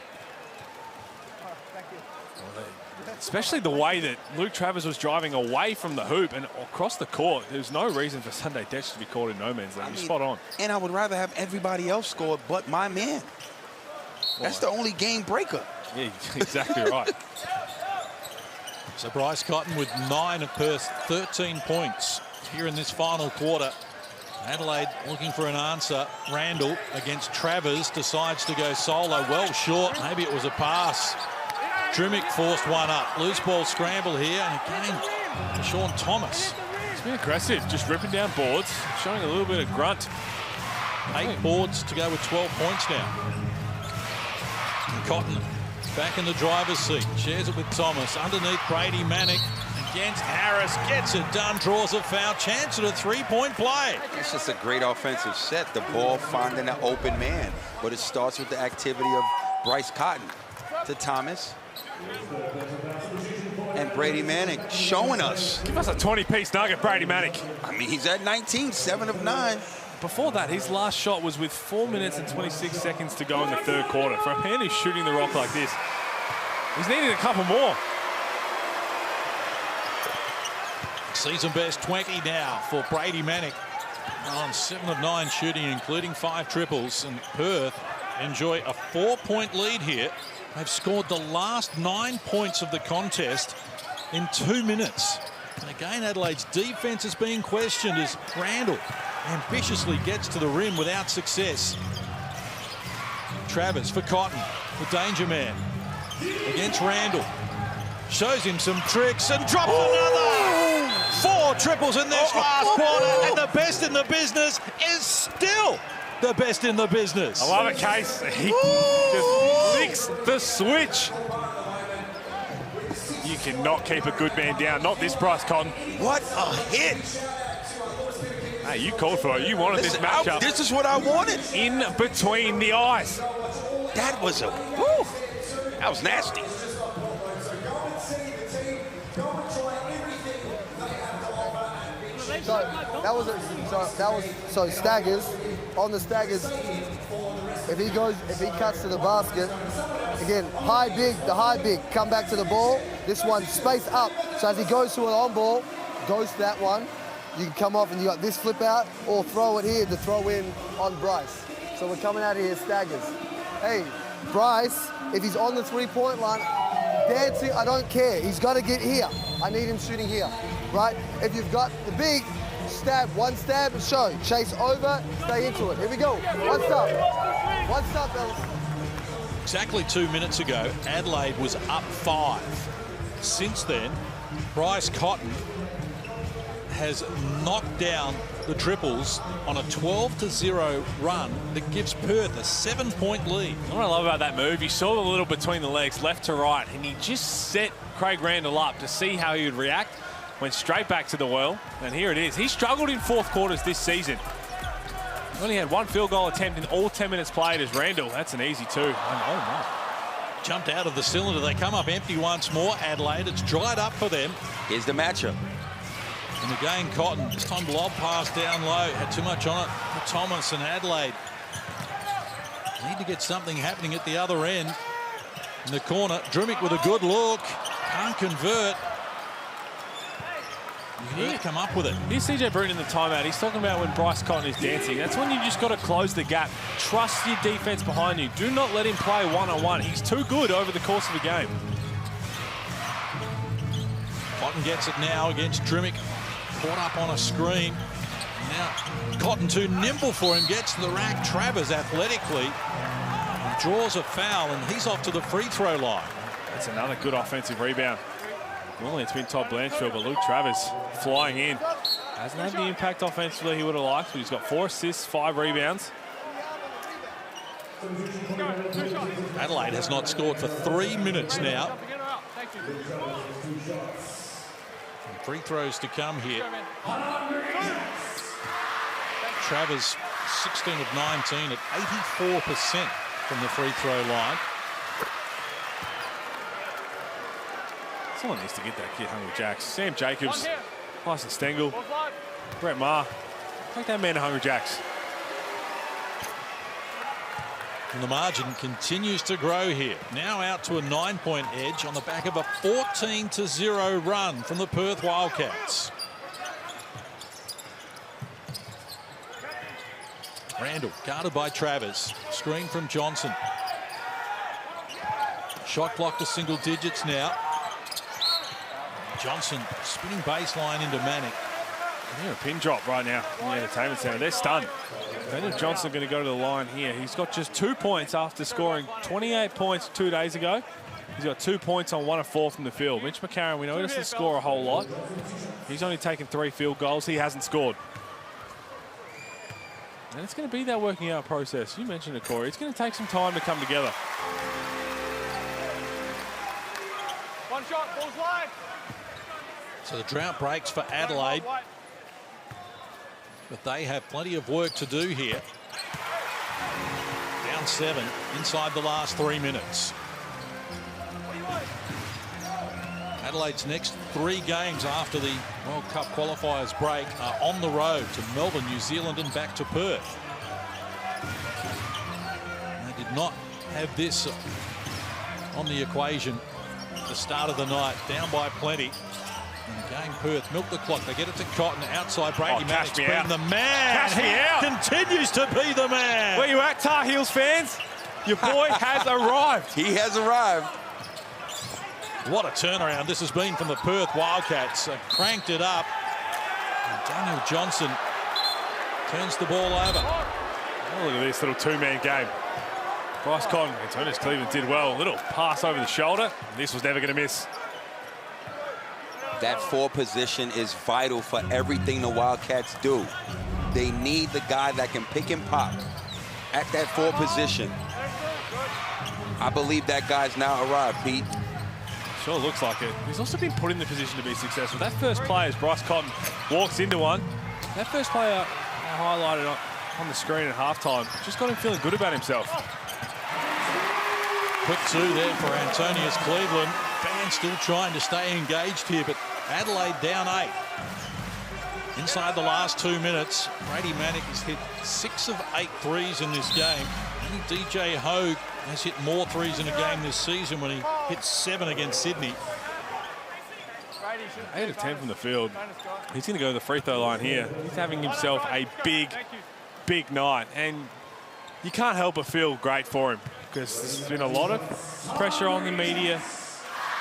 Especially the way that Luke Travers was driving away from the hoop and across the court. There's no reason for Sunday Dech to be caught in no man's land. You're spot on. And I would rather have everybody else score but my man. That's the only game breaker. Yeah, exactly right. So Bryce Cotton with 9 of Perth's 13 points here in this final quarter. Adelaide looking for an answer. Randall against Travers decides to go solo. Well short. Maybe it was a pass. Drimmick forced one up. Loose ball scramble here, and again, Sean Thomas. He's been aggressive, just ripping down boards, showing a little bit of grunt. 8 boards to go with 12 points now. Cotton back in the driver's seat. Shares it with Thomas. Underneath Brady Manick. Against Harris. Gets it done. Draws a foul. Chance at a 3-point play. It's just a great offensive set. The ball finding an open man. But it starts with the activity of Bryce Cotton to Thomas. And Brady Manick showing us. Give us a 20-piece nugget, Brady Manick. I mean, he's at 19, 7 of 9. Before that, his last shot was with 4 minutes and 26 seconds to go in the third quarter. For a man who's shooting the rock like this, he's needing a couple more. Season best 20 now for Brady Manick. On 7 of 9 shooting, including 5 triples. And Perth enjoy a 4-point lead here. They've scored the last 9 points of the contest in 2 minutes. And again, Adelaide's defense is being questioned as Randall ambitiously gets to the rim without success. Travers for Cotton, the danger man, against Randall. Shows him some tricks and drops another! 4 triples in this last quarter, and the best in the business is still the best in the business. I love it, Case. He just licks the switch. You cannot keep a good man down. Not this Bryce Cotton. What a hit. Hey, you called for it. You wanted this matchup. This is what I wanted. In between the eyes. That was a, whew, that was nasty. So Staggers, on the Staggers, if he cuts to the basket, again, the high big, come back to the ball. This one space up. So as he goes to an on ball, goes to that one, you can come off and you got this flip out or throw it here to throw in on Bryce. So we're coming out of here, Staggers. Hey, Bryce, if he's on the 3-point line, dancing, I don't care. He's got to get here. I need him shooting here, right? If you've got the big, stab, one stab and show. Chase over, stay into it. Here we go. One stop. One stop, fellas. Exactly 2 minutes ago, Adelaide was up 5. Since then, Bryce Cotton has knocked down the triples on a 12-0 run that gives Perth a 7-point lead. What I love about that move, you saw the little between the legs, left to right, and he just set Craig Randall up to see how he would react. Went straight back to the well, and here it is. He struggled in fourth quarters this season. He only had 1 field goal attempt in all 10 minutes played as Randall. That's an easy 2. And oh my. Jumped out of the cylinder. They come up empty once more. Adelaide, it's dried up for them. Here's the matchup. And again, Cotton, this time lob pass down low. Had too much on it for Thomas, and Adelaide need to get something happening at the other end. In the corner, Drimmick with a good look. Can't convert. You Perth come up with it. Here's CJ Bruton in the timeout. He's talking about when Bryce Cotton is dancing. That's when you just got to close the gap. Trust your defense behind you. Do not let him play one-on-one. He's too good over the course of a game. Cotton gets it now against Drimmick. Caught up on a screen. Now Cotton too nimble for him. Gets to the rack. Travers athletically draws a foul, and he's off to the free throw line. That's another good offensive rebound. Normally it's been Todd Blanchfield, but Luke Travers flying in. Hasn't had the impact offensively he would have liked, but he's got 4 assists, 5 rebounds. Adelaide has not scored for 3 minutes now. And free throws to come here. Travers 16 of 19 at 84% from the free throw line. Someone needs to get that kid Hungry Jacks. Sam Jacobs, Tyson Stengel, Brett Maher. Take that man to Hungry Jacks. And the margin continues to grow here. Now out to a 9-point edge on the back of a 14-0 run from the Perth Wildcats. Randall guarded by Travers. Screen from Johnson. Shot clock to single digits now. Johnson spinning baseline into Manick. They're a pin drop right now in the entertainment center. They're stunned. Daniel Johnson going to go to the line here. He's got just 2 points after scoring 28 points 2 days ago. He's got 2 points on 1 of 4 from the field. Mitch McCarron, we know he doesn't score a whole lot. He's only taken 3 field goals. He hasn't scored. And it's going to be that working out process. You mentioned it, Corey. It's going to take some time to come together. One shot, ball's wide. So the drought breaks for Adelaide. But they have plenty of work to do here. Down 7 inside the last 3 minutes. Adelaide's next 3 games after the World Cup qualifiers break are on the road to Melbourne, New Zealand and back to Perth. They did not have this on the equation at the start of the night, down by plenty. And again, Perth milk the clock. They get it to Cotton outside. Brady Maddox being the man. He continues to be the man. Where you at, Tar Heels fans? Your boy has arrived. He has arrived. What a turnaround this has been from the Perth Wildcats. Cranked it up. And Daniel Johnson turns the ball over. Oh, look at this little 2-man game. Bryce Cotton and Turners Cleveland did well. Little pass over the shoulder. This was never going to miss. That 4 position is vital for everything the Wildcats do. They need the guy that can pick and pop at that 4 position. I believe that guy's now arrived, Pete. Sure looks like it. He's also been put in the position to be successful. That first play as Bryce Cotton walks into one. That first play I highlighted on the screen at halftime just got him feeling good about himself. Quick 2 there for Antonius Cleveland. Band still trying to stay engaged here, but Adelaide down 8. Inside the last 2 minutes, Brady Manick has hit 6 of 8 threes in this game. And DJ Hogue has hit more threes in a game this season when he hit 7 against Sydney. 8 of 10 from the field. He's going to go to the free throw line here. He's having himself a big night. And you can't help but feel great for him because there's been a lot of pressure on the media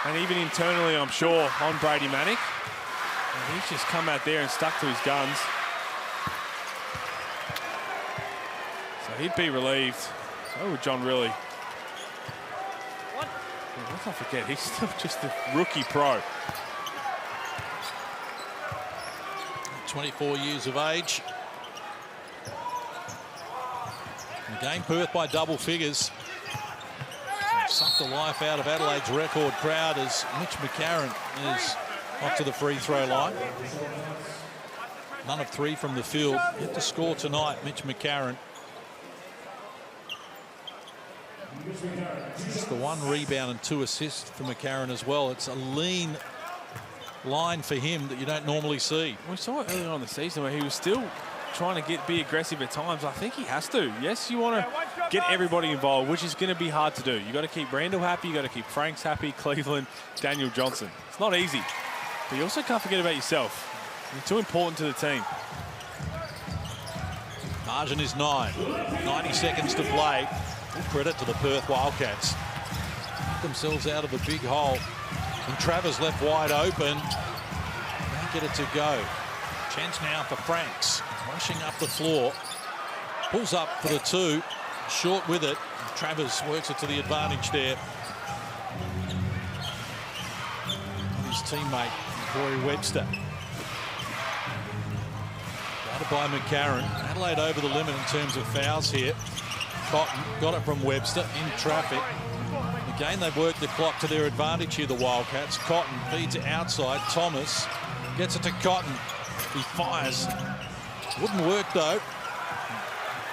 and even internally, I'm sure, on Brady Manick. And he's just come out there and stuck to his guns. So he'd be relieved. So would John Riley. Let's not forget, he's still just a rookie pro. 24 years of age. Again, Perth by double figures. Sucked the life out of Adelaide's record crowd as Mitch McCarron is off to the free throw line. None of 3 from the field. Yet to score tonight, Mitch McCarron. It's the 1 rebound and 2 assists for McCarron as well. It's a lean line for him that you don't normally see. We saw it earlier on in the season where he was still trying to be aggressive at times. I think he has to. Yes, you want to get everybody involved, which is going to be hard to do. You got to keep Randall happy. You got to keep Franks happy, Cleveland, Daniel Johnson. It's not easy, but you also can't forget about yourself. They're too important to the team. Margin is 9. 90 seconds to play. Full credit to the Perth Wildcats. Get themselves out of a big hole. And Travers left wide open. Can't get it to go. Chance now for Franks. Rushing up the floor. Pulls up for the 2. Short with it. Travers works it to the advantage there. His teammate, Corey Webster. Guarded by McCarron. Adelaide over the limit in terms of fouls here. Cotton got it from Webster in traffic. Again, they've worked the clock to their advantage here, the Wildcats. Cotton feeds it outside. Thomas gets it to Cotton. He fires. Wouldn't work, though.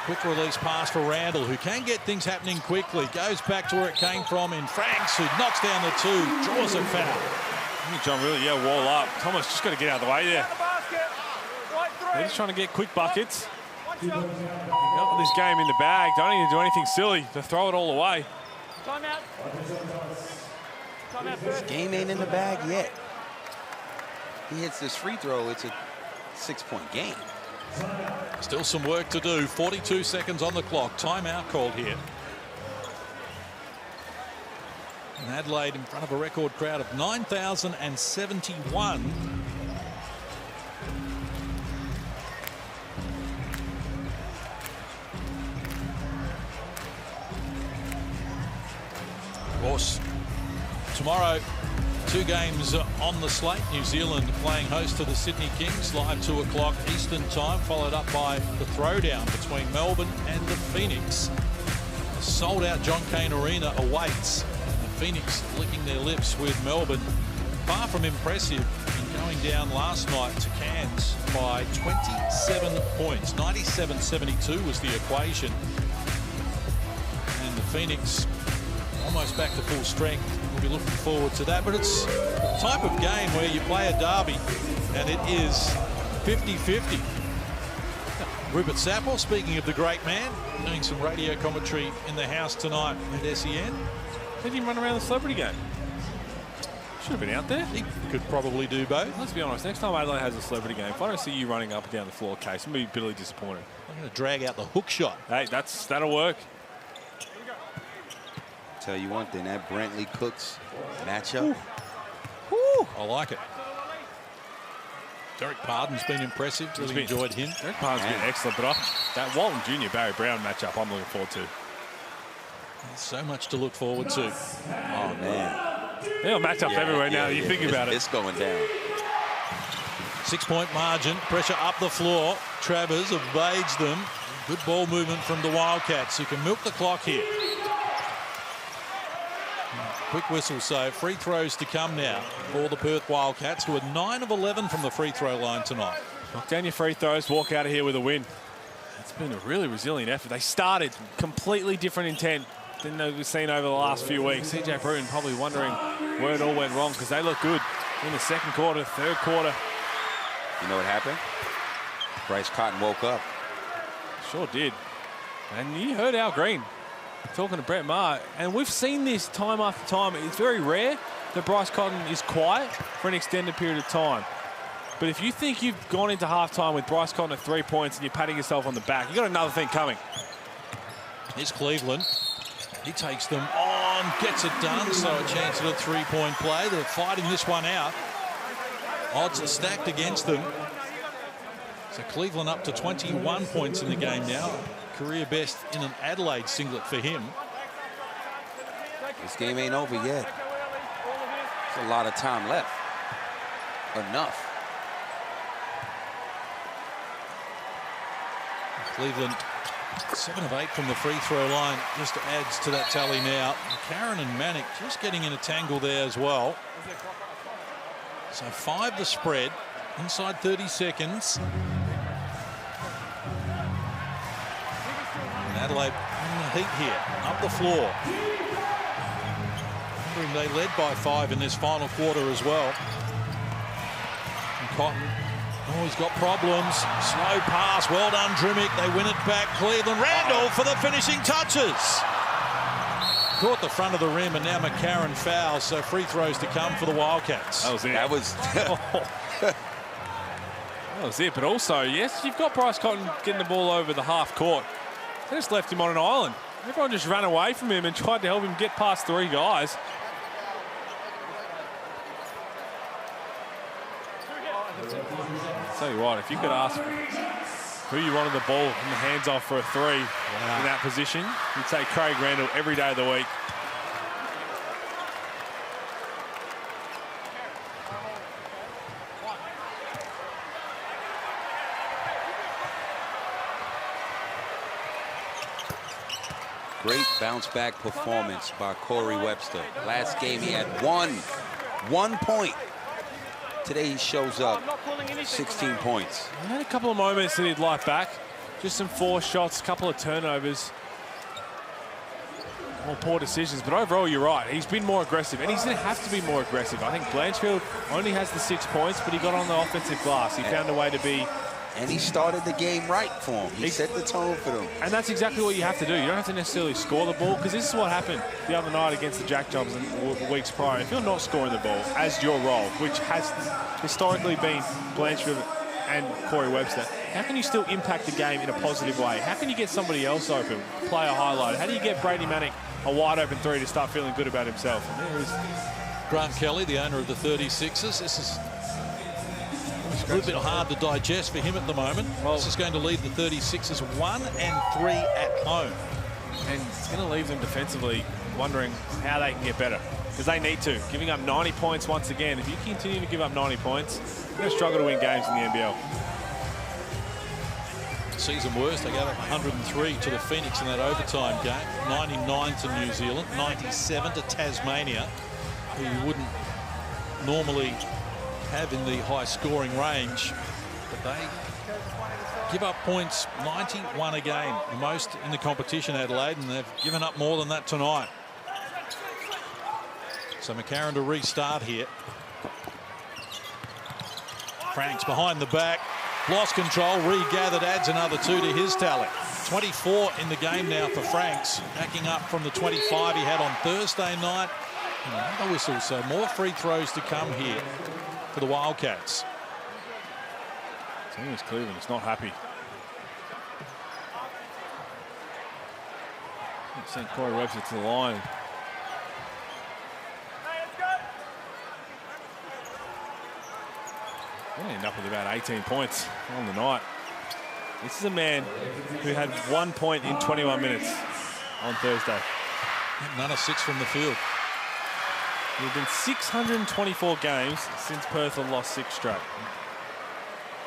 Quick release pass for Randall, who can get things happening quickly. Goes back to where it came from in Franks, who knocks down the 2, draws a foul. I think John really, wall up. Thomas just got to get out of the way there. They're just trying to get quick buckets. They got this game in the bag. Don't need to do anything silly. They throw it all away. This game ain't in the bag yet. He hits this free throw, it's a 6-point game. Still some work to do. 42 seconds on the clock. Timeout called here. And Adelaide in front of a record crowd of 9,071. Of course, tomorrow, 2 games on the slate. New Zealand playing host to the Sydney Kings, live 2 o'clock Eastern time, followed up by the throwdown between Melbourne and the Phoenix. A sold-out John Cain Arena awaits. The Phoenix licking their lips with Melbourne. Far from impressive in going down last night to Cairns by 27 points. 97-72 was the equation. And the Phoenix almost back to full strength. We'll be looking forward to that. But it's the type of game where you play a derby and it is 50-50. Rupert Sapple, speaking of the great man, doing some radio commentary in the house tonight at SEN. Did he run around the celebrity game? Should have been out there. He could probably do both. Let's be honest, next time Adelaide has a celebrity game, if I don't see you running up and down the floor, Case, I'm going to be bitterly disappointed. I'm going to drag out the hook shot. Hey, that'll work. Tell you one thing, that Brantley Cooks matchup. Woo. I like it. Derek Pardon's been impressive. Really enjoyed him. Derek Pardon's been excellent, but that Walton Jr. Barry Brown matchup I'm looking forward to. There's so much to look forward to. Oh, man. They'll match up everywhere now that you think about it. It's going down. 6-point margin. Pressure up the floor. Travers evades them. Good ball movement from the Wildcats, who can milk the clock here. Quick whistle, so free throws to come now for the Perth Wildcats, who are 9 of 11 from the free throw line tonight. Knock down your free throws, walk out of here with a win. It's been a really resilient effort. They started completely different intent than we've seen over the last few weeks. CJ Bruton probably wondering where it all went wrong, because they look good in the second quarter, third quarter. You know what happened? Bryce Cotton woke up. Sure did. And you heard Al Green talking to Brett Maher, and we've seen this time after time. It's very rare that Bryce Cotton is quiet for an extended period of time. But if you think you've gone into halftime with Bryce Cotton at 3 points and you're patting yourself on the back, you've got another thing coming. Here's Cleveland. He takes them on, gets it done, so a chance at a 3-point play. They're fighting this one out. Odds are stacked against them. So Cleveland up to 21 points in the game now. Career best in an Adelaide singlet for him. This game ain't over yet. There's a lot of time left. Enough. Cleveland 7 of 8 from the free throw line, just adds to that tally now. Karen and Manick just getting in a tangle there as well. So 5 the spread, inside 30 seconds. And Adelaide in the heat here, up the floor. They led by 5 in this final quarter as well. And Cotton, oh, he's got problems. Slow pass, well done, Drimmick. They win it back. Cleveland, Randall for the finishing touches. Caught the front of the rim, and now McCarron fouls, so free throws to come for the Wildcats. That was it. That was... That was it, but also, yes, you've got Bryce Cotton getting the ball over the half court. They just left him on an island. Everyone just ran away from him and tried to help him get past 3 guys. I'll tell you what, if you could ask who you wanted the ball in the hands off for a 3 in that position, you'd say Craig Randall every day of the week. Great bounce-back performance by Corey Webster. Last game he had one point. Today he shows up 16 points. He had a couple of moments that he'd like back. Just some forced shots, a couple of turnovers. More poor decisions, but overall you're right. He's been more aggressive, and he's going to have to be more aggressive. I think Blanchfield only has the 6 points, but he got on the offensive glass. He found a way to be... And he started the game right for him. He set the tone for them. And that's exactly what you have to do. You don't have to necessarily score the ball, because this is what happened the other night against the Jack Jobs and weeks prior. If you're not scoring the ball as your role, which has historically been Blanchfield and Corey Webster, how can you still impact the game in a positive way? How can you get somebody else open, play a highlight? How do you get Brady Manick a wide open 3 to start feeling good about himself? And there is Grant Kelly, the owner of the 36ers. This is a little bit hard to digest for him at the moment. Well, this is going to leave the 36ers 1-3 at home. And it's going to leave them defensively wondering how they can get better, because they need to. Giving up 90 points once again. If you continue to give up 90 points, you're going to struggle to win games in the NBL. Season worst, they gave up 103 to the Phoenix in that overtime game, 99 to New Zealand, 97 to Tasmania, who you wouldn't normally have in the high scoring range, but they give up points, 91 a game, the most in the competition, Adelaide, and they've given up more than that tonight. So McCarron to restart here. Franks behind the back, lost control, regathered, adds another 2 to his tally. 24 in the game now for Franks, backing up from the 25 he had on Thursday night. And another whistle, so more free throws to come here for the Wildcats. Team is Cleveland is not happy. Sent Corey Webster to the line. They end up with about 18 points on the night. This is a man who had 1 point in 21 minutes on Thursday. None of 6 from the field. There have been 624 games since Perth have lost 6 straight.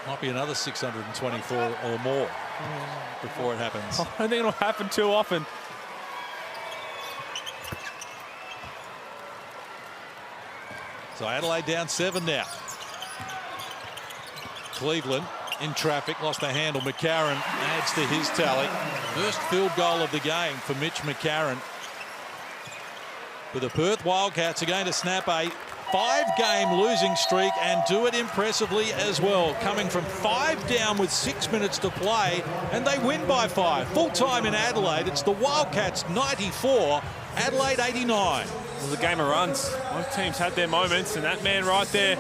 Might be another 624 or more before it happens. I don't think it'll happen too often. So Adelaide down 7 now. Cleveland in traffic, lost the handle. McCarron adds to his tally. First field goal of the game for Mitch McCarron. But the Perth Wildcats are going to snap a 5-game losing streak and do it impressively as well. Coming from 5 down with 6 minutes to play, and they win by 5. Full time in Adelaide. It's the Wildcats 94, Adelaide 89. It was a game of runs. Both teams had their moments, and that man right there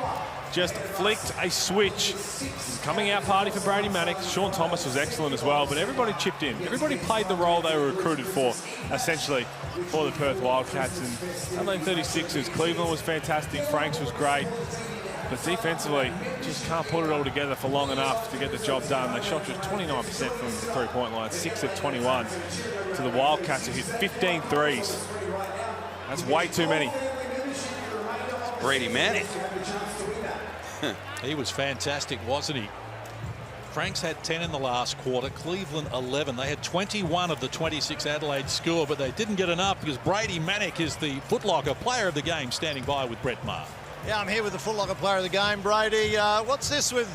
just flicked a switch. It was a coming out party for Brady Manick. Sean Thomas was excellent as well, but everybody chipped in. Everybody played the role they were recruited for, essentially, for the Perth Wildcats. And Adelaide 36ers, Cleveland was fantastic. Franks was great. But defensively, just can't put it all together for long enough to get the job done. They shot just 29% from the three-point line, 6 of 21 to the Wildcats, who hit 15 threes. That's way too many. It's Brady Manick. He was fantastic, wasn't he? Franks had 10 in the last quarter, Cleveland 11. They had 21 of the 26 Adelaide score, but they didn't get enough because Brady Manick is the Foot Locker player of the game, standing by with Brett Maher. Yeah, I'm here with the Foot Locker player of the game, Brady. What's this with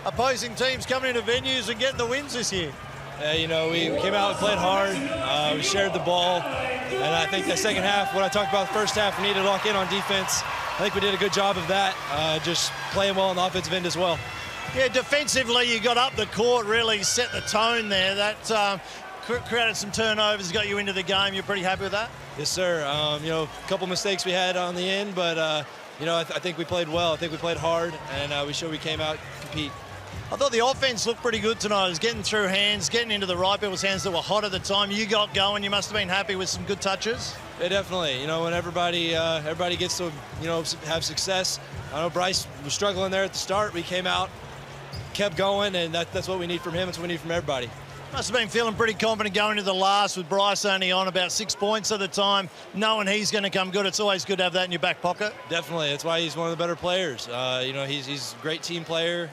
opposing teams coming into venues and getting the wins this year? You know, we came out and played hard. We shared the ball. And I think the second half, what I talked about the first half, we needed to lock in on defense. I think we did a good job of that, just playing well on the offensive end as well. Yeah, defensively, you got up the court, really set the tone there. That created some turnovers, got you into the game. You're pretty happy with that? Yes, sir. You know, a couple mistakes we had on the end, but, you know, I think we played well. I think we played hard, and we showed we came out to compete. I thought the offense looked pretty good tonight. It was getting through hands, getting into the right people's hands that were hot at the time. You got going. You must have been happy with some good touches. Yeah, definitely. You know, when everybody gets to, you know, have success. I know Bryce was struggling there at the start. We came out, kept going, and that's what we need from him. It's what we need from everybody. Must have been feeling pretty confident going to the last with Bryce only on about 6 points at the time, knowing he's going to come good. It's always good to have that in your back pocket. Definitely. That's why he's one of the better players. You know, he's a great team player.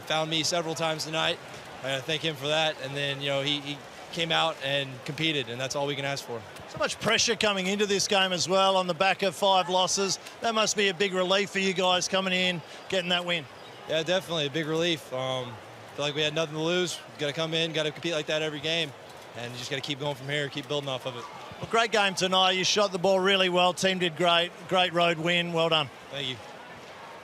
Found me several times tonight. I thank him for that. And then, you know, he came out and competed, and that's all we can ask for. So much pressure coming into this game as well on the back of 5 losses. That must be a big relief for you guys coming in, getting that win. Yeah, definitely a big relief. Feel like we had nothing to lose. Got to come in, got to compete like that every game, and you just got to keep going from here, keep building off of it. Well, great game tonight. You shot the ball really well. Team did great. Great road win. Well done. Thank you.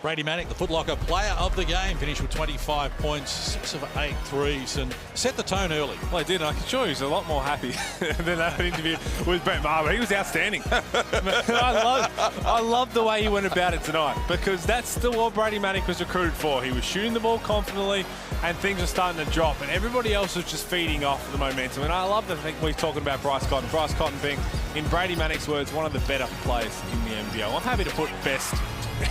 Brady Manick, the Foot Locker player of the game, finished with 25 points, 6 of 8 threes, and set the tone early. Well, he did. I can show you he's a lot more happy than that interview with Brett Maher. He was outstanding. I love the way he went about it tonight, because that's still what Brady Manick was recruited for. He was shooting the ball confidently, and things are starting to drop, and everybody else was just feeding off the momentum. And I love the thing we're talking about Bryce Cotton. Bryce Cotton being, in Brady Manick's words, one of the better players in the NBL. I'm happy to put best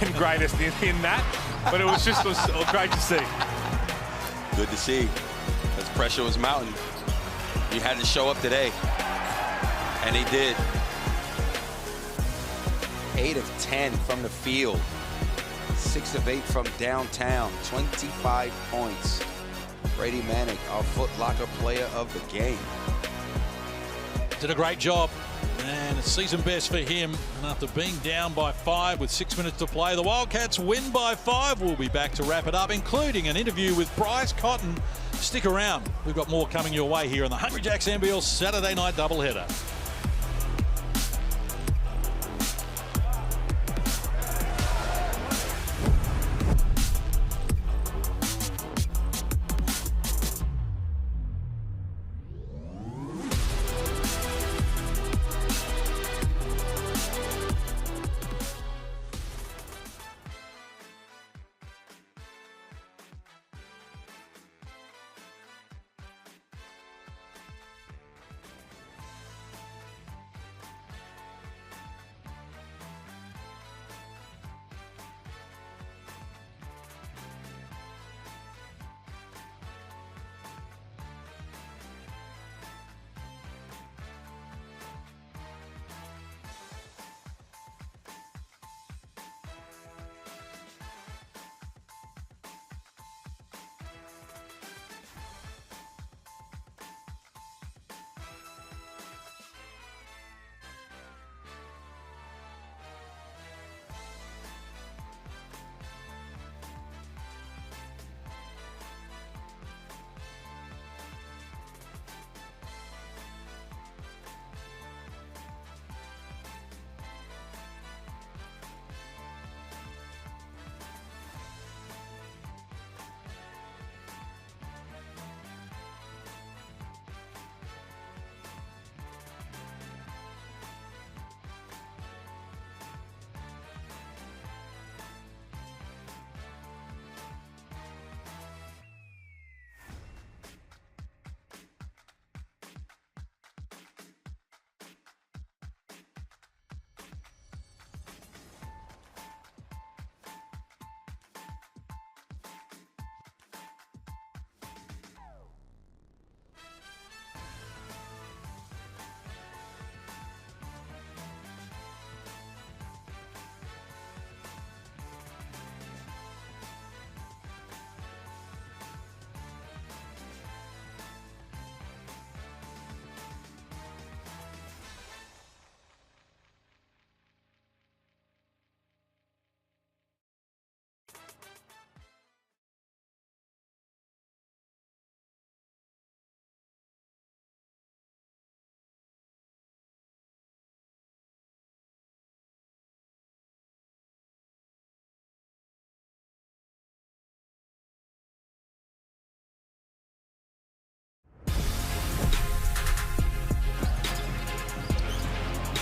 and greatest in that, but it was great to see. Good to see. Because pressure was mounting. He had to show up today, and he did. 8 of 10 from the field, 6 of 8 from downtown, 25 points. Brady Manick, our Foot Locker player of the game. Did a great job, and it's season best for him. And after being down by 5 with 6 minutes to play, the Wildcats win by 5. We'll be back to wrap it up, including an interview with Bryce Cotton. Stick around. We've got more coming your way here on the Hungry Jacks NBL Saturday night doubleheader.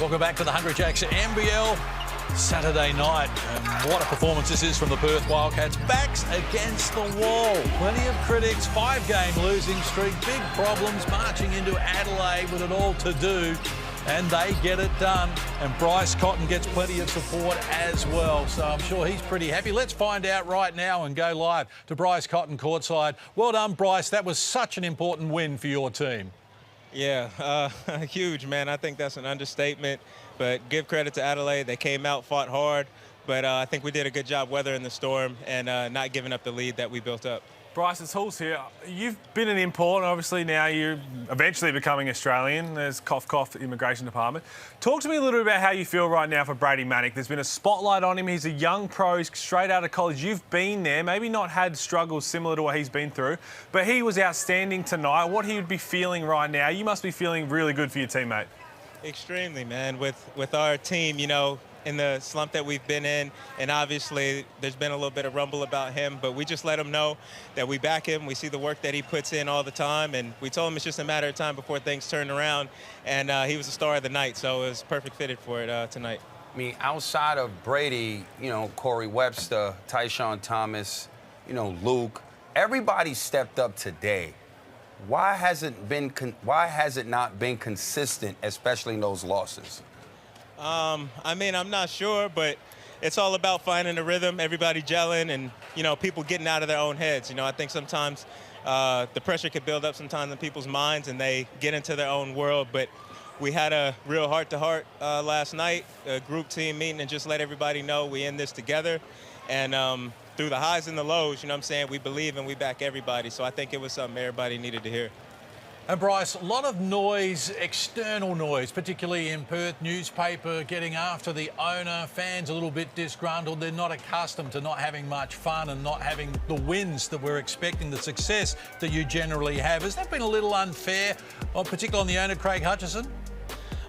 Welcome back to the Hungry Jacks NBL Saturday night. And what a performance this is from the Perth Wildcats. Backs against the wall. Plenty of critics. 5-game losing streak. Big problems marching into Adelaide with it all to do. And they get it done. And Bryce Cotton gets plenty of support as well. So I'm sure he's pretty happy. Let's find out right now and go live to Bryce Cotton courtside. Well done, Bryce. That was such an important win for your team. Yeah, huge, man. I think that's an understatement. But give credit to Adelaide. They came out, fought hard. But I think we did a good job weathering the storm and not giving up the lead that we built up. Bryce, it's Hulls here. You've been an import, obviously now you're eventually becoming Australian. There's cough, cough, immigration department. Talk to me a little bit about how you feel right now for Brady Manek. There's been a spotlight on him. He's a young pro, he's straight out of college. You've been there, maybe not had struggles similar to what he's been through, but he was outstanding tonight. What he would be feeling right now, you must be feeling really good for your teammate. Extremely, man. With our team, you know, in the slump that we've been in, and obviously there's been a little bit of rumble about him, but we just let him know that we back him. We see the work that he puts in all the time, and we told him it's just a matter of time before things turn around, and he was the star of the night, so it was perfect fitted for it tonight. I mean, outside of Brady, you know, Corey Webster, Tyshawn Thomas, you know, Luke, everybody stepped up today. Why has it not been consistent, especially in those losses? I mean, I'm not sure, but it's all about finding a rhythm, everybody gelling, and, you know, people getting out of their own heads. You know, I think sometimes the pressure could build up sometimes in people's minds and they get into their own world. But we had a real heart-to-heart last night, a group team meeting, and just let everybody know we in this together. And through the highs and the lows, you know what I'm saying, we believe and we back everybody. So I think it was something everybody needed to hear. And Bryce, a lot of noise, external noise, particularly in Perth newspaper, getting after the owner, fans a little bit disgruntled. They're not accustomed to not having much fun and not having the wins that we're expecting, the success that you generally have. Has that been a little unfair, particularly on the owner, Craig Hutchison?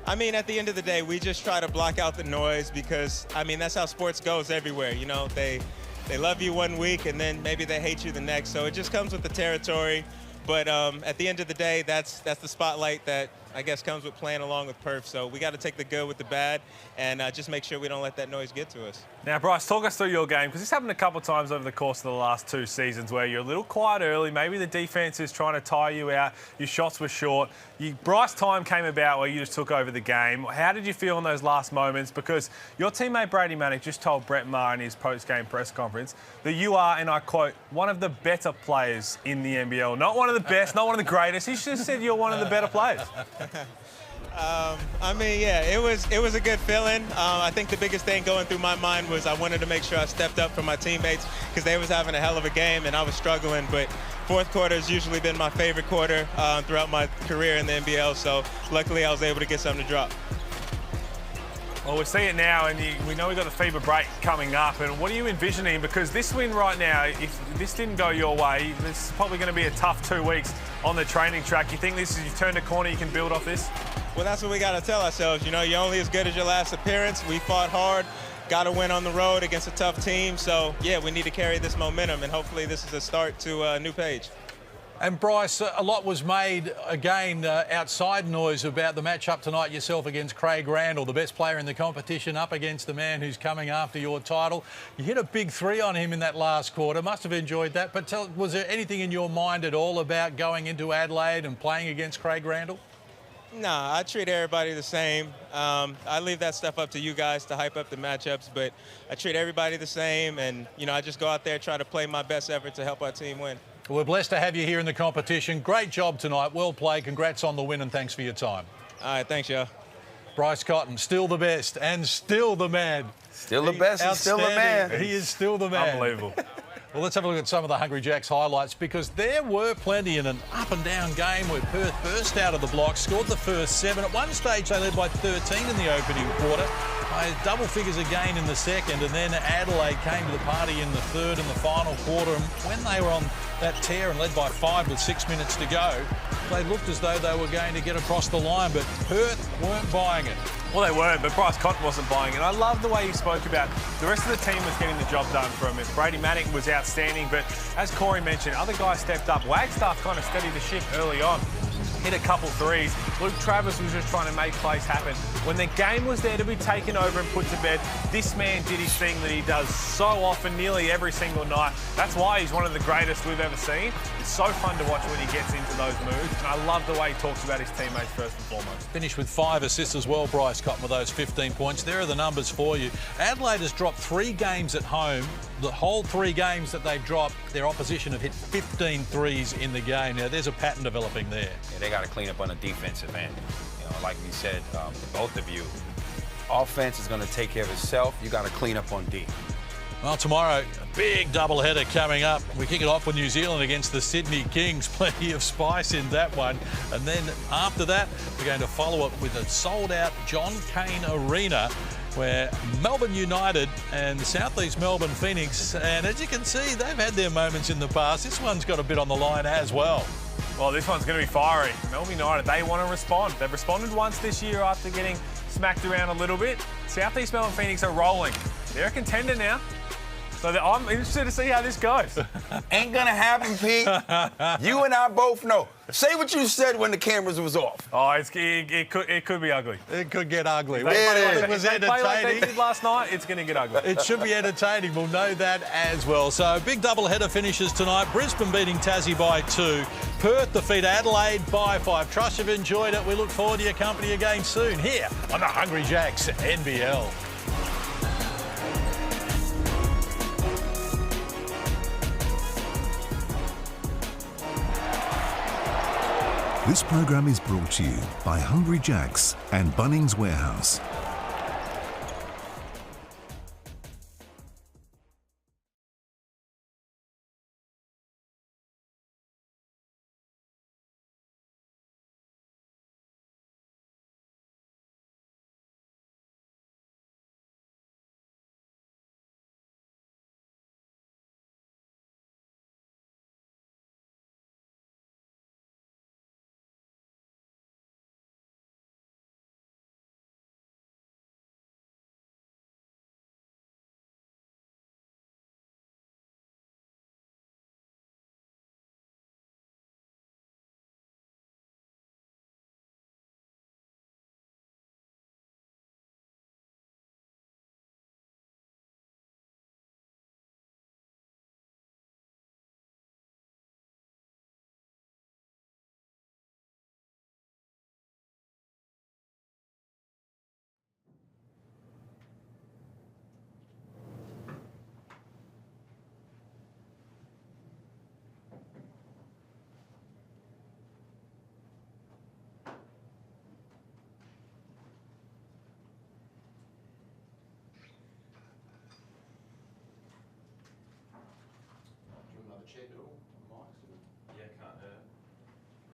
I mean, at the end of the day, we just try to block out the noise because, I mean, that's how sports goes everywhere. You know, they love you one week and then maybe they hate you the next. So it just comes with the territory. But at the end of the day, that's the spotlight that I guess comes with playing along with Perth. So we got to take the good with the bad and just make sure we don't let that noise get to us. Now, Bryce, talk us through your game, because this happened a couple of times over the course of the last 2 seasons where you're a little quiet early. Maybe the defence is trying to tire you out. Your shots were short. Bryce time came about where you just took over the game. How did you feel in those last moments? Because your teammate Brady Manek just told Brett Maher in his post-game press conference that you are, and I quote, one of the better players in the NBL. Not one of the best, not one of the greatest. He just said you're one of the better players. I mean, yeah, it was a good feeling. I think the biggest thing going through my mind was I wanted to make sure I stepped up for my teammates because they was having a hell of a game and I was struggling. But fourth quarter has usually been my favorite quarter throughout my career in the NBL. So luckily I was able to get something to drop. Well, we see it now, and we know we've got the FIBA break coming up. And what are you envisioning? Because this win right now, if this didn't go your way, this is probably going to be a tough 2 weeks on the training track. You think this is, you've turned a corner, you can build off this? Well, that's what we got to tell ourselves. You know, you're only as good as your last appearance. We fought hard, got to win on the road against a tough team. So, yeah, we need to carry this momentum, and hopefully this is a start to a new page. And Bryce, a lot was made, again, outside noise about the matchup tonight yourself against Craig Randall, the best player in the competition, up against the man who's coming after your title. You hit a big 3 on him in that last quarter. Must have enjoyed that. But was there anything in your mind at all about going into Adelaide and playing against Craig Randall? Nah, I treat everybody the same. I leave that stuff up to you guys to hype up the matchups, but I treat everybody the same, and, you know, I just go out there, try to play my best effort to help our team win. We're blessed to have you here in the competition. Great job tonight. Well played. Congrats on the win and thanks for your time. All right, thanks, y'all. Bryce Cotton, still the best and still the man. Still the best and still the man. He is still the man. Unbelievable. Well, let's have a look at some of the Hungry Jacks highlights, because there were plenty in an up-and-down game where Perth burst out of the block, scored the first 7. At one stage, they led by 13 in the opening quarter, by double figures again in the second, and then Adelaide came to the party in the third and the final quarter. And when they were on that tear and led by 5 with 6 minutes to go, they looked as though they were going to get across the line, but Perth weren't buying it. Well, they weren't, but Bryce Cotton wasn't buying it. I love the way he spoke about the rest of the team was getting the job done from it. Brady Manek was outstanding, but as Corey mentioned, other guys stepped up. Wagstaff kind of steadied the ship early on. hit a couple threes. Luke Travis was just trying to make plays happen. When the game was there to be taken over and put to bed, this man did his thing that he does so often, nearly every single night. That's why he's one of the greatest we've ever seen. It's so fun to watch when he gets into those moves, and I love the way he talks about his teammates first and foremost. Finished with 5 assists as well, Bryce Cotton, with those 15 points. There are the numbers for you. Adelaide has dropped 3 games at home. The whole 3 games that they've dropped, their opposition have hit 15 threes in the game. Now, there's a pattern developing there. Yeah, they got to clean up on the defensive end. You know, like we said, both of you, offense is going to take care of itself. You got to clean up on D. Well, tomorrow, a big doubleheader coming up. We kick it off with New Zealand against the Sydney Kings. Plenty of spice in that one. And then after that, we're going to follow up with a sold-out John Cain Arena, where Melbourne United and the South East Melbourne Phoenix, and as you can see, they've had their moments in the past. This one's got a bit on the line as well. Well, this one's going to be fiery. Melbourne United, they want to respond. They've responded once this year after getting smacked around a little bit. South East Melbourne Phoenix are rolling. They're a contender now. So I'm interested to see how this goes. Ain't gonna happen, Pete. You and I both know. Say what you said when the cameras was off. Oh, it could be ugly. It could get ugly. It was entertaining. Like they did last night, it's going to get ugly. It should be entertaining. We'll know that as well. So big doubleheader finishes tonight. Brisbane beating Tassie by 2. Perth defeat Adelaide by 5. Trust you've enjoyed it. We look forward to your company again soon here on the Hungry Jacks NBL. This program is brought to you by Hungry Jacks and Bunnings Warehouse.